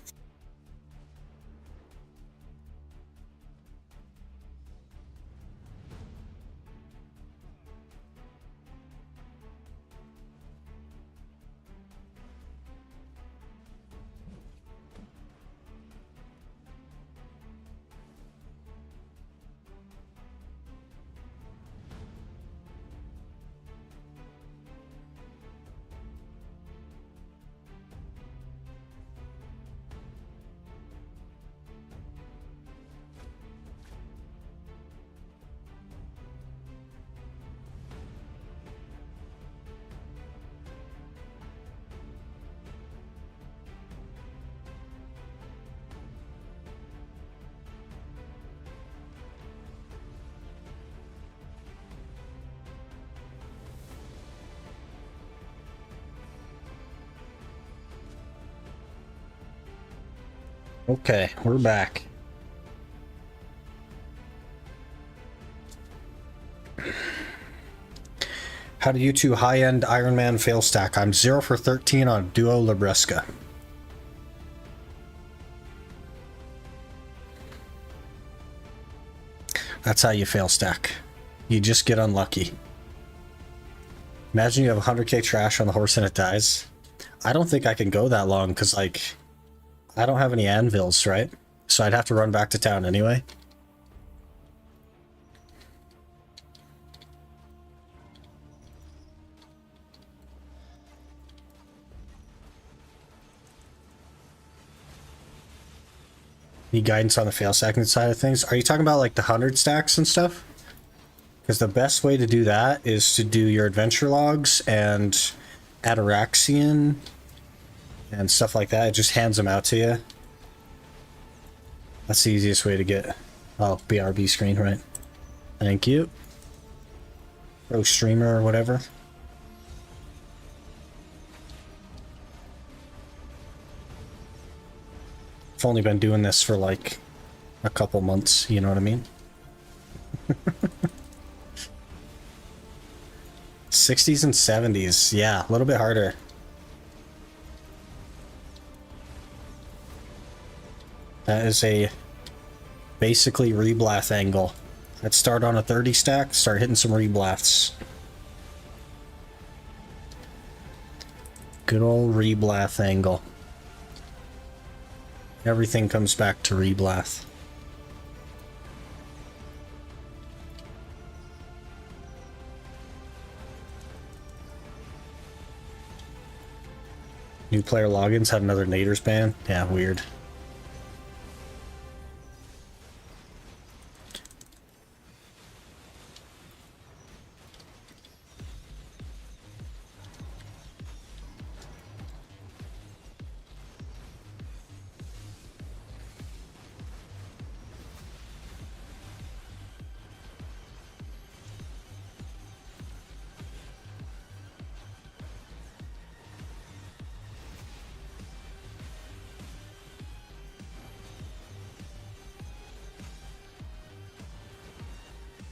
Okay, we're back. How do you two high-end Ironman fail stack? I'm 0 for 13 on Duo Libresca. That's how you fail stack. You just get unlucky. Imagine you have 100k trash on the horse and it dies. I don't think I can go that long because, like, I don't have any anvils, right? So I'd have to run back to town anyway. Need guidance on the fail stacking side of things? Are you talking about like the 100 stacks and stuff? Because the best way to do that is to do your adventure logs and Ataraxian and stuff like that. It just hands them out to you. That's the easiest way to get... Oh, BRB screen, right. Thank you. Pro streamer or whatever. I've only been doing this for like a couple months, you know what I mean? 60s and 70s, yeah, a little bit harder. That is a basically reblath angle. I'd start on a 30 stack, start hitting some reblaths. Good old reblath angle. Everything comes back to reblath. New player logins had another Naders ban. Yeah, weird.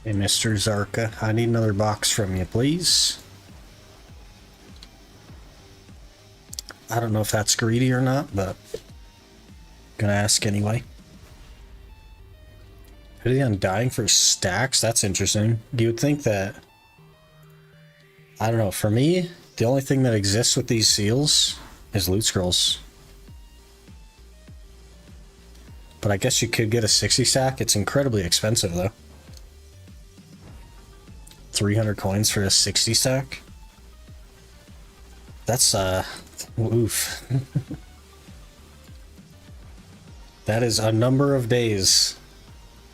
Hey, Mr. Zarka, I need another box from you, please. I don't know if that's greedy or not, but gonna ask anyway. Really undying for stacks? That's interesting. You would think that... I don't know, for me, the only thing that exists with these seals is loot scrolls. But I guess you could get a 60 stack. It's incredibly expensive though. 300 coins for a 60 stack? That's, oof. That is a number of days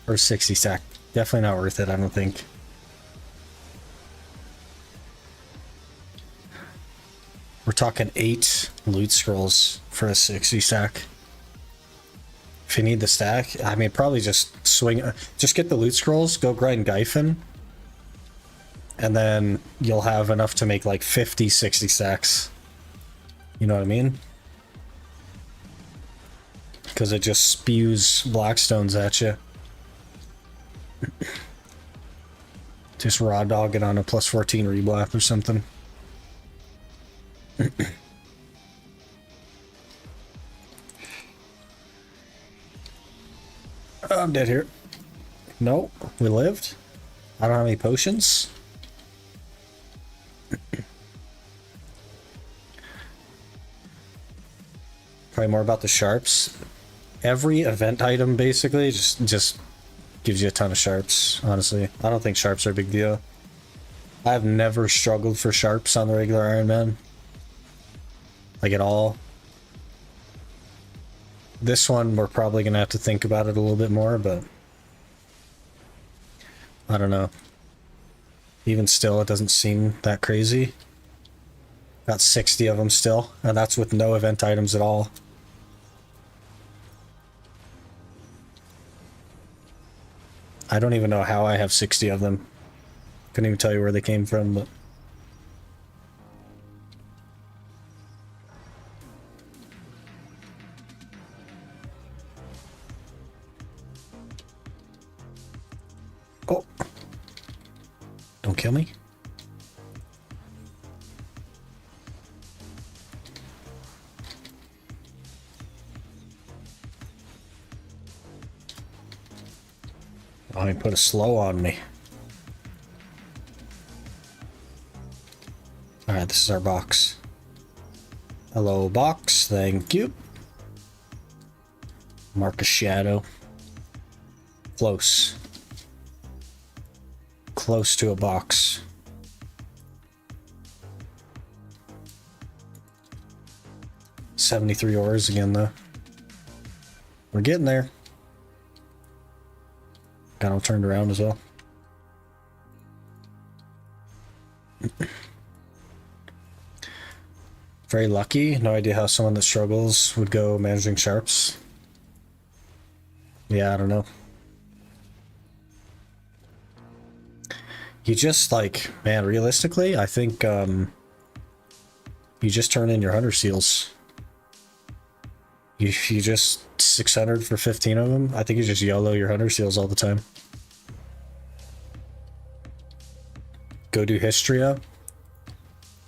for 60 stack. Definitely not worth it, I don't think. We're talking 8 loot scrolls for a 60 stack. If you need the stack, I mean, probably just swing, just get the loot scrolls, go grind Gyphon, and then you'll have enough to make like 50, 60 stacks. You know what I mean? Because it just spews blackstones at you. Just raw dog it on a plus 14 reblath or something. I'm dead here. No, we lived. I don't have any potions. Probably more about the sharps. Every event item basically just gives you a ton of sharps, honestly. I don't think sharps are a big deal. I've never struggled for sharps on the regular Ironman. Like at all. This one we're probably gonna have to think about it a little bit more, but I don't know. Even still, it doesn't seem that crazy. Got 60 of them still, and that's with no event items at all. I don't even know how I have 60 of them. Couldn't even tell you where they came from, but... Oh. Don't kill me. Oh, he put a slow on me. Alright, this is our box. Hello, box. Thank you. Mark a shadow. Close. Close to a box. $73 ores again, though. We're getting there. Got them turned around as well. Very lucky. No idea how someone that struggles would go managing sharps. Yeah, I don't know. You just, like, man, realistically, I think you just turn in your hunter seals. You just 600 for 15 of them. I think you just YOLO your hunter seals all the time. Go do Histria,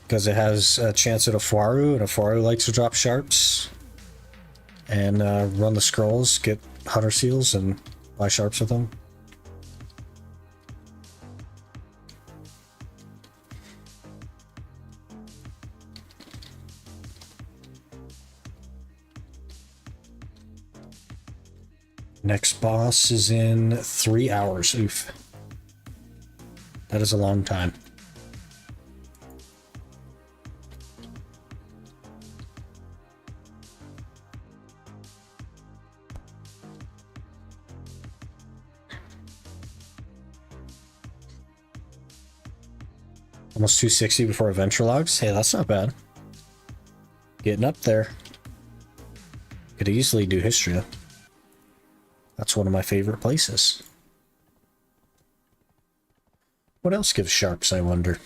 because it has a chance at a Fuaru, and a Fuaru likes to drop sharps. And run the scrolls, get hunter seals, and buy sharps with them. Next boss is in 3 hours. Oof. That is a long time. Almost 260 before adventure logs. Hey, that's not bad. Getting up there. Could easily do Histria. That's one of my favorite places. What else gives sharps, I wonder?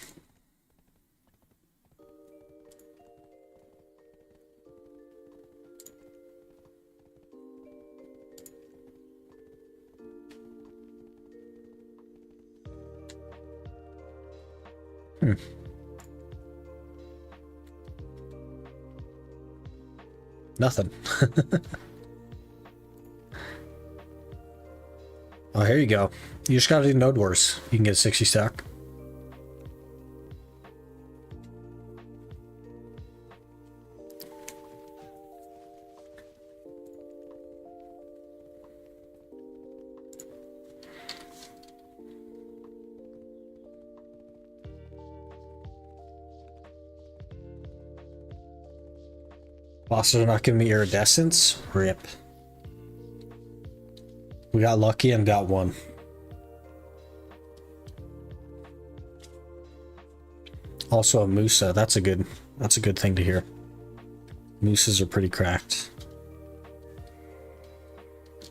Nothing. Oh, here you go. You just gotta do Node Wars. You can get a 60 stack. Bosses are not giving me iridescence. Rip. We got lucky and got one. Also a Musa. That's a good thing to hear. Musas are pretty cracked.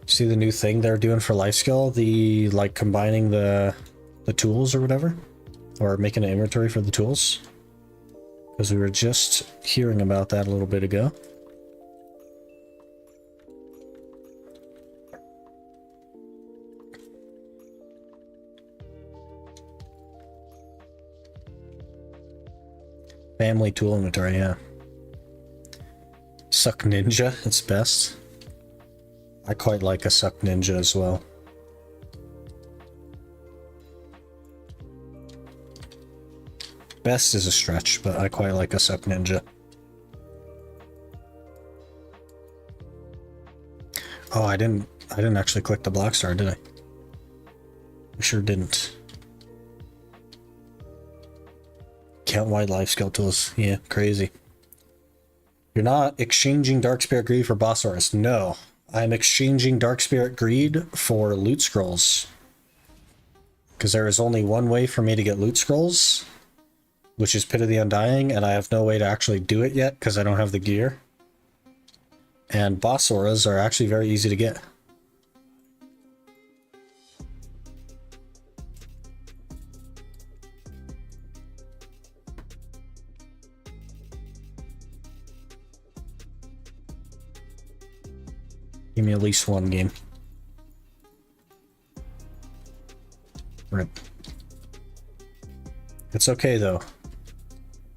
See the new thing they're doing for life skill? The like combining the tools or whatever? Or making an inventory for the tools? Because we were just hearing about that a little bit ago. Family tool inventory, yeah. Suck Ninja, it's best. I quite like a Suck Ninja as well. Best is a stretch, but I quite like a Suck Ninja. Oh, I didn't actually click the block star, did I? I sure didn't. Count-wide life skill tools. Yeah, crazy. You're not exchanging Dark Spirit Greed for Bossaurus. No. I'm exchanging Dark Spirit Greed for loot scrolls. Because there is only one way for me to get loot scrolls, which is Pit of the Undying, and I have no way to actually do it yet because I don't have the gear. And Bossauras are actually very easy to get. Give me at least one game. Rip. It's okay though,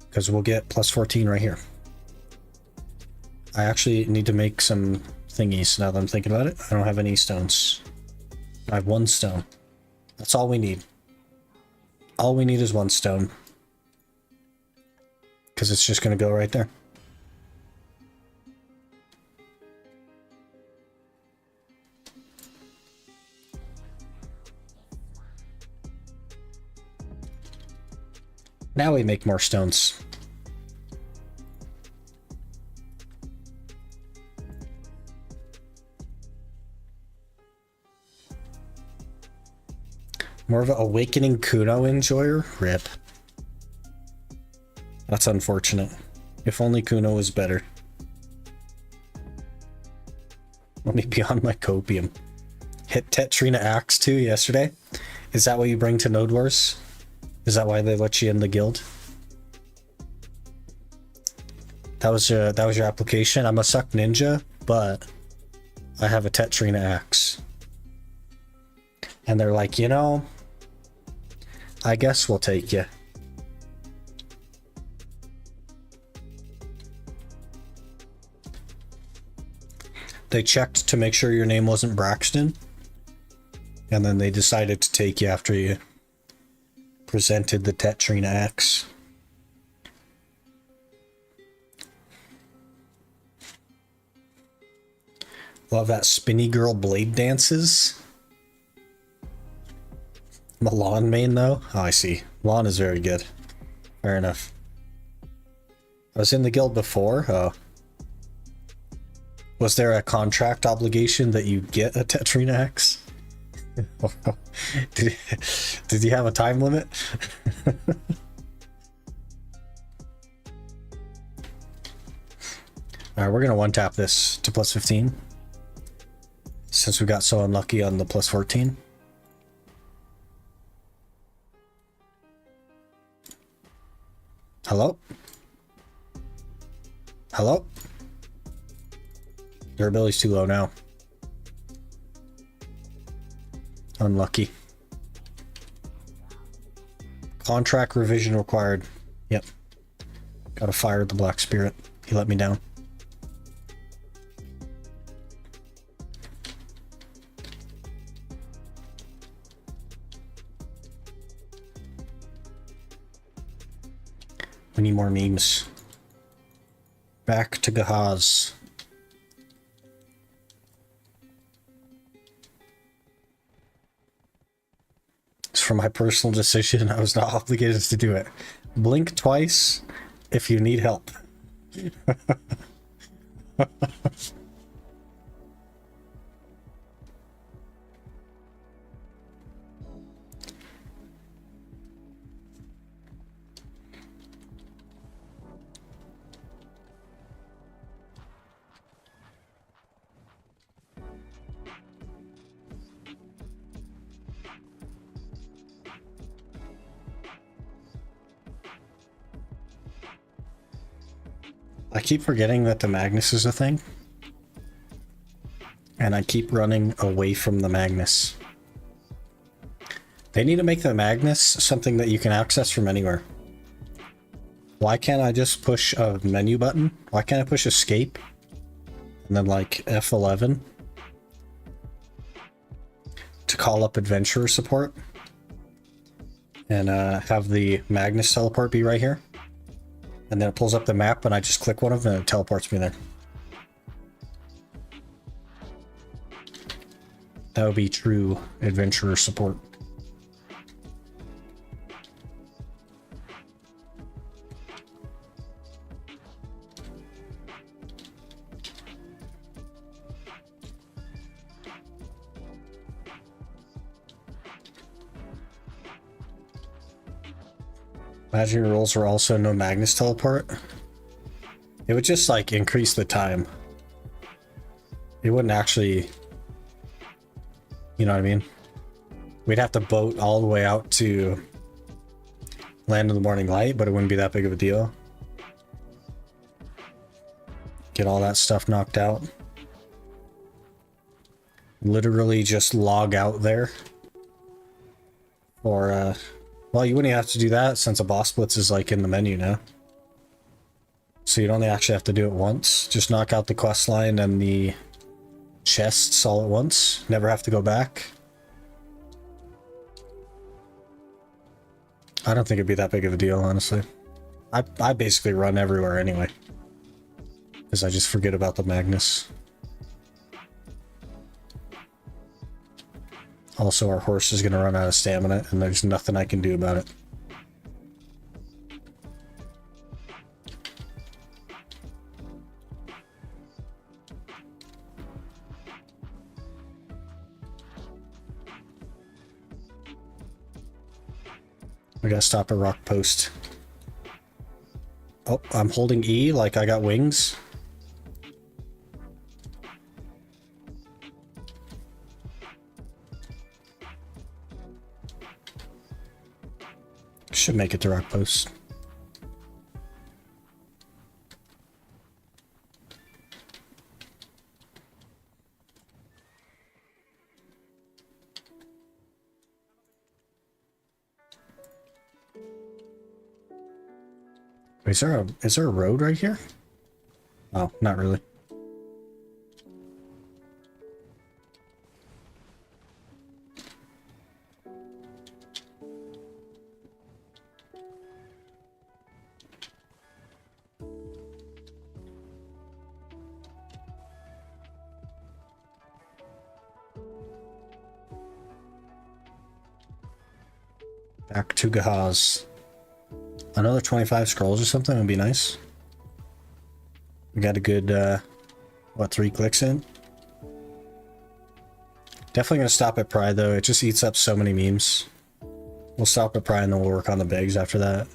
because we'll get plus 14 right here. I actually need to make some thingies now that I'm thinking about it. I don't have any stones. I have 1 stone. That's all we need. All we need is 1 stone. Because it's just going to go right there. Now we make more stones. More of an awakening Kuno enjoyer? Rip. That's unfortunate. If only Kuno was better. Let me be on my copium. Hit Tetrina Axe too yesterday. Is that what you bring to Node Wars? Is that why they let you in the guild? That was your application. I'm a suck ninja, but I have a Tetrina Axe. And they're like, you know, I guess we'll take you. They checked to make sure your name wasn't Braxton. And then they decided to take you after you presented the Tetrina Axe. Love that spinny girl blade dances. Milan main though? Oh, I see. Milan is very good. Fair enough. I was in the guild before. Oh. Was there a contract obligation that you get a Tetrina Axe? Did you have a time limit? Alright, we're gonna one-tap this to plus 15. Since we got so unlucky on the plus 14. Hello? Hello? Durability's too low now. Unlucky. Contract revision required. Yep. Gotta fire the Black Spirit. He let me down. We need more memes. Back to Gahaz. It's for my personal decision. I was not obligated to do it. Blink twice if you need help. I keep forgetting that the Magnus is a thing. And I keep running away from the Magnus. They need to make the Magnus something that you can access from anywhere. Why can't I just push a menu button? Why can't I push escape? And then like F11? To call up adventurer support? And have the Magnus teleport be right here? And then it pulls up the map and I just click one of them and it teleports me there. That would be true adventurer support. Imagine your rolls were also no Magnus teleport. It would just like increase the time. It wouldn't actually, you know what I mean? We'd have to boat all the way out to Land of the Morning Light, but it wouldn't be that big of a deal. Get all that stuff knocked out. Literally just log out there. Or, well, you wouldn't have to do that since a boss blitz is like in the menu now. So you'd only actually have to do it once. Just knock out the quest line and the chests all at once. Never have to go back. I don't think it'd be that big of a deal, honestly. I basically run everywhere anyway. Because I just forget about the Magnus. Also, our horse is going to run out of stamina, and there's nothing I can do about it. We gotta stop at rock post. Oh, I'm holding E like I got wings. Should make it to rock post. Is there a road right here? Oh, not really. Back to Gahaz. Another 25 scrolls or something would be nice. We got a good, what, 3 clicks in? Definitely gonna stop at Pride though, it just eats up so many memes. We'll stop at Pride and then we'll work on the bigs after that.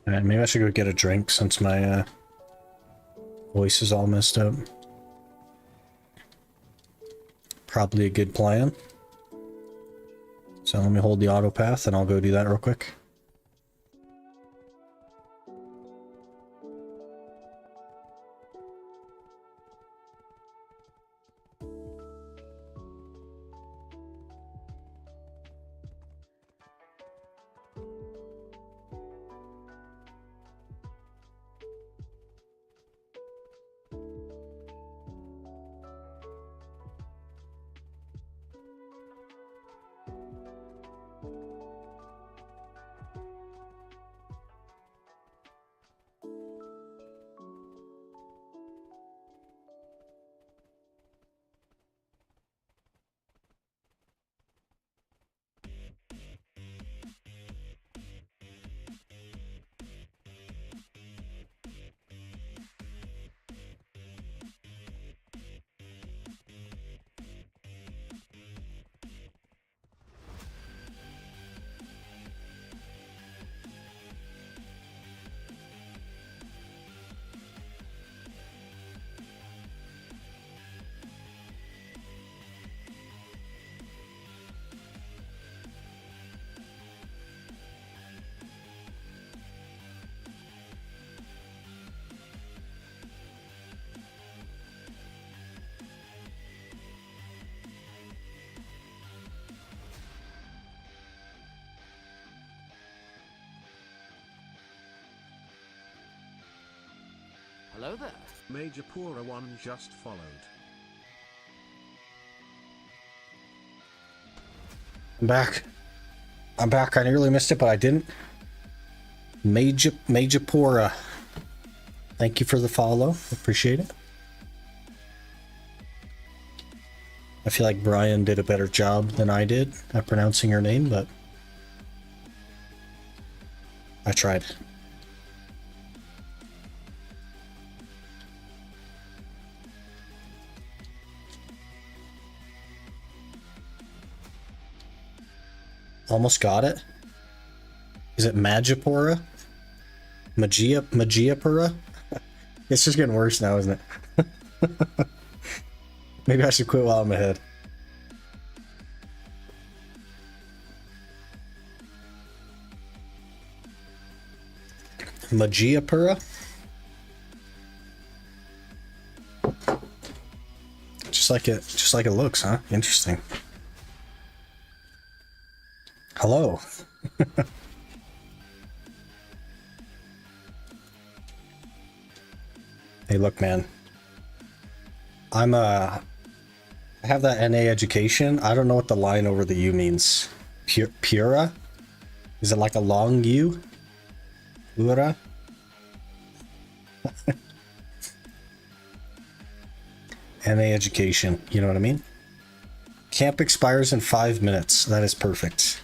Alright, maybe I should go get a drink since my voice is all messed up. Probably a good plan. So let me hold the auto path and I'll go do that real quick. Hello there. Major Pura 1 just followed. I'm back. I'm back. I nearly missed it, but I didn't. Major Pora. Thank you for the follow. Appreciate it. I feel like Brian did a better job than I did at pronouncing her name, but I tried. Almost got it. Is it Magipura? Magiapura? It's just getting worse now, isn't it? Maybe I should quit while I'm ahead. Magiapura? Just like it looks, huh? Interesting. Hello. Hey, look, man. I have that NA education. I don't know what the line over the U means. Pura? Is it like a long U? Pura? NA education. You know what I mean? Camp expires in 5 minutes. That is perfect.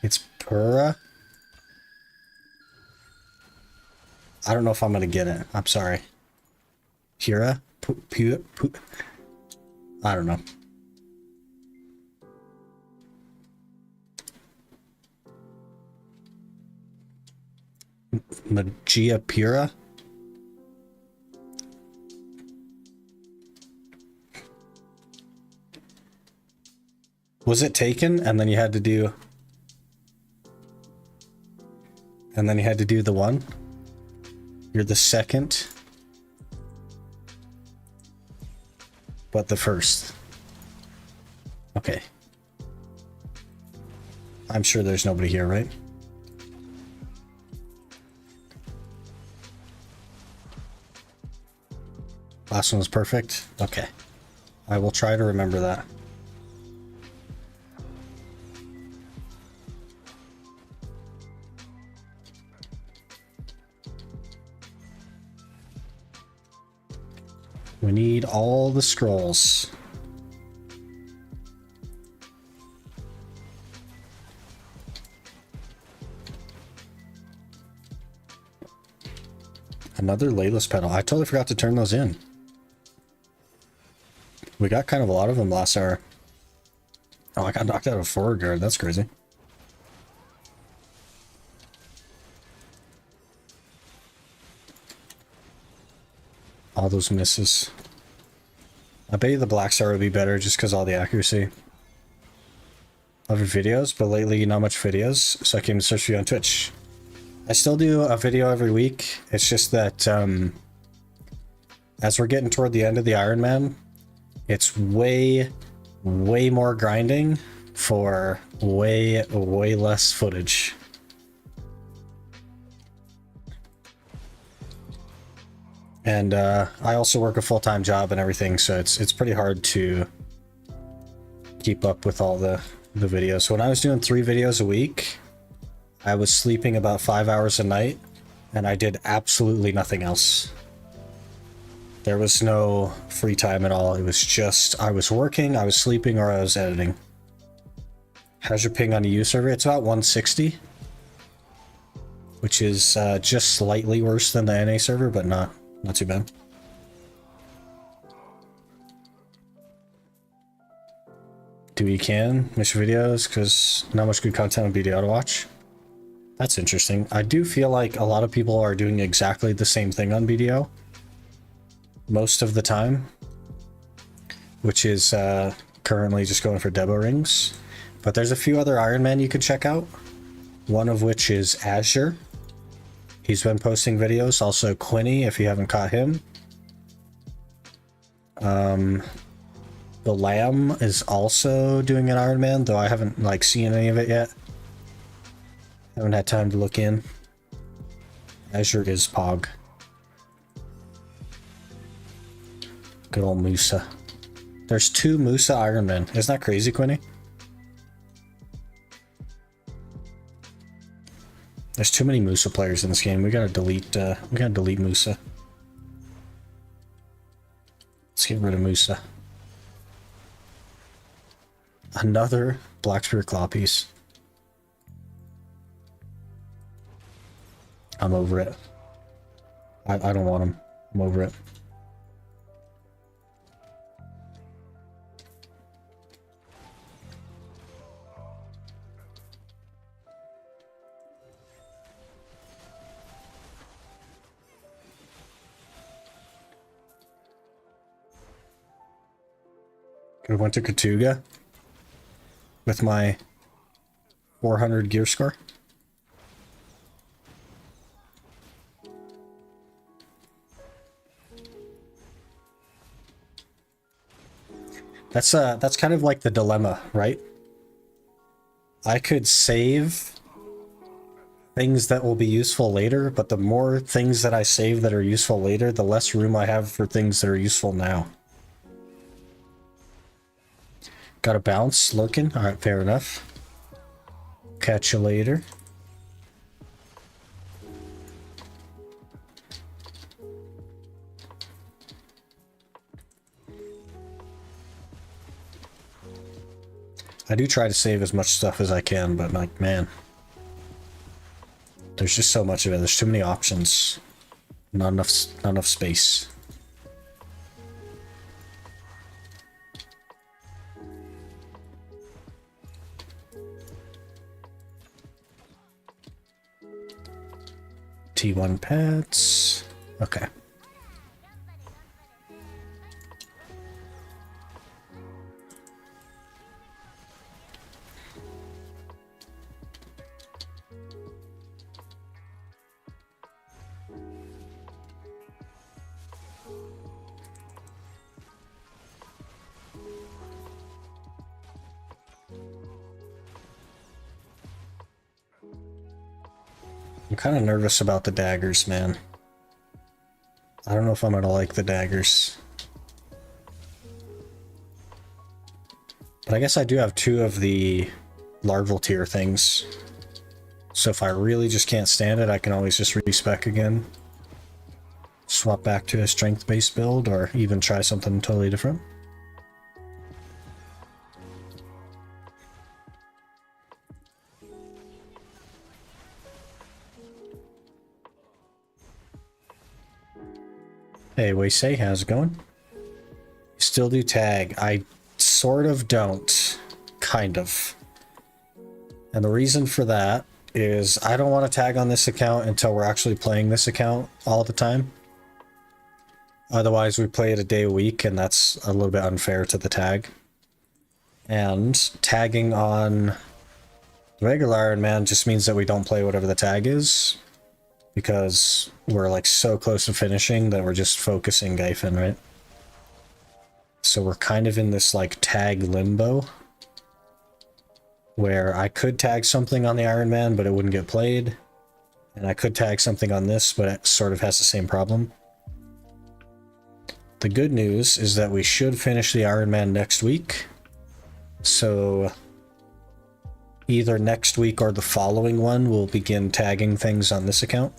It's Pura? I don't know if I'm gonna get it. I'm sorry. Pura? I don't know. Magia Pura? Was it taken and then you had to do... And then you had to do the one? You're the second? But the first. Okay. I'm sure there's nobody here, right? Last one was perfect? Okay. I will try to remember that. We need all the scrolls. Another Layla's pedal. I totally forgot to turn those in. We got kind of a lot of them last hour. Oh, I got knocked out of forward guard. That's crazy. All those misses. I bet you the Black Star would be better just because all the accuracy of your videos, but lately not much videos, so I came to search for you on Twitch. I still do a video every week. It's just that as we're getting toward the end of the Ironman, it's way more grinding for way less footage. And I also work a full-time job and everything, so it's pretty hard to keep up with all the videos. So when I was doing 3 videos a week, I was sleeping about 5 hours a night, and I did absolutely nothing else. There was no free time at all. It was just, I was working, I was sleeping, or I was editing. How's your ping on the U server? It's about 160, which is just slightly worse than the NA server, but not too bad. Do we can miss videos because not much good content on BDO to watch? That's interesting. I do feel like a lot of people are doing exactly the same thing on BDO most of the time, which is currently just going for Debo rings. But there's a few other Ironman you could check out, one of which is Azure. He's been posting videos. Also Quinny, if you haven't caught him. The Lamb is also doing an Ironman, though I haven't like seen any of it yet. Haven't had time to look in. Azure is Pog. Good old Musa. There's 2 Musa Ironmen. Isn't that crazy, Quinny? There's too many Musa players in this game. We gotta delete Musa. Let's get rid of Musa. Another Black Spear Claw piece. I'm over it. I don't want him. I'm over it. Could have went to Katuga with my 400 gear score. That's kind of like the dilemma, right? I could save things that will be useful later, but the more things that I save that are useful later, the less room I have for things that are useful now. Got a bounce lurking. Alright, fair enough. Catch you later. I do try to save as much stuff as I can, but like, man, there's just so much of it. There's too many options. Not enough space. T1 pets. Okay. I'm kind of nervous about the daggers, man. I don't know if I'm gonna like the daggers. But I guess I do have 2 of the larval tier things. So if I really just can't stand it, I can always just respec again. Swap back to a strength-based build, or even try something totally different. Hey, Weisei, how's it going? Still do tag. I sort of don't. Kind of. And the reason for that is I don't want to tag on this account until we're actually playing this account all the time. Otherwise, we play it a day a week, and that's a little bit unfair to the tag. And tagging on regular Ironman just means that we don't play whatever the tag is, because we're like so close to finishing that we're just focusing Gaifen, right? So we're kind of in this like tag limbo where I could tag something on the Ironman, but it wouldn't get played. And I could tag something on this, but it sort of has the same problem. The good news is that we should finish the Ironman next week. So either next week or the following one, we'll begin tagging things on this account.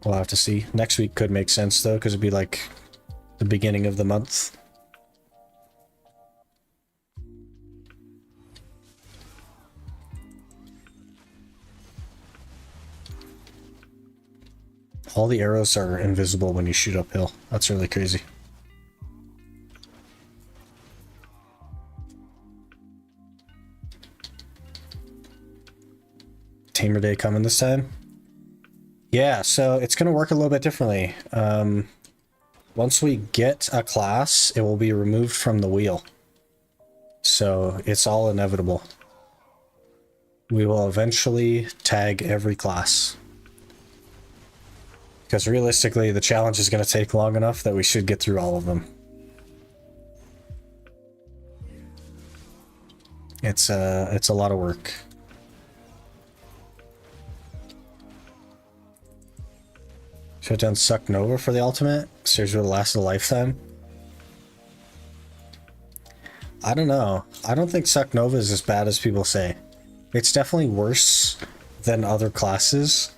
We'll have to see. Next week could make sense though, because it'd be like the beginning of the month. All the arrows are invisible when you shoot uphill. That's really crazy. Tamer Day coming this time? Yeah, so it's going to work a little bit differently. Once we get a class, it will be removed from the wheel. So it's all inevitable. We will eventually tag every class. Because realistically, the challenge is going to take long enough that we should get through all of them. It's a lot of work. Should have done Suck Nova for the ultimate? Seriously, would last a lifetime? I don't know. I don't think Suck Nova is as bad as people say. It's definitely worse than other classes,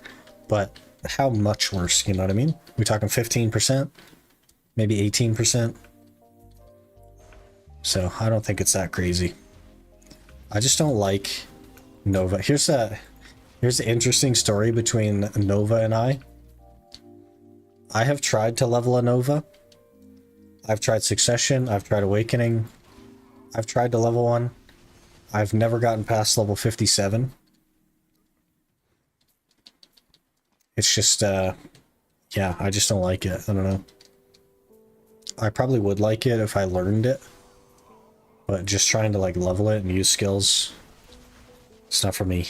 but how much worse, you know what I mean? We talking 15%? Maybe 18%? So I don't think it's that crazy. I just don't like Nova. Here's the interesting story between Nova and I. I have tried to level a Nova. I've tried Succession, I've tried Awakening, I've tried to level one. I've never gotten past level 57. It's just, yeah, I just don't like it. I don't know. I probably would like it if I learned it. But just trying to like level it and use skills, it's not for me.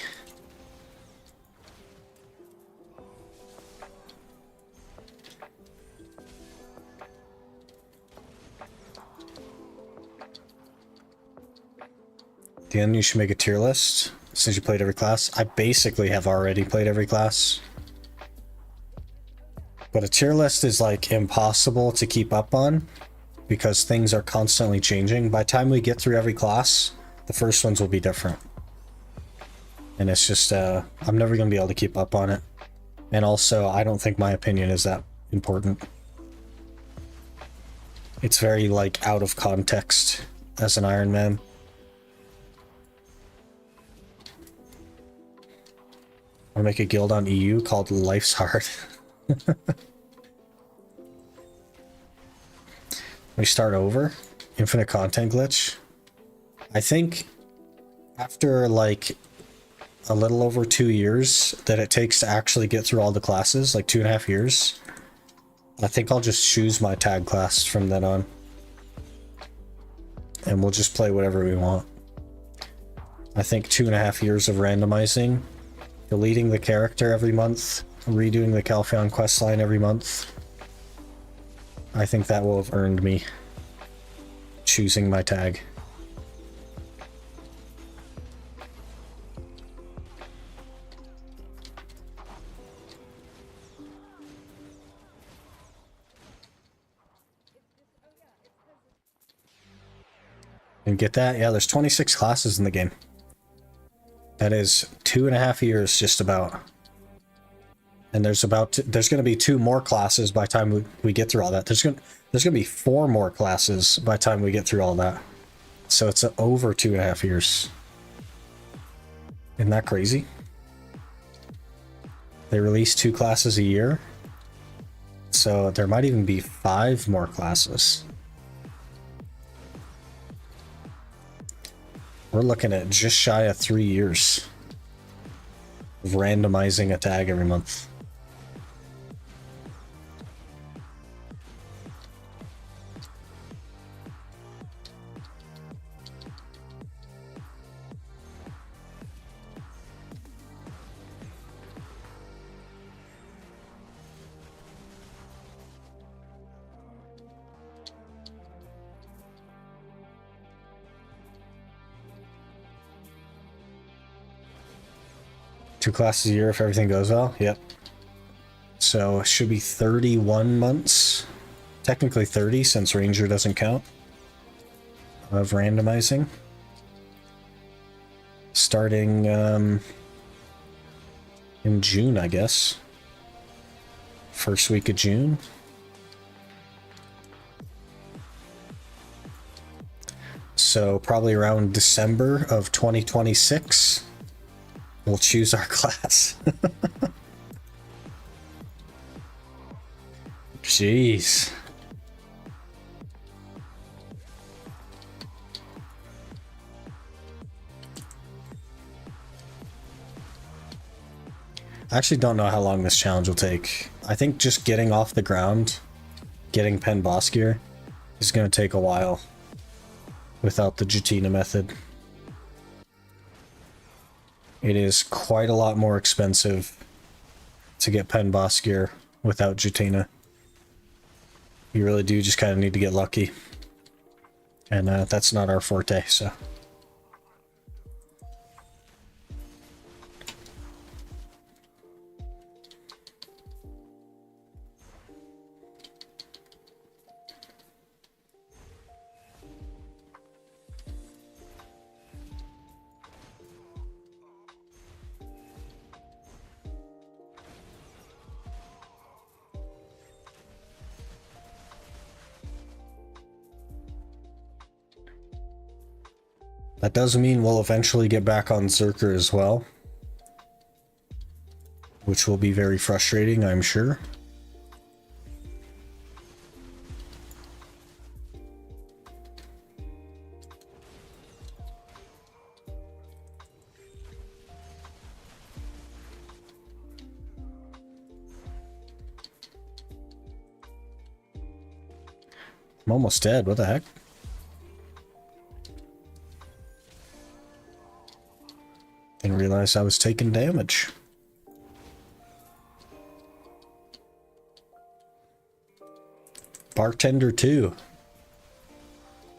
At the end, you should make a tier list since you played every class. I basically have already played every class. But a tier list is like impossible to keep up on because things are constantly changing. By the time we get through every class, the first ones will be different. And it's just, I'm never going to be able to keep up on it. And also, I don't think my opinion is that important. It's very, like, out of context as an Ironman. I want to make a guild on EU called Life's Hard. We start over. Infinite content glitch. I think after like a little over 2 years that it takes to actually get through all the classes, like 2.5 years, I think I'll just choose my tag class from then on. And we'll just play whatever we want. I think 2.5 years of randomizing, deleting the character every month, redoing the Calpheon questline every month. I think that will have earned me choosing my tag. And get that? Yeah, there's 26 classes in the game. That is 2.5 years just about. And there's going to be 2 more classes by the time we get through all that. There's going to be 4 more classes by the time we get through all that. So it's over 2.5 years. Isn't that crazy? They release 2 classes a year. So there might even be 5 more classes. We're looking at just shy of 3 years of randomizing a tag every month. Two classes a year if everything goes well. Yep. So it should be 31 months. Technically 30 since Ranger doesn't count. Of randomizing. Starting in June, I guess. First week of June. So probably around December of 2026. We'll choose our class. Jeez. I actually don't know how long this challenge will take. I think just getting off the ground, getting pen boss gear, is going to take a while without the Jutina method. It is quite a lot more expensive to get pen boss gear without Jutina. You really do just kind of need to get lucky. And that's not our forte, so... That does mean we'll eventually get back on Zerker as well. Which will be very frustrating, I'm sure. I'm almost dead. What the heck? Didn't realize I was taking damage. Bartender 2.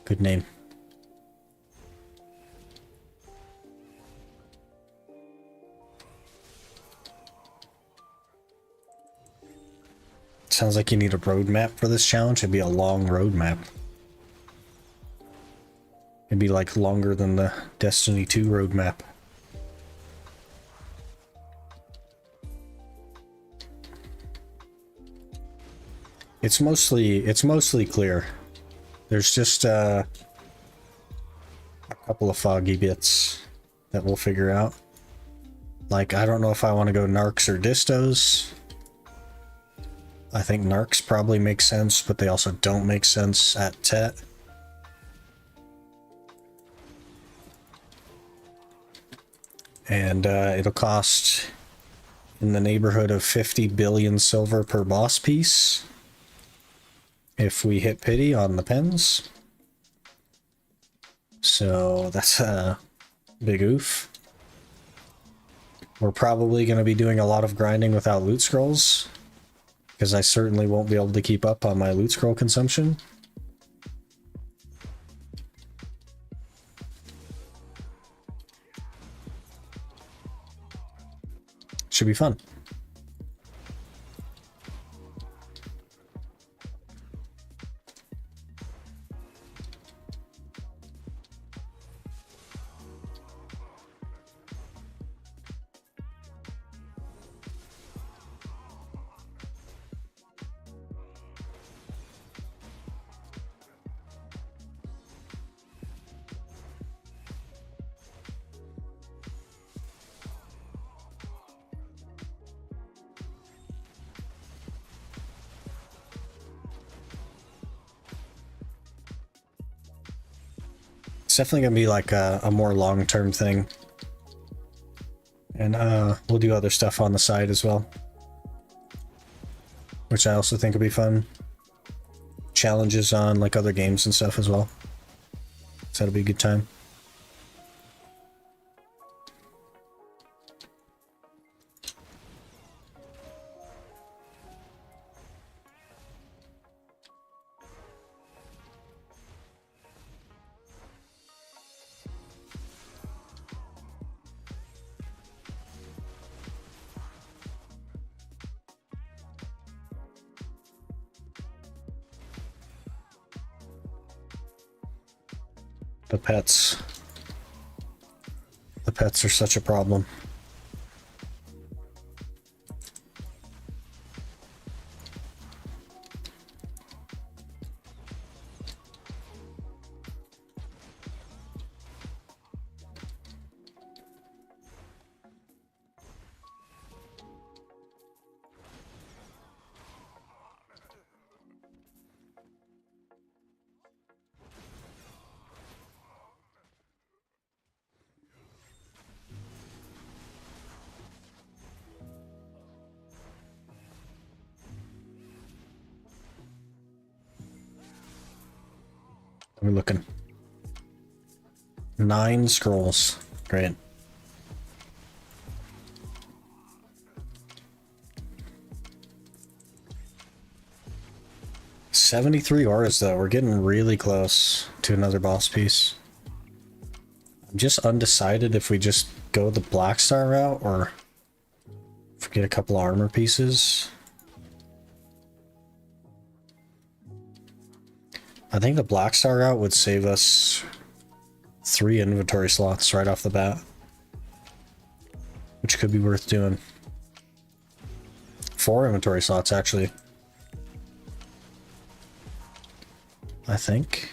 Good name. Sounds like you need a roadmap for this challenge. It'd be a long roadmap. It'd be like longer than the Destiny 2 roadmap. It's mostly clear. There's just a couple of foggy bits that we'll figure out. Like, I don't know if I want to go narcs or distos. I think narcs probably make sense, but they also don't make sense at TET. And it'll cost in the neighborhood of 50 billion silver per boss piece if we hit pity on the pens. So that's a big oof. We're probably going to be doing a lot of grinding without loot scrolls, because I certainly won't be able to keep up on my loot scroll consumption. Should be fun. It's definitely gonna be like a more long-term thing, and we'll do other stuff on the side as well, which I also think will be fun. Challenges on like other games and stuff as well, so that'll be a good time. The pets. The pets are such a problem. We're looking. 9 scrolls. Great. $73 auras though. We're getting really close to another boss piece. I'm just undecided if we just go the Black Star route or if we get a couple armor pieces. I think the Black Star route would save us 3 inventory slots right off the bat, which could be worth doing. 4 inventory slots, actually. I think.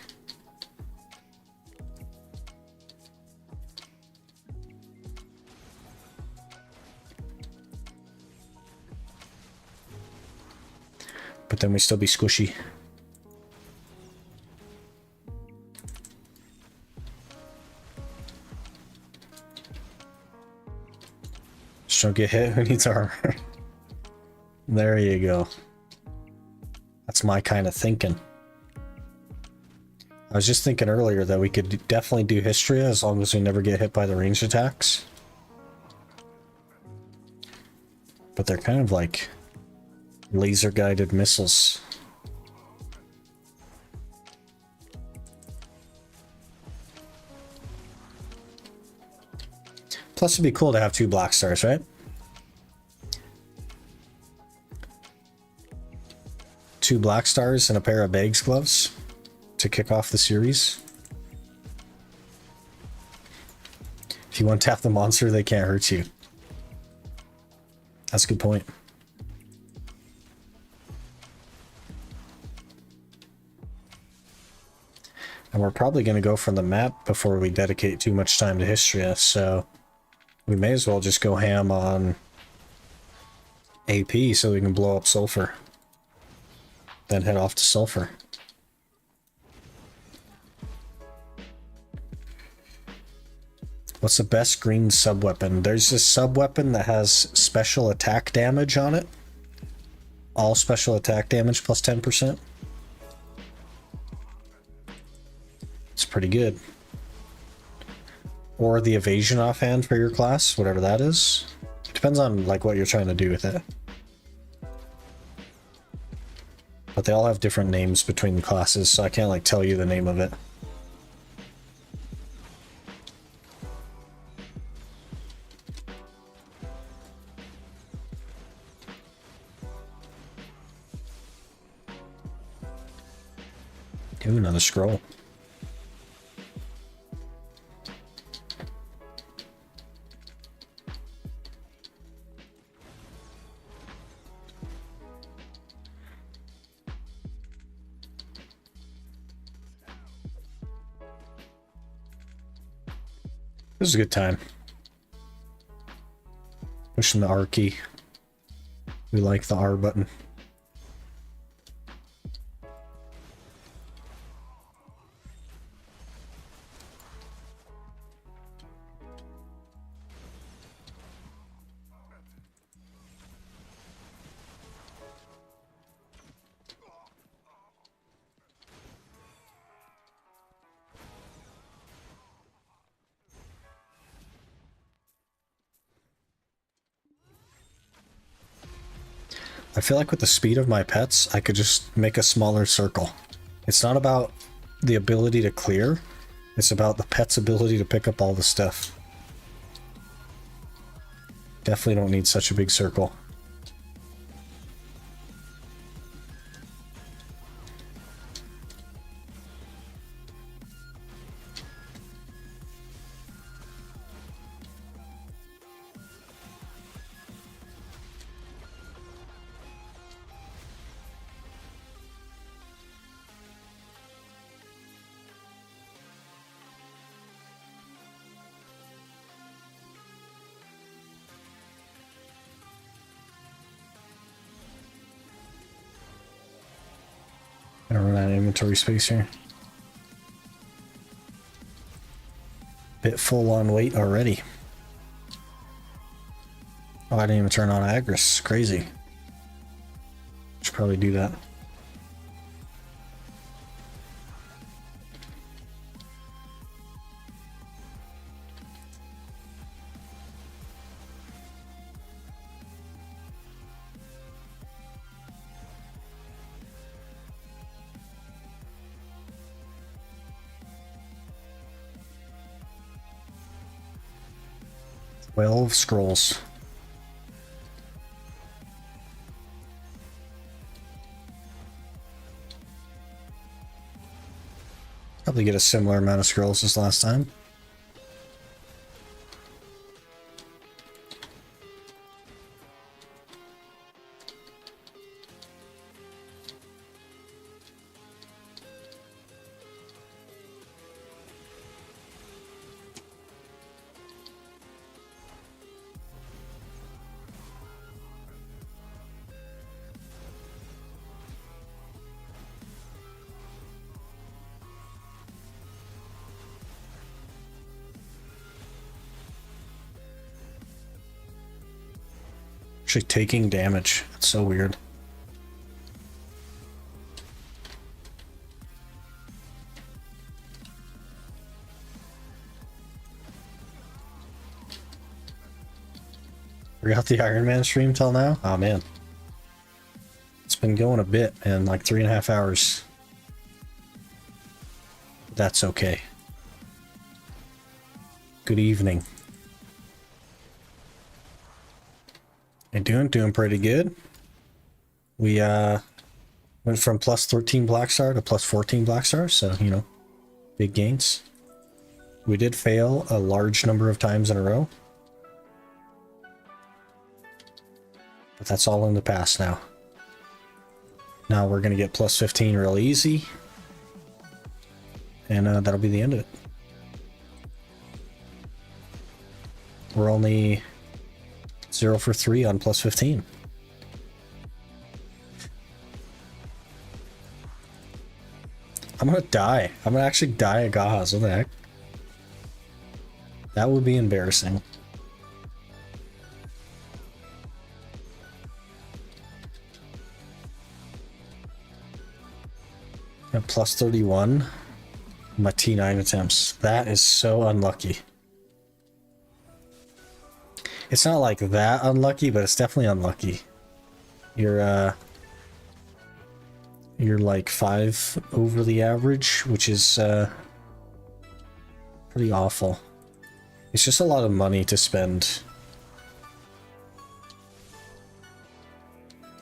But then we still be squishy. Just don't get hit. Who needs armor? There you go. That's my kind of thinking. I was just thinking earlier that we could definitely do Histria as long as we never get hit by the ranged attacks. But they're kind of like laser-guided missiles. Plus it'd be cool to have 2 black stars, right? 2 black stars and a pair of Bags gloves to kick off the series. If you one-tap the monster, they can't hurt you. That's a good point. And we're probably going to go from the map before we dedicate too much time to Histria, so we may as well just go ham on AP so we can blow up Sulfur. Then head off to Sulfur. What's the best green sub-weapon? There's this sub-weapon that has special attack damage on it. All special attack damage plus 10%. It's pretty good. Or the evasion offhand for your class, whatever that is. It depends on like what you're trying to do with it. But they all have different names between the classes, so I can't like tell you the name of it. Ooh, another scroll. This is a good time. Pushing the R key. We like the R button. I feel like with the speed of my pets, I could just make a smaller circle. It's not about the ability to clear, it's about the pet's ability to pick up all the stuff. Definitely don't need such a big circle. I don't run out of inventory space here. Bit full on weight already. Oh, I didn't even turn on Agris. Crazy. Should probably do that. Twelve scrolls. Probably get a similar amount of scrolls as last time. Actually taking damage. It's so weird. Forgot the Ironman stream till now? Oh man. It's been going a bit in like 3.5 hours. That's okay. Good evening. And doing pretty good. We went from plus 13 black star to plus 14 black star, so you know, big gains. We did fail a large number of times in a row. But that's all in the past now. Now we're gonna get plus 15 real easy. And that'll be the end of it. We're only 0 for 3 on plus 15. I'm gonna die. I'm gonna actually die at Gahas. What the heck? That would be embarrassing. At plus 31. My T9 attempts. That is so unlucky. It's not like that unlucky, but it's definitely unlucky. You're like 5 over the average, which is pretty awful. It's just a lot of money to spend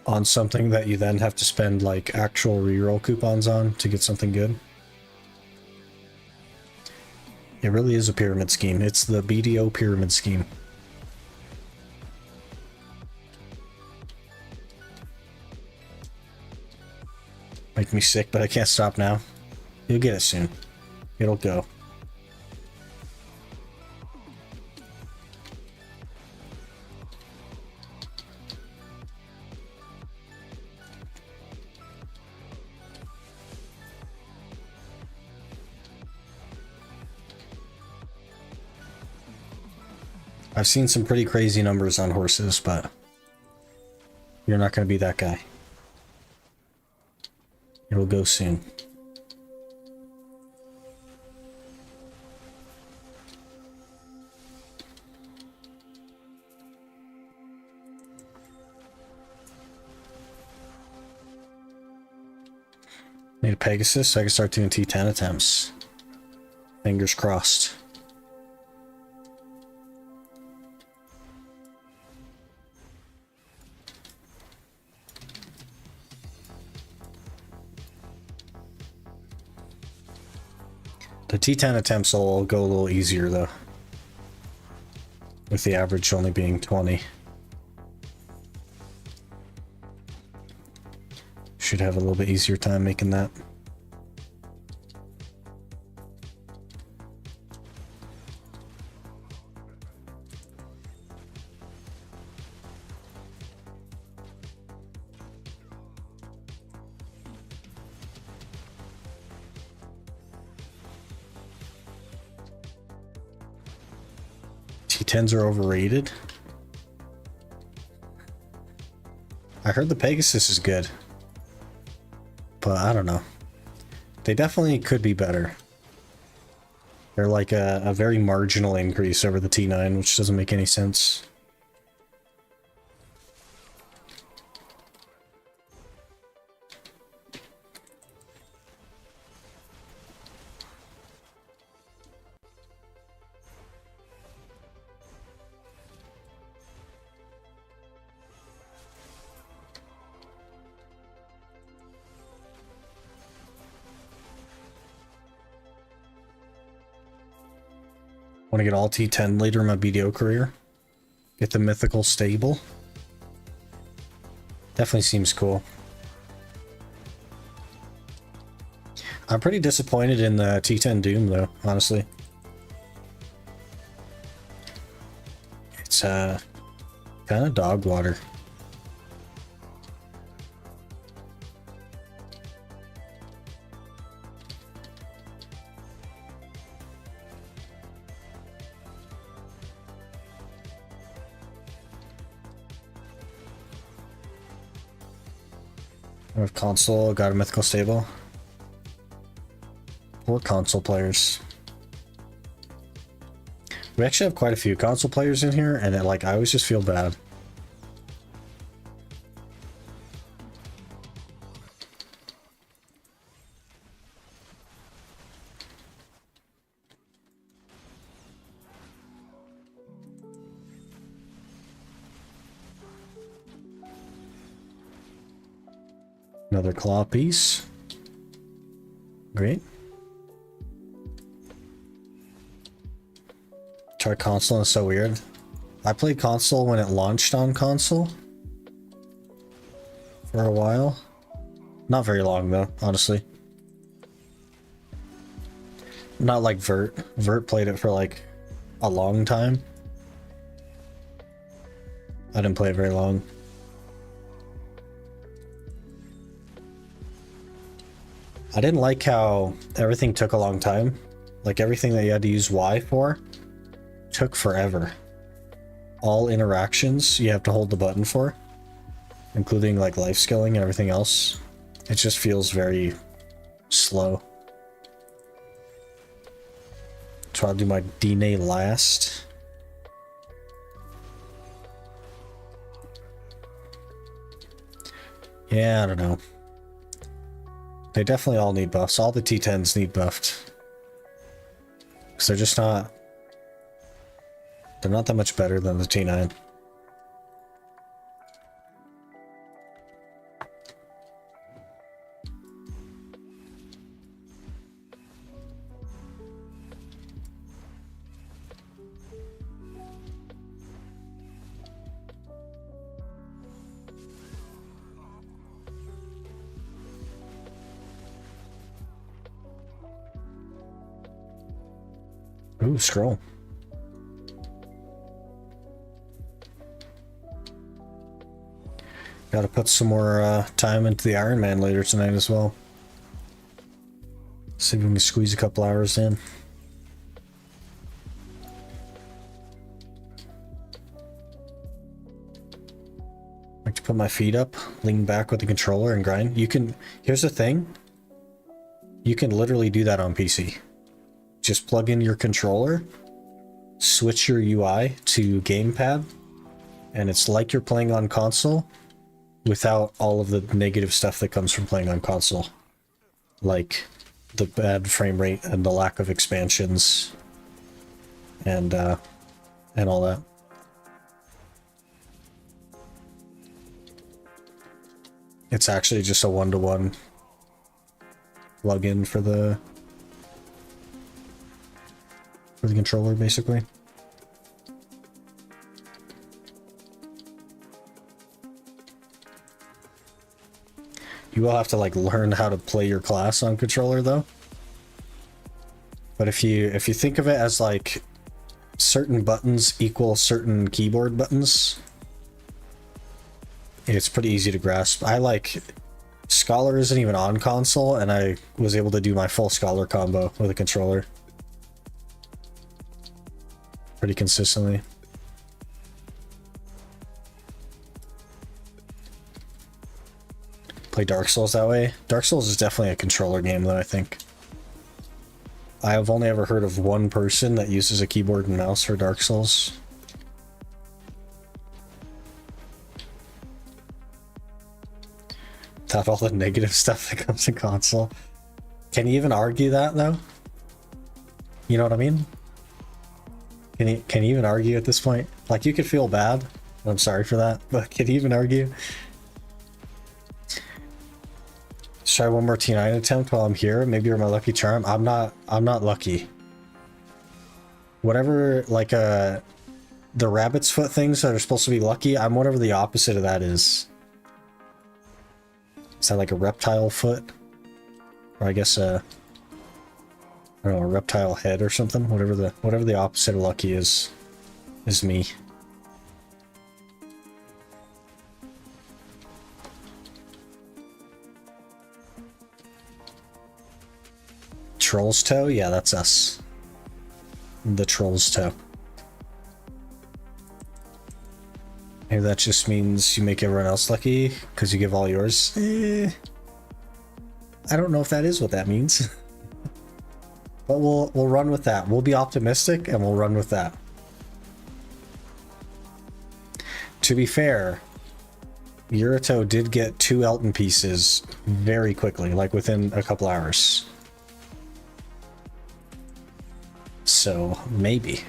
on something that you then have to spend like actual reroll coupons on to get something good. It really is a pyramid scheme. It's the BDO pyramid scheme. Make me sick, but I can't stop now. You'll get it soon. It'll go. I've seen some pretty crazy numbers on horses, but you're not going to be that guy. It'll go soon. Need a Pegasus so I can start doing T10 attempts. Fingers crossed. The T10 attempts will go a little easier though, with the average only being 20. Should have a little bit easier time making that. T10s are overrated. I heard the Pegasus is good, but I don't know. They definitely could be better. They're like a very marginal increase over the T9, which doesn't make any sense. Want to get all T10 later in my BDO career. Get the mythical stable. Definitely seems cool. I'm pretty disappointed in the T10 Doom though, honestly. It's kind of dog water. I have console, got a mythical stable. Poor console players. We actually have quite a few console players in here, and I always just feel bad. Another claw piece. Great. Try console and it's so weird. I played console when it launched on console. For a while. Not very long though, honestly. Not like Vert. Vert played it for like a long time. I didn't play it very long. I didn't like how everything took a long time. Like everything that you had to use Y for took forever. All interactions you have to hold the button for, including like life skilling and everything else. It just feels very slow. So I'll do my DNA last. Yeah, I don't know. They definitely all need buffs. All the T10s need buffed. Because they're just not... They're not that much better than the T9. Ooh, scroll. Gotta put some more time into the Ironman later tonight as well. See if we can squeeze a couple hours in. I like to put my feet up, lean back with the controller and grind. You can, here's the thing. You can literally do that on PC. Just plug in your controller, switch your UI to gamepad, and it's like you're playing on console without all of the negative stuff that comes from playing on console. Like the bad frame rate and the lack of expansions and all that. It's actually just a one-to-one plug-in for the controller, basically. You will have to like learn how to play your class on controller though. But if you think of it as like certain buttons equal certain keyboard buttons, it's pretty easy to grasp. I like Scholar isn't even on console, and I was able to do my full Scholar combo with a controller pretty consistently. Play Dark Souls that way. Dark Souls is definitely a controller game though, I think. I have only ever heard of one person that uses a keyboard and mouse for Dark Souls. Without all the negative stuff that comes in console. Can you even argue that though? You know what I mean? Can you even argue at this point? Like, you could feel bad. I'm sorry for that, but can you even argue? Let's try one more T9 attempt while I'm here. Maybe you're my lucky charm. I'm not lucky. Whatever, like, the rabbit's foot things that are supposed to be lucky, I'm whatever the opposite of that is. Is that like a reptile foot? Or I guess I don't know, a reptile head or something. Whatever the opposite of lucky is me. Troll's toe? Yeah, that's us. The troll's toe. Maybe that just means you make everyone else lucky because you give all yours. I don't know if that is what that means. But we'll run with that. We'll be optimistic and we'll run with that. To be fair, Yurito did get 2 Elton pieces very quickly, like within a couple hours. So, maybe.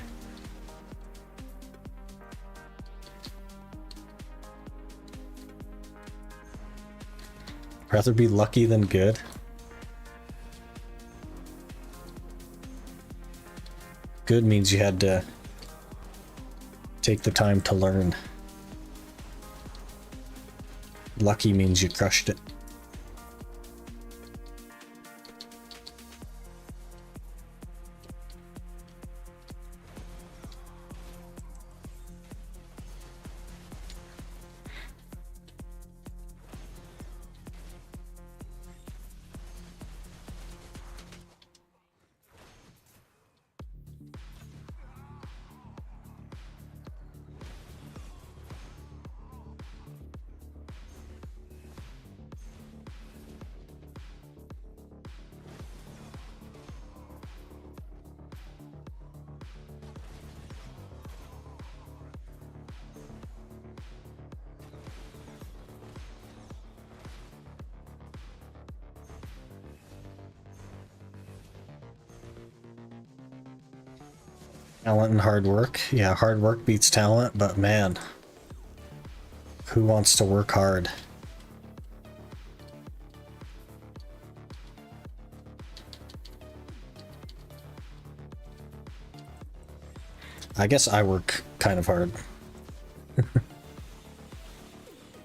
Rather be lucky than good. Good means you had to take the time to learn. Lucky means you crushed it. Talent and hard work. Yeah, hard work beats talent, but man, who wants to work hard? I guess I work kind of hard.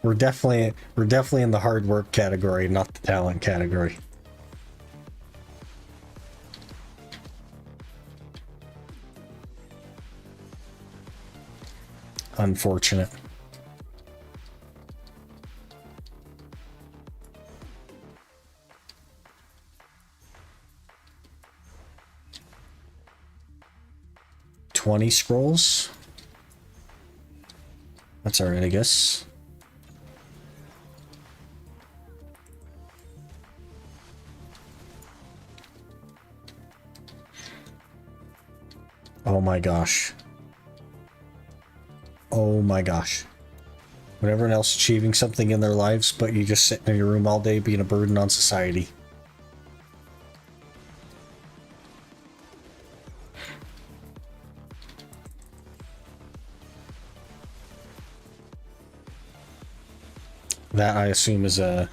We're definitely in the hard work category, not the talent category. Unfortunate. $20 scrolls. That's alright, I guess. Oh my gosh. Oh my gosh. When everyone else achieving something in their lives, but you just sitting in your room all day being a burden on society. That, I assume, is a...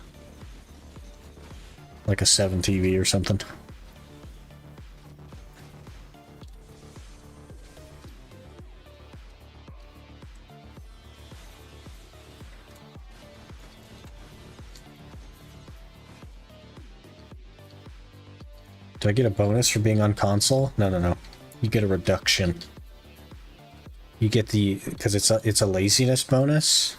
like a 7 TV or something. Do I get a bonus for being on console? No, no, no. You get a reduction. You get the... because it's a laziness bonus.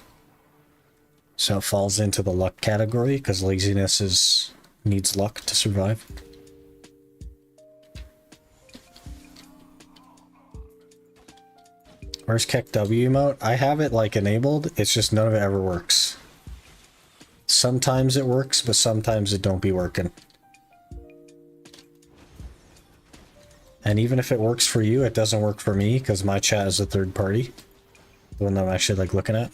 So it falls into the luck category, because laziness needs luck to survive. Where's Keck W emote? I have it like enabled, it's just none of it ever works. Sometimes it works, but sometimes it don't be working. And even if it works for you, it doesn't work for me, because my chat is a third party. The one that I'm actually like looking at.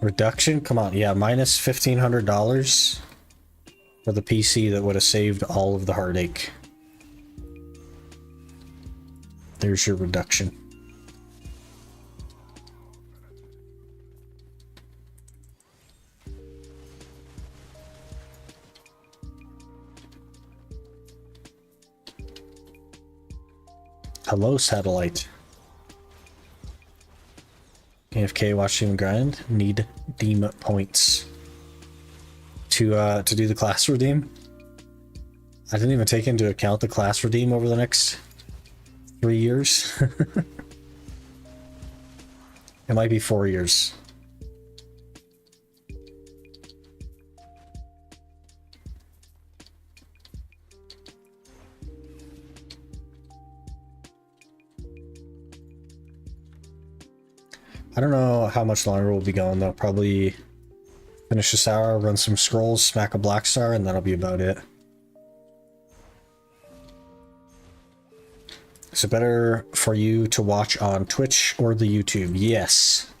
Reduction? Come on, yeah, minus $1,500 for the PC that would have saved all of the heartache. There's your reduction. Hello, satellite. AFK, watch stream grind. Need Deem points to do the class redeem. I didn't even take into account the class redeem over the next 3 years. It might be 4 years. I don't know how much longer we'll be going though. Probably finish this hour, run some scrolls, smack a black star, and that'll be about it. Is it better for you to watch on Twitch or the YouTube? Yes.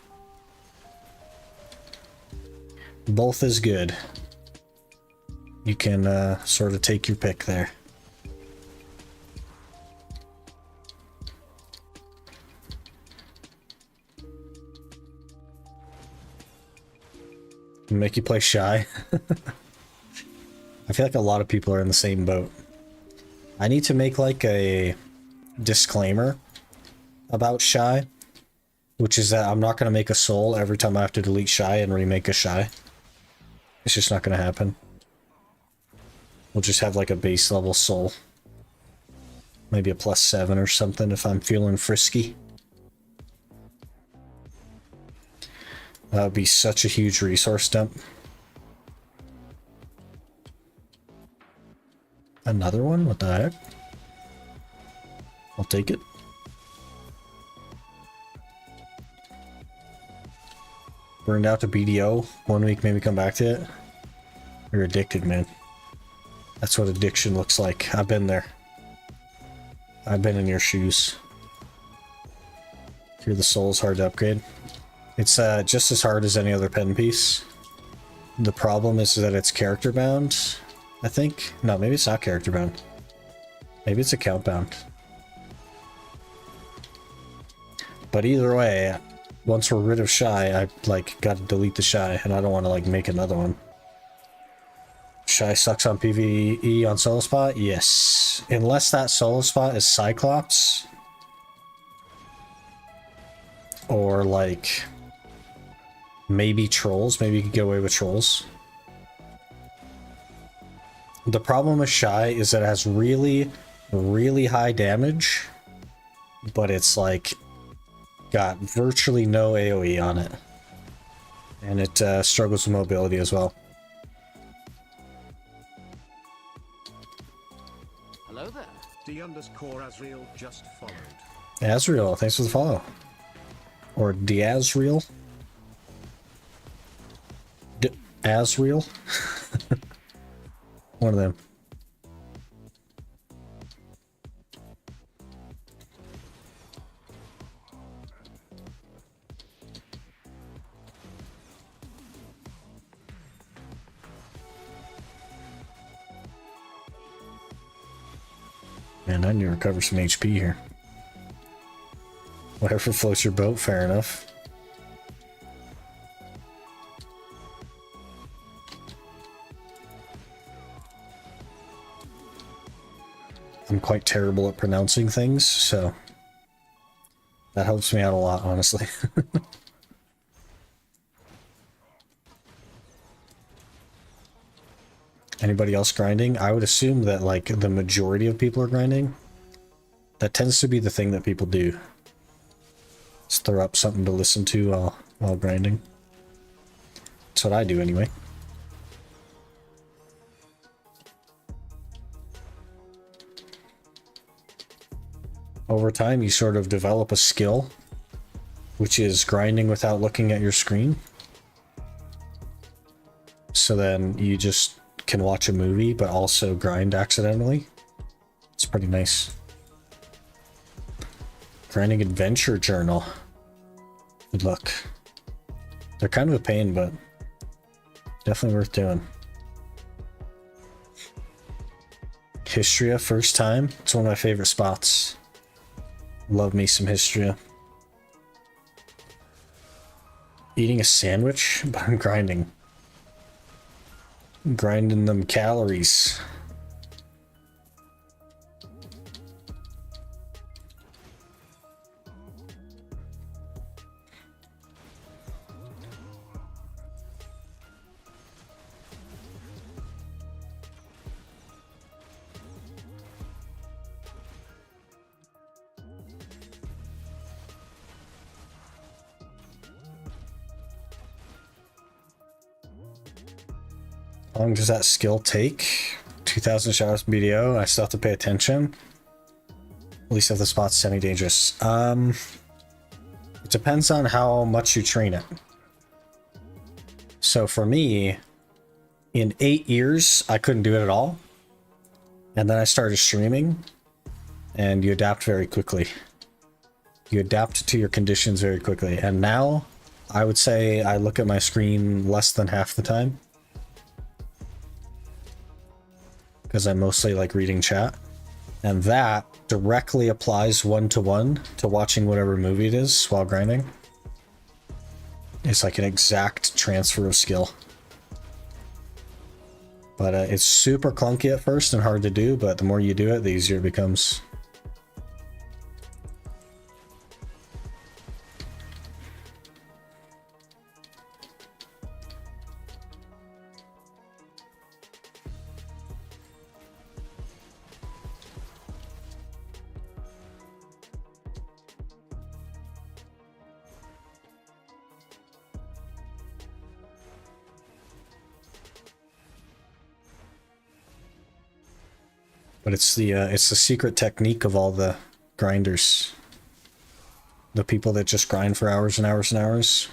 Both is good. You can sort of take your pick there. Make you play Shy. I feel like a lot of people are in the same boat. I need to make like a disclaimer about Shy, which is that I'm not going to make a soul every time I have to delete Shy and remake a Shy. It's just not going to happen. We'll just have like a base level soul. Maybe a +7 or something if I'm feeling frisky. That would be such a huge resource dump. Another one? What the heck? I'll take it. Burned out to BDO. 1 week, maybe come back to it. You're addicted, man. That's what addiction looks like. I've been there. I've been in your shoes. Here, the soul is hard to upgrade. It's just as hard as any other pen piece. The problem is that it's character bound, I think. No, maybe it's not character bound. Maybe it's account bound. But either way, once we're rid of Shy, I like gotta delete the Shy, and I don't want to like make another one. Shy sucks on PvE on solo spot? Yes. Unless that solo spot is Cyclops. Or like maybe trolls. Maybe you could get away with trolls. The problem with Shy is that it has really, really high damage, but it's like got virtually no AoE on it. And it struggles with mobility as well. Hello there. D_Asriel just followed. Asriel, thanks for the follow. Or Diazriel. Asriel. One of them. Man, I need to recover some HP here. Whatever floats your boat, fair enough. I'm quite terrible at pronouncing things, so that helps me out a lot, honestly. Anybody else grinding? I would assume that like the majority of people are grinding. That tends to be the thing that people do. Just throw up something to listen to while grinding. That's what I do anyway. Over time, you sort of develop a skill, which is grinding without looking at your screen. So then you just can watch a movie, but also grind accidentally. It's pretty nice. Grinding adventure journal. Good luck. They're kind of a pain, but definitely worth doing. Histria, first time. It's one of my favorite spots. Love me some Histria. Eating a sandwich, but I'm grinding. Grinding them calories. How long does that skill take? 2,000 shots BDO. I still have to pay attention. At least if the spot's semi-dangerous. It depends on how much you train it. So for me, in 8 years, I couldn't do it at all. And then I started streaming, and you adapt very quickly. You adapt to your conditions very quickly. And now, I would say I look at my screen less than half the time. Because I mostly like reading chat. And that directly applies one-to-one to watching whatever movie it is while grinding. It's like an exact transfer of skill. But it's super clunky at first and hard to do, but the more you do it, the easier it becomes. But it's the secret technique of all the grinders. The people that just grind for hours and hours and hours.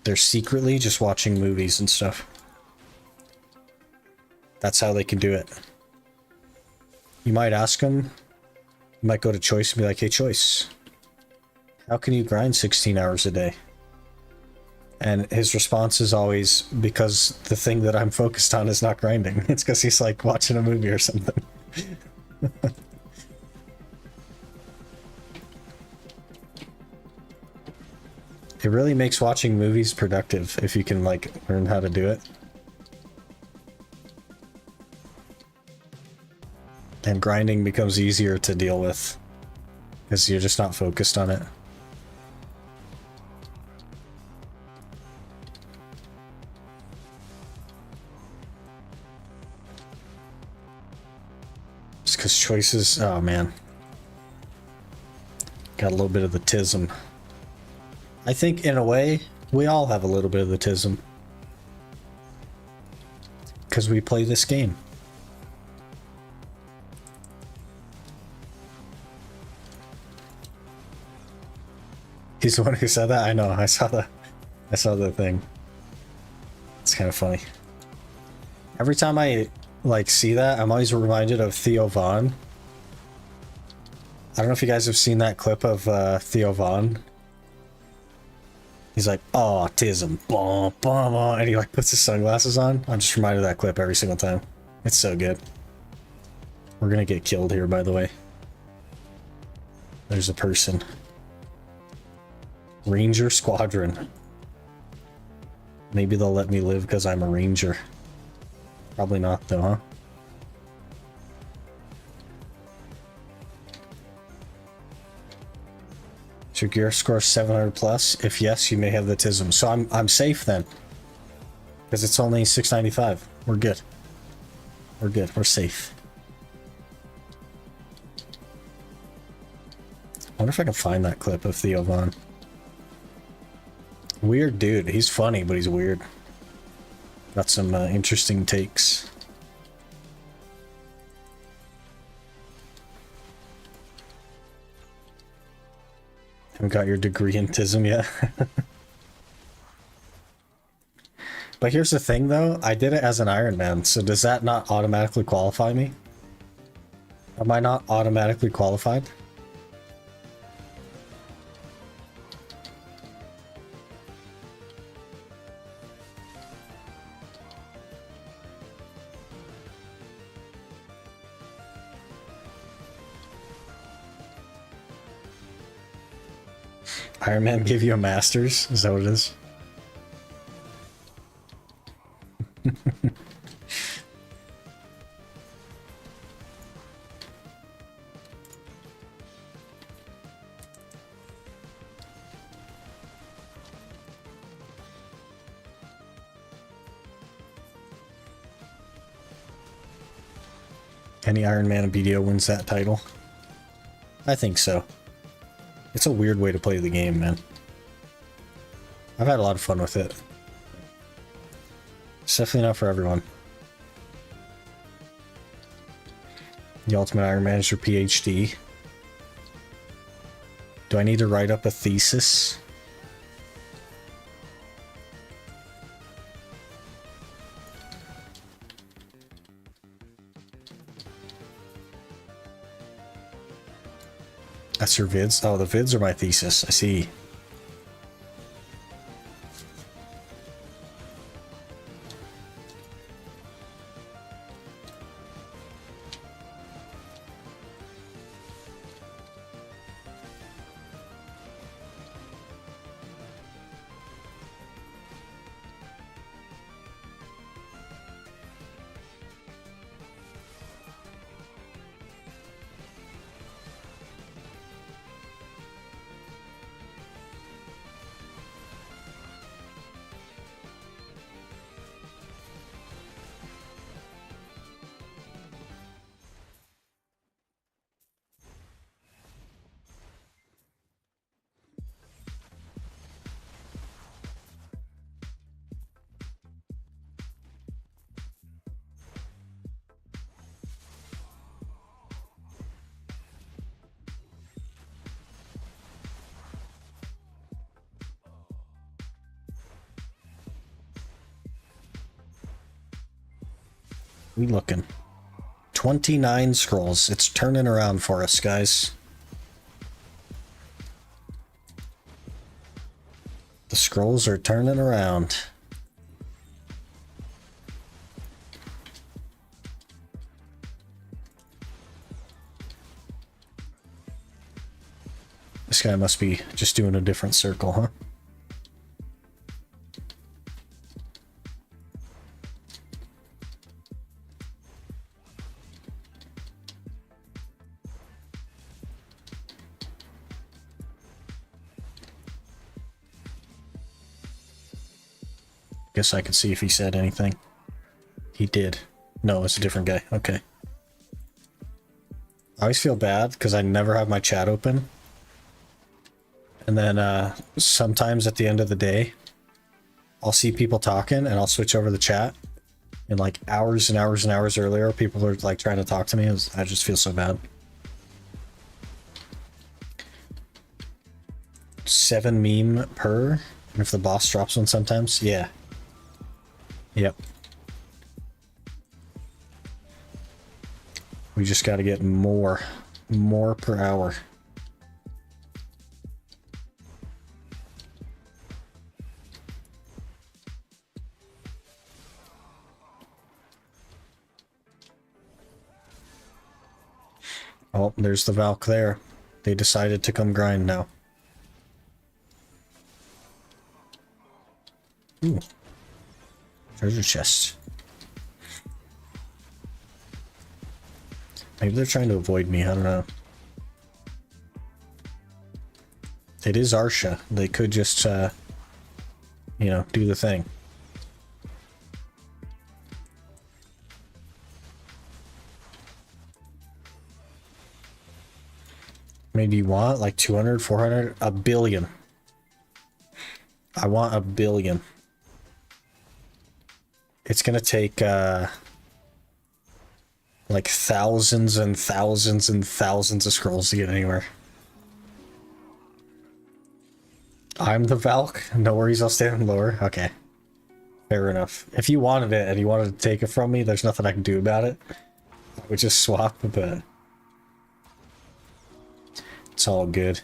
They're secretly just watching movies and stuff. That's how they can do it. You might ask them, you might go to Choice and be like, hey Choice, how can you grind 16 hours a day? And his response is always, because the thing that I'm focused on is not grinding. It's because he's like watching a movie or something. It really makes watching movies productive if you can like learn how to do it. And grinding becomes easier to deal with because you're just not focused on it. Just because choices, oh man. Got a little bit of the tism. I think in a way, we all have a little bit of the tism. Because we play this game. He's the one who said that? I know, I saw the thing. It's kind of funny. Every time I like see that, I'm always reminded of Theo Von. I don't know if you guys have seen that clip of Theo Von. He's like, oh, autism, blah, blah, blah, and he like puts his sunglasses on. I'm just reminded of that clip every single time. It's so good. We're gonna get killed here, by the way. There's a person. Ranger Squadron. Maybe they'll let me live because I'm a ranger. Probably not though, huh? Is your gear score 700 plus? If yes, you may have the tism. So I'm safe then. Because it's only 695. We're good. We're good. We're safe. I wonder if I can find that clip of Theo Von. Weird dude. He's funny, but he's weird. Got some interesting takes. Haven't got your degree in TISM yet. But here's the thing though, I did it as an Ironman, so does that not automatically qualify me? Am I not automatically qualified? Ironman give you a master's? Is that what it is? Any Ironman BDO wins that title? I think so. It's a weird way to play the game, man. I've had a lot of fun with it. It's definitely not for everyone. The Ultimate Ironman is your PhD. Do I need to write up a thesis? That's your vids? Oh, the vids are my thesis. I see. We looking. 29 scrolls. It's turning around for us, guys. The scrolls are turning around. This guy must be just doing a different circle, huh? Guess I could see if he said anything. He did. No, it's a different guy. Okay. I always feel bad because I never have my chat open. And then sometimes at the end of the day, I'll see people talking and I'll switch over the chat. And like hours and hours and hours earlier, people are like trying to talk to me. I just feel so bad. 7 meme per. And if the boss drops one sometimes, yeah. Yep. We just got to get more per hour. Oh, there's the Valk there. They decided to come grind now. Ooh. Treasure chest. Maybe they're trying to avoid me, I don't know. It is Arsha. They could just, you know, do the thing. Maybe you want like 200, 400, a billion. I want a billion. It's gonna take like thousands and thousands and thousands of scrolls to get anywhere. I'm the Valk. No worries, I'll stand lower. Okay. Fair enough. If you wanted it and you wanted to take it from me, there's nothing I can do about it. I would just swap, but it's all good.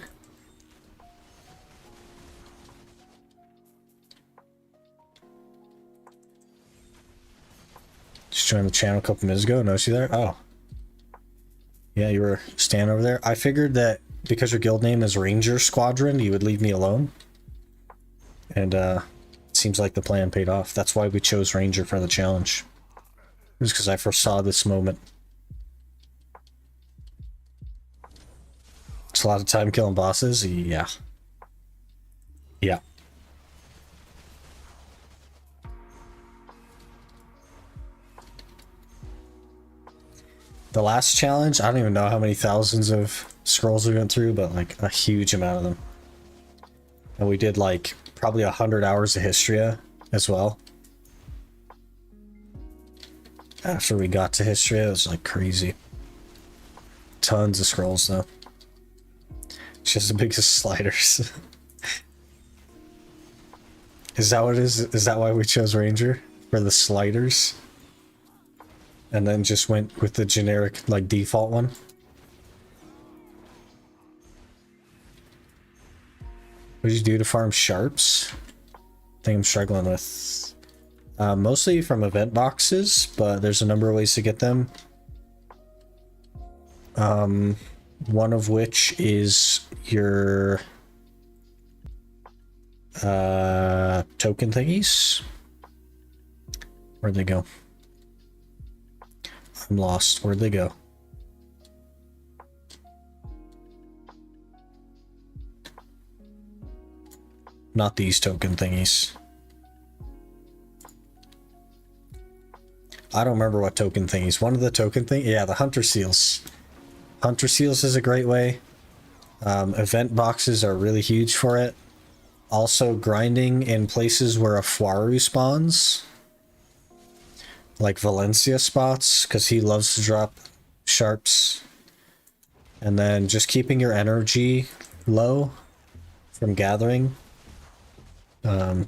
Just joined the channel a couple minutes ago. Noticed you there? Oh. Yeah, you were standing over there. I figured that because your guild name is Ranger Squadron, you would leave me alone. And it seems like the plan paid off. That's why we chose Ranger for the challenge. It was because I foresaw this moment. It's a lot of time killing bosses. Yeah. Yeah. The last challenge, I don't even know how many thousands of scrolls we went through, but like a huge amount of them. And we did like probably 100 hours of Histria as well. After we got to Histria, it was like crazy. Tons of scrolls though. Just the biggest sliders. Is that what it is? Is that why we chose Ranger? For the sliders? And then just went with the generic, like, default one? What did you do to farm sharps? I think I'm struggling with. Mostly from event boxes, but there's a number of ways to get them. One of which is your token thingies. Where'd they go? I'm lost. Where'd they go? Not these token thingies. I don't remember what token thingies. One of the token thing, yeah, the hunter seals. Hunter seals is a great way. Event boxes are really huge for it. Also, grinding in places where a Fuaru spawns, like Valencia spots, because he loves to drop sharps. And then just keeping your energy low from gathering.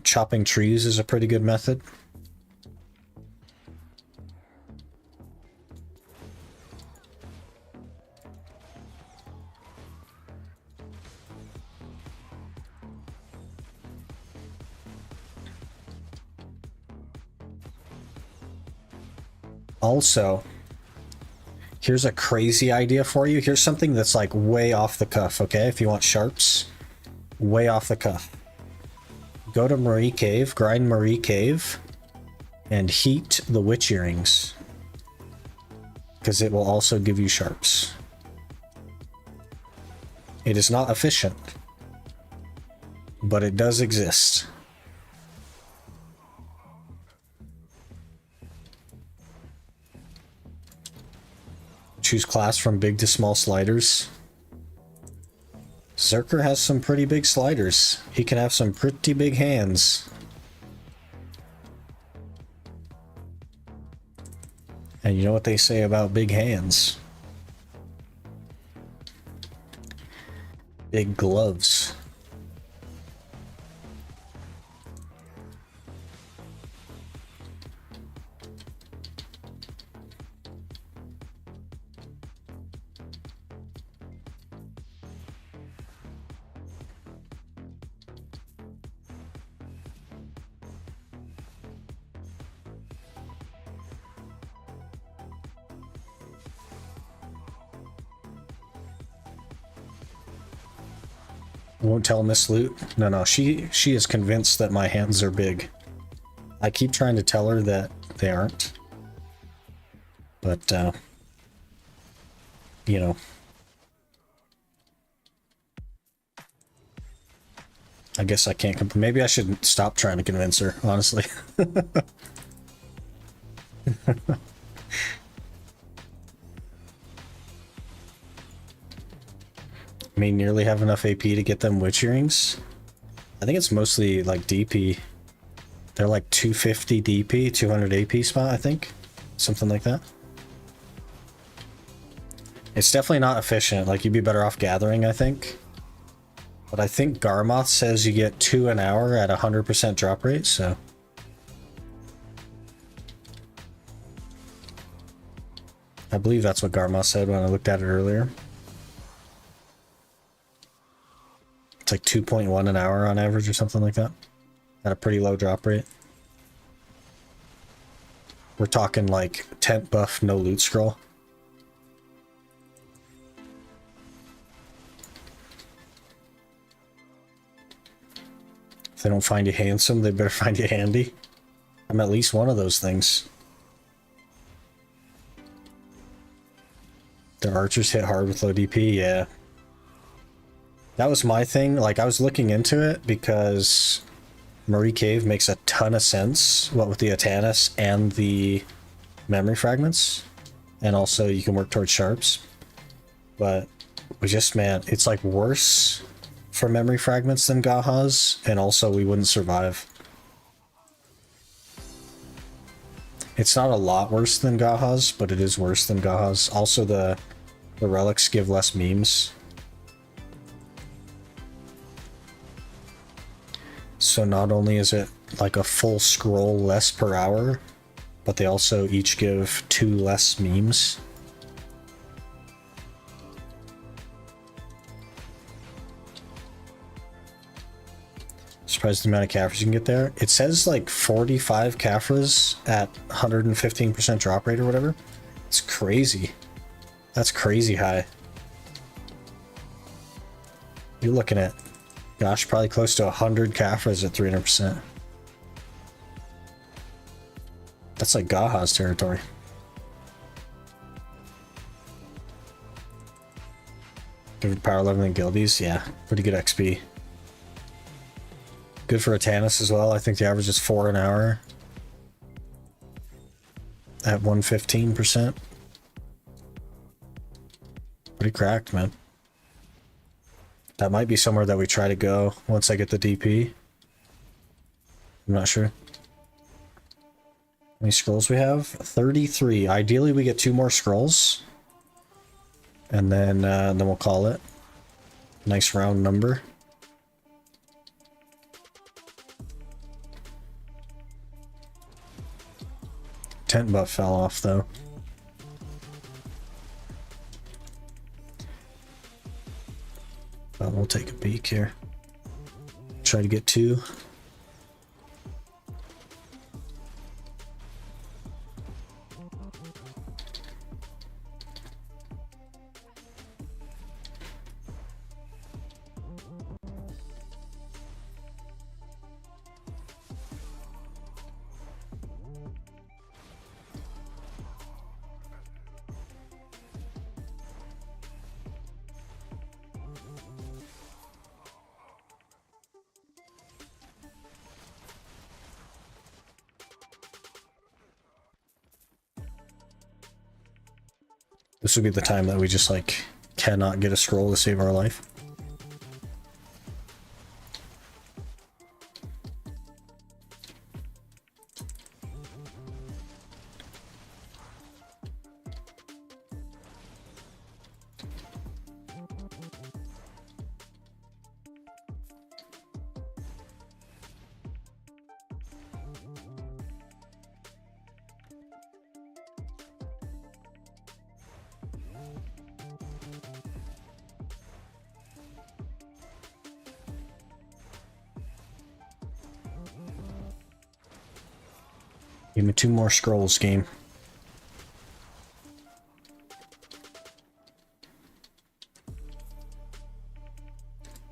Chopping trees is a pretty good method. Also, here's a crazy idea for you. Here's something that's like way off the cuff, okay? If you want sharps, way off the cuff. Go to Marie Cave, grind Marie Cave, and heat the witch earrings. Because it will also give you sharps. It is not efficient, but it does exist. Choose class from big to small sliders. Zerker has some pretty big sliders. He can have some pretty big hands. And you know what they say about big hands? Big gloves. Won't tell Miss Loot. No, she is convinced that my hands are big. I keep trying to tell her that they aren't. But, you know. I guess I can't maybe I should stop trying to convince her, honestly. May nearly have enough AP to get them witch earrings. I think it's mostly like DP. They're like 250 DP, 200 AP spot, I think. Something like that. It's definitely not efficient. Like, you'd be better off gathering, I think. But I think Garmoth says you get 2 an hour at 100% drop rate, so... I believe that's what Garmoth said when I looked at it earlier. It's like 2.1 an hour on average or something like that. At a pretty low drop rate. We're talking like tent buff, no loot scroll. If they don't find you handsome, they better find you handy. I'm at least one of those things. Their archers hit hard with low DP, yeah. That was my thing. Like, I was looking into it because Marie Cave makes a ton of sense, what with the Atanus and the memory fragments. And also you can work towards sharps. But we just, man, it's like worse for memory fragments than Gaha's, and also we wouldn't survive. It's not a lot worse than Gaha's, but it is worse than Gaha's. Also the relics give less memes. So not only is it like a full scroll less per hour, but they also each give 2 less memes. Surprised the amount of Caphras you can get there. It says like 45 Caphras at 115% drop rate or whatever. It's crazy. That's crazy high. You're looking at, gosh, probably close to 100 Caphras at 300%. That's like Gaha's territory. Good for power leveling guildies, yeah, pretty good XP. Good for Atanus as well. I think the average is 4 an hour at 115%. Pretty cracked, man. That might be somewhere that we try to go once I get the DP. I'm not sure. How many scrolls we have? 33. Ideally, we get 2 more scrolls. And then we'll call it. Nice round number. Tent buff fell off, though. But we'll take a peek here. Try to get 2. This would be the time that we just like cannot get a scroll to save our life. Give me 2 more scrolls, game.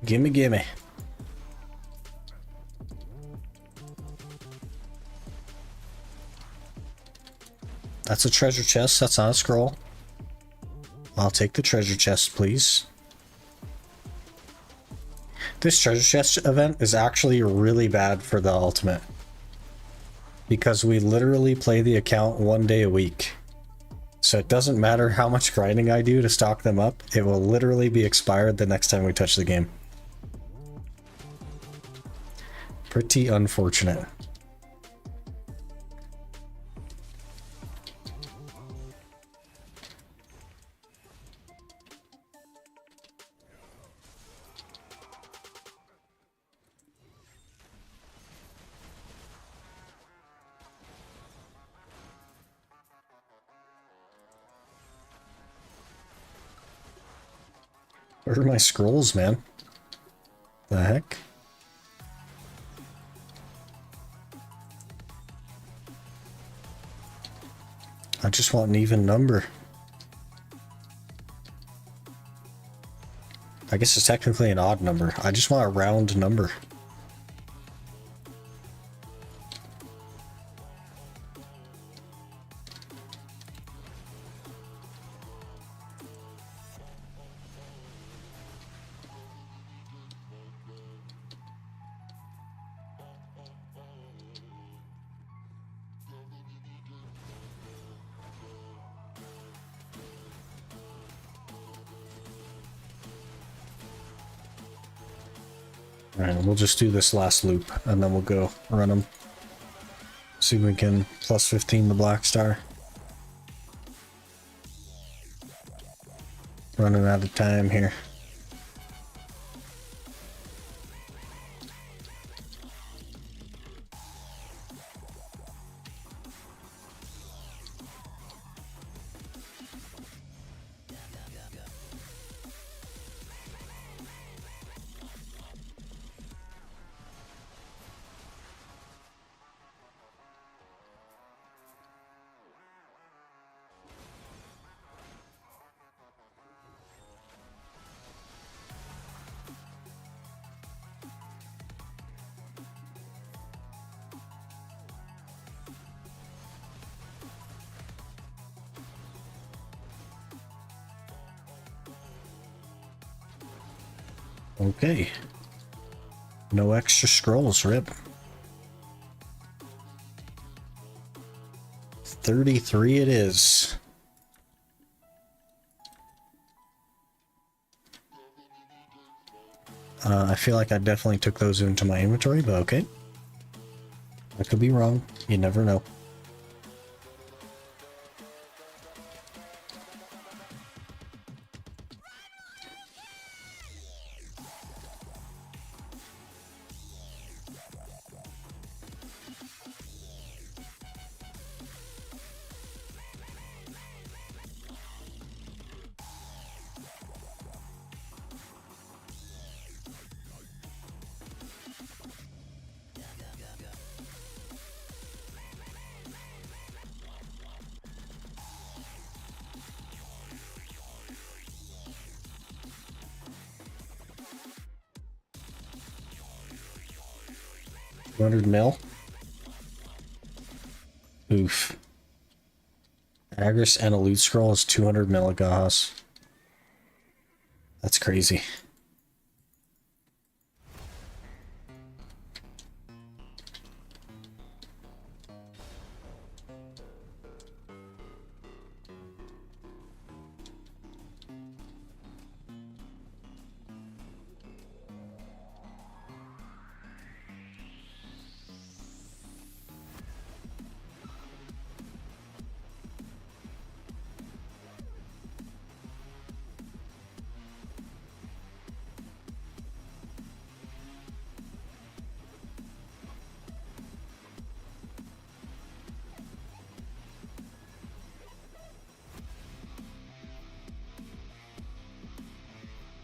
Gimme, gimme. That's a treasure chest, that's not a scroll. I'll take the treasure chest, please. This treasure chest event is actually really bad for the ultimate. Because we literally play the account 1 day a week. So it doesn't matter how much grinding I do to stock them up, it will literally be expired the next time we touch the game. Pretty unfortunate. Where are my scrolls, man? The heck? I just want an even number. I guess it's technically an odd number. I just want a round number. Alright, we'll just do this last loop, and then we'll go run them. See if we can plus 15 the Black Star. Running out of time here. Okay. No extra scrolls, rip. 33 it is. I feel like I definitely took those into my inventory, but okay. I could be wrong. You never know. $200 mil. Oof. Agris and a loot scroll is 200 milligauss. That's crazy.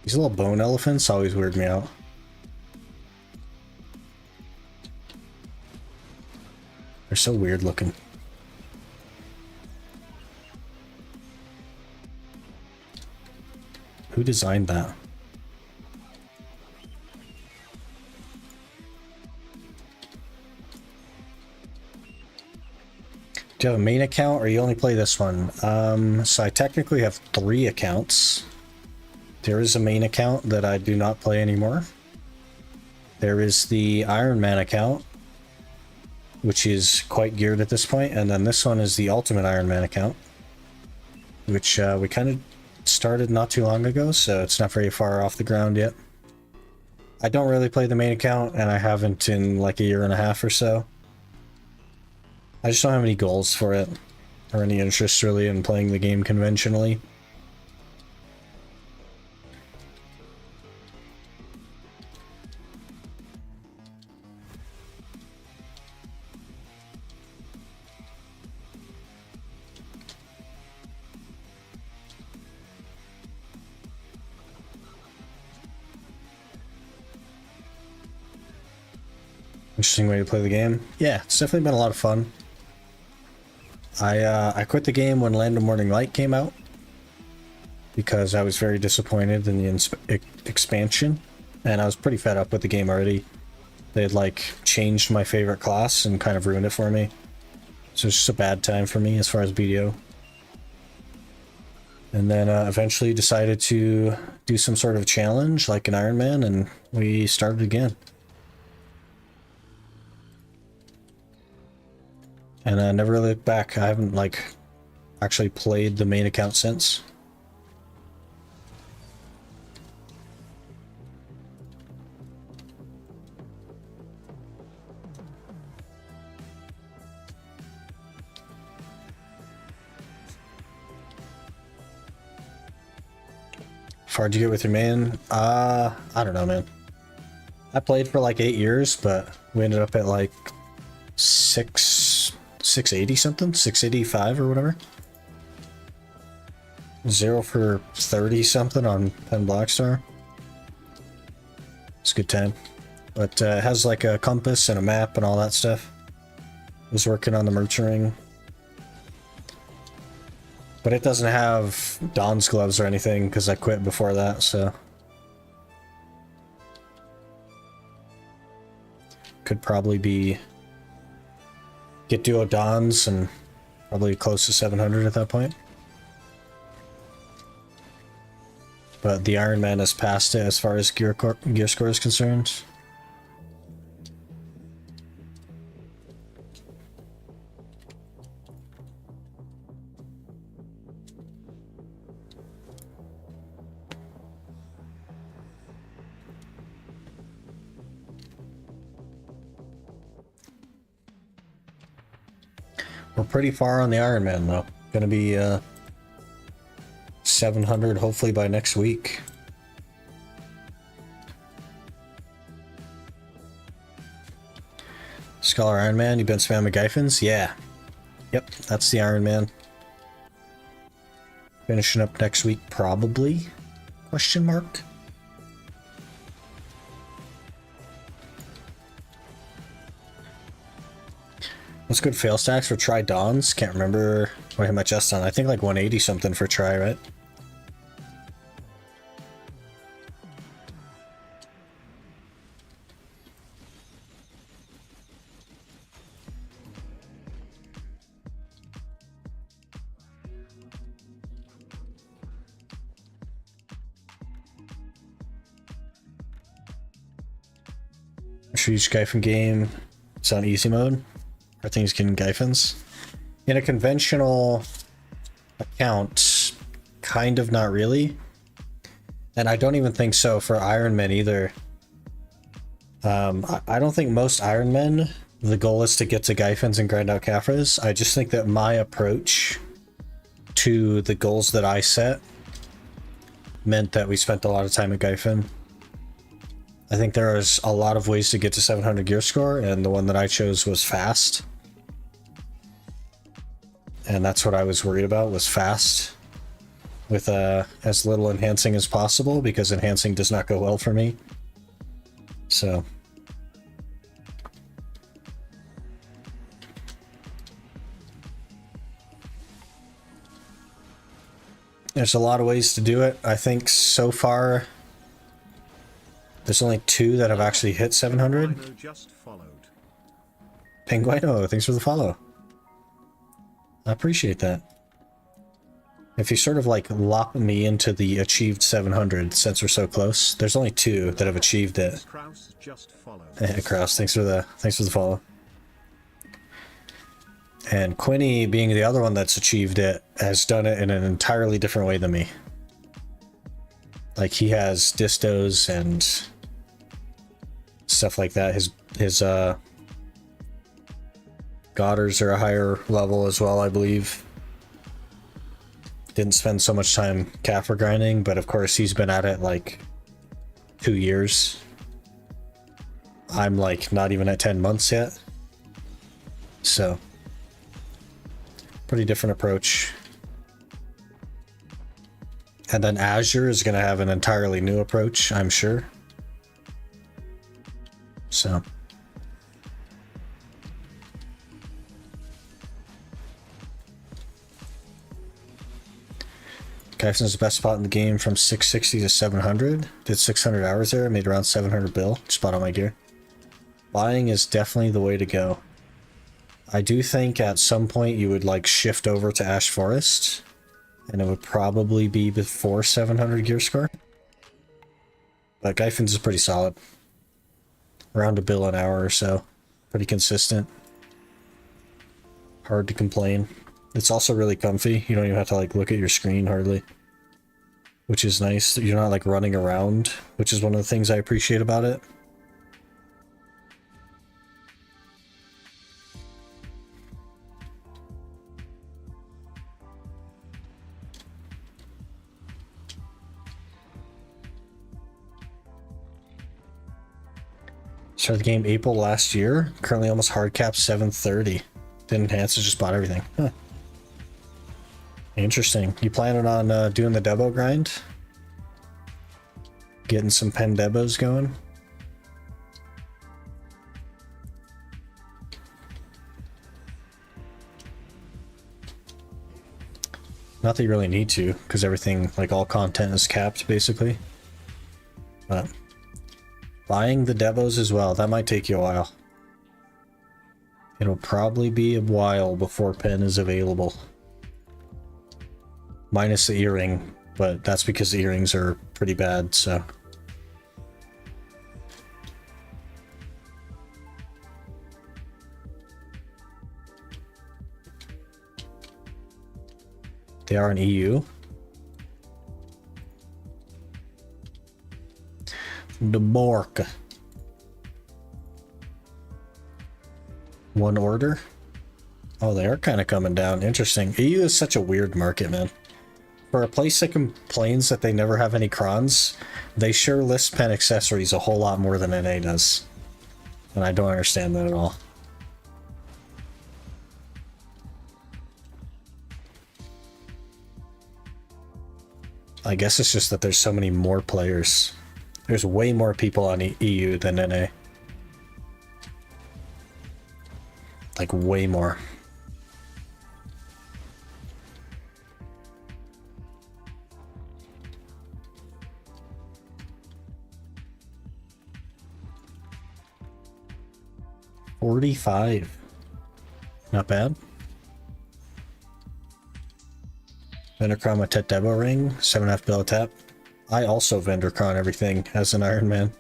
These little bone elephants always weird me out. They're so weird looking. Who designed that? Do you have a main account or you only play this one? So I technically have 3 accounts. There is a main account that I do not play anymore. There is the Ironman account, which is quite geared at this point, and then this one is the Ultimate Ironman account, which we kind of started not too long ago, so it's not very far off the ground yet. I don't really play the main account, and I haven't in like a year and a half or so. I just don't have any goals for it, or any interest really in playing the game conventionally. Interesting way to play the game. Yeah, it's definitely been a lot of fun. I quit the game when Land of Morning Light came out because I was very disappointed in the expansion, and I was pretty fed up with the game already. They had like changed my favorite class and kind of ruined it for me. So it's just a bad time for me as far as BDO. And then eventually decided to do some sort of challenge like an Ironman, and we started again. And I never really looked back. I haven't like actually played the main account since. How far did you get with your main? I don't know, man. I played for like 8 years, but we ended up at like 680 something, 685 or whatever. 0 for 30 something on Pen Blackstar. It's a good time. But it has like a compass and a map and all that stuff. I was working on the merchant ring. But it doesn't have Dawn's gloves or anything because I quit before that, so. Could probably be get duo Dons and probably close to 700 at that point. But the Ironman has passed it as far as gear score is concerned. We're pretty far on the Ironman though. Gonna be 700 hopefully by next week. Scholar Ironman, you been spamming Gyphins? Yeah. Yep, that's the Ironman. Finishing up next week probably? Question mark? What's good fail stacks for Try Dons? Can't remember what I hit my chest on. I think like 180 something for Try, right? For each Gyphon game, it's on easy mode. Are things getting Gyphons? In a conventional account, kind of not really. And I don't even think so for Ironman either. I don't think most Ironmen, the goal is to get to Gyphons and grind out Caphras. I just think that my approach to the goals that I set meant that we spent a lot of time at Gyphon. I think there is a lot of ways to get to 700 gear score, and the one that I chose was fast. And that's what I was worried about, was fast. with as little enhancing as possible, because enhancing does not go well for me. So there's a lot of ways to do it. I think so far there's only 2 that have actually hit 700. Rhino just followed. Penguino, thanks for the follow. I appreciate that. If you sort of like lock me into the achieved 700, since we're so close, there's only 2 that have achieved it. Kraus just followed. Kraus, thanks for the follow. And Quinny, being the other one that's achieved it, has done it in an entirely different way than me. Like, he has distos and stuff like that. His Godders are a higher level as well, I believe. Didn't spend so much time Kaffir grinding, but of course he's been at it like 2 years. I'm like not even at 10 months yet. So, pretty different approach. And then Azure is going to have an entirely new approach, I'm sure. So. Kaifen's the best spot in the game from 660 to 700. Did 600 hours there, made around 700 bill. Just bought all my gear. Buying is definitely the way to go. I do think at some point you would like shift over to Ash Forest, and it would probably be before 700 gear score. But Kaifen's is pretty solid. Around a bill an hour or so. Pretty consistent. Hard to complain. It's also really comfy. You don't even have to like look at your screen hardly, which is nice. You're not like running around, which is one of the things I appreciate about it. Started the game April last year. Currently almost hard capped 730. Didn't enhance it, just bought everything. Huh. Interesting. You planning on doing the Debo grind? Getting some pen Debos going? Not that you really need to, because everything, like all content is capped basically. But buying the Debos as well, that might take you a while. It'll probably be a while before pen is available. Minus the earring, but that's because the earrings are pretty bad, so. They are in EU. The Bork. One order. Oh, they are kind of coming down. Interesting. EU is such a weird market, man. For a place that complains that they never have any crons, they sure list pen accessories a whole lot more than NA does. And I don't understand that at all. I guess it's just that there's so many more players. There's way more people on EU than NA. Like, way more. $45. Not bad. Vendercron my Tet Debo ring, 7.5 bill a tap. I also Vendercron everything as an Ironman.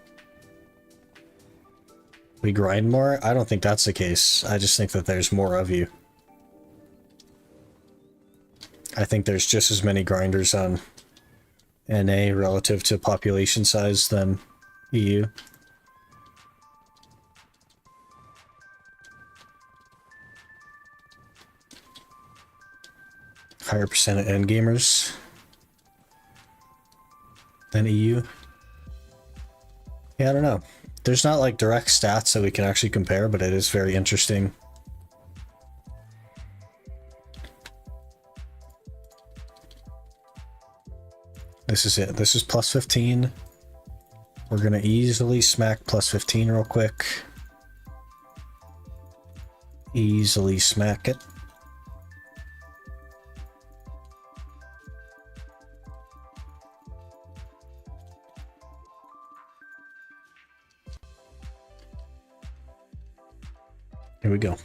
We grind more? I don't think that's the case. I just think that there's more of you. I think there's just as many grinders on NA relative to population size than EU. Higher percent of endgamers than EU. Yeah, I don't know. There's not like direct stats that we can actually compare, but it is very interesting. this is it. This is plus 15. We're gonna easily smack plus 15 real quick. Easily smack it. Here we go.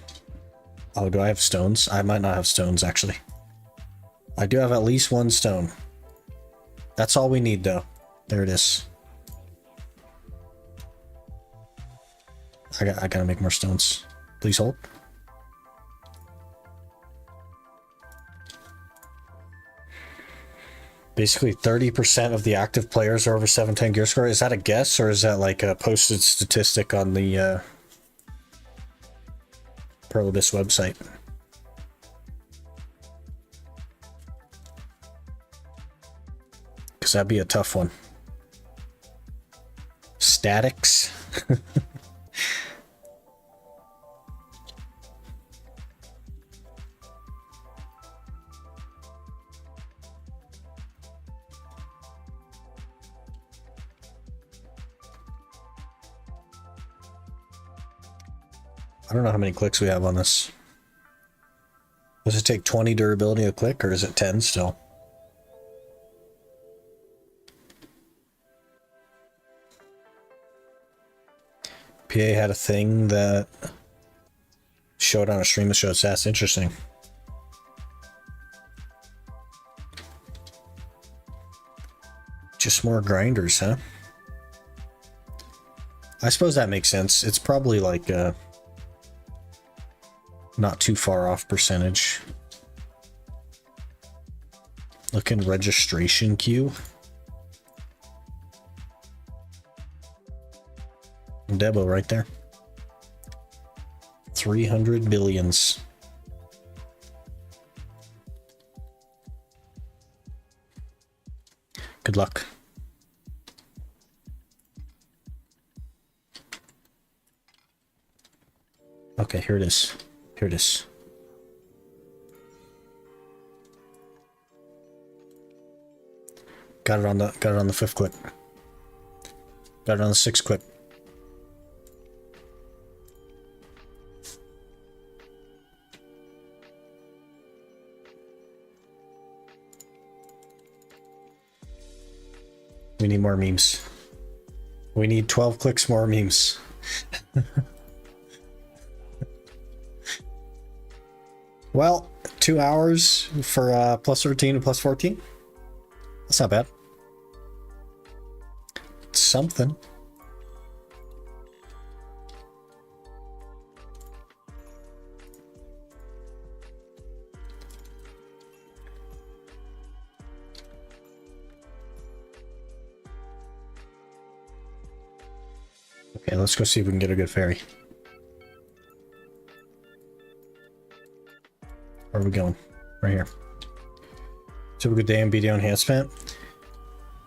Oh, do I have stones? I might not have stones, actually. I do have at least one stone. That's all we need, though. There it is. I gotta make more stones. Please hold. Basically, 30% of the active players are over 710 gear score. Is that a guess, or is that like a posted statistic on the Probus website? Because that'd be a tough one. Statics. I don't know how many clicks we have on this. Does it take 20 durability a click, or is it 10 still? PA had a thing that showed on a stream that showed stats. Interesting. Just more grinders, huh? I suppose that makes sense. It's probably like not too far off percentage. Look in registration queue. Debo right there. 300 billions. Good luck. Okay, here it is. Here it is. Got it on the 5th click. Got it on the 6th click. We need more memes. We need 12 clicks more memes. Well, 2 hours for plus 13 and plus 14. That's not bad. It's something. Okay, let's go see if we can get a good fairy. Where are we going? Right here. Typical day in BDO enhancement.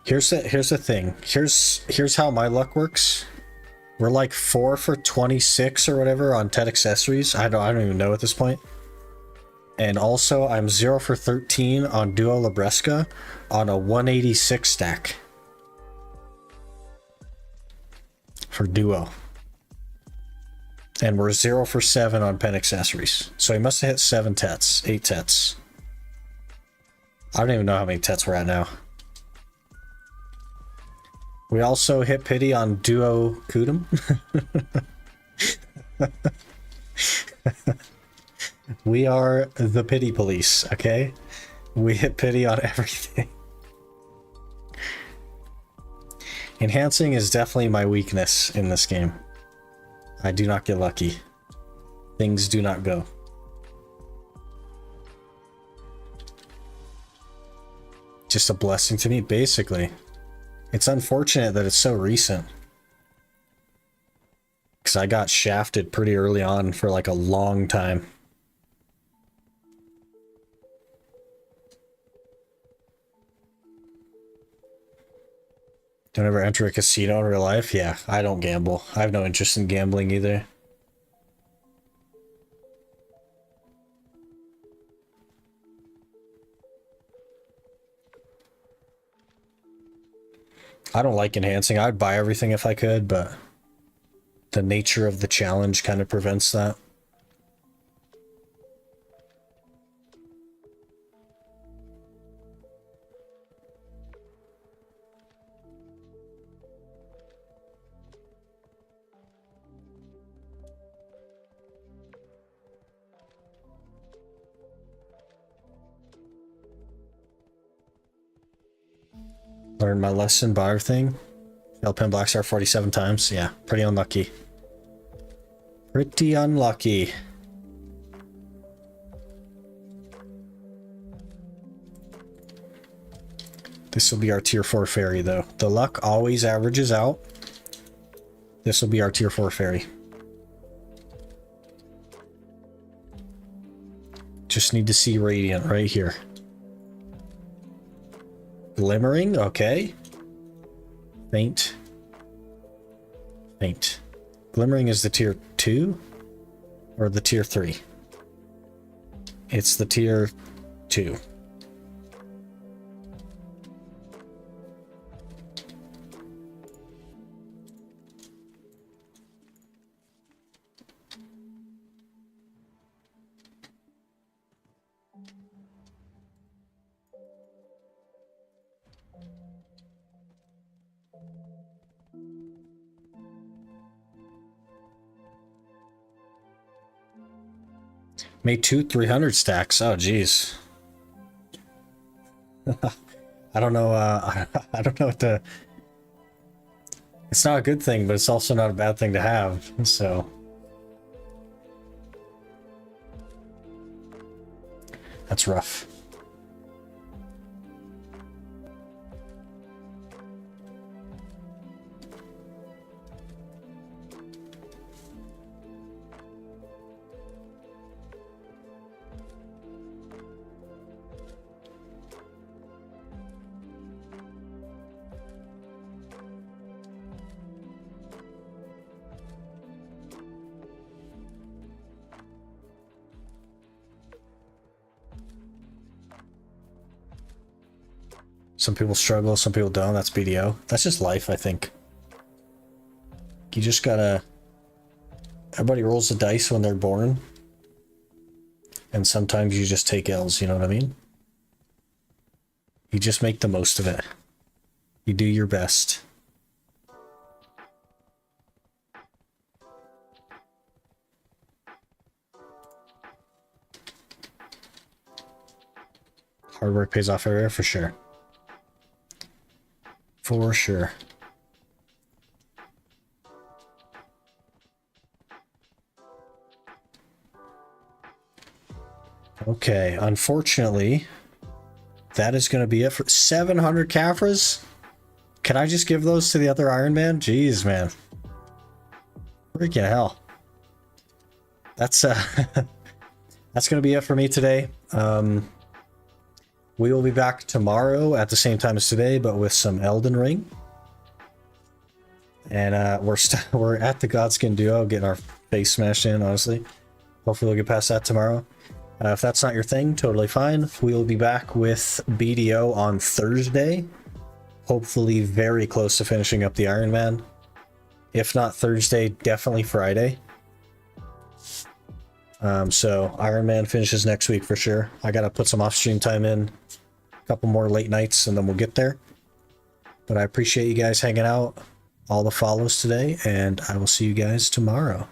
Here's the thing. Here's how my luck works. We're like 4 for 26 or whatever on TED accessories. I don't even know at this point. And also I'm 0 for 13 on Duo Labresca on a 186 stack. For Duo. And we're 0 for 7 on pen accessories. So he must have hit 7 tets, 8 tets. I don't even know how many tets we're at now. We also hit pity on Duo Kudum. We are the pity police, okay? We hit pity on everything. Enhancing is definitely my weakness in this game. I do not get lucky. Things do not go. Just a blessing to me, basically. It's unfortunate that it's so recent. Because I got shafted pretty early on for like a long time. Don't ever enter a casino in real life? Yeah, I don't gamble. I have no interest in gambling either. I don't like enhancing. I'd buy everything if I could, but the nature of the challenge kind of prevents that. Learned my lesson, buy everything. Pin Black Star 47 times. Yeah, pretty unlucky. Pretty unlucky. This will be our tier 4 fairy, though. The luck always averages out. This will be our tier 4 fairy. Just need to see Radiant right here. Glimmering, okay. Faint. Faint. Glimmering is the tier 2 or the tier 3? It's the tier 2. Made 300 stacks. Oh, geez. I don't know. I don't know what to. It's not a good thing, but it's also not a bad thing to have. So that's rough. Some people struggle, some people don't. That's BDO. That's just life, I think. You just gotta... Everybody rolls the dice when they're born. And sometimes you just take L's, you know what I mean? You just make the most of it. You do your best. Hard work pays off everywhere, for sure. For sure. Okay, unfortunately, that is going to be it for 700 Caphras. Can I just give those to the other Ironman? Jeez, man. Freaking hell. That's that's going to be it for me today. We will be back tomorrow at the same time as today, but with some Elden Ring. And we're at the Godskin Duo, getting our face smashed in, honestly. Hopefully we'll get past that tomorrow. If that's not your thing, totally fine. We will be back with BDO on Thursday. Hopefully very close to finishing up the Ironman. If not Thursday, definitely Friday. So Ironman finishes next week for sure. I gotta put some off-stream time in, a couple more late nights, and then we'll get there. But I appreciate you guys hanging out, all the follows today, and I will see you guys tomorrow.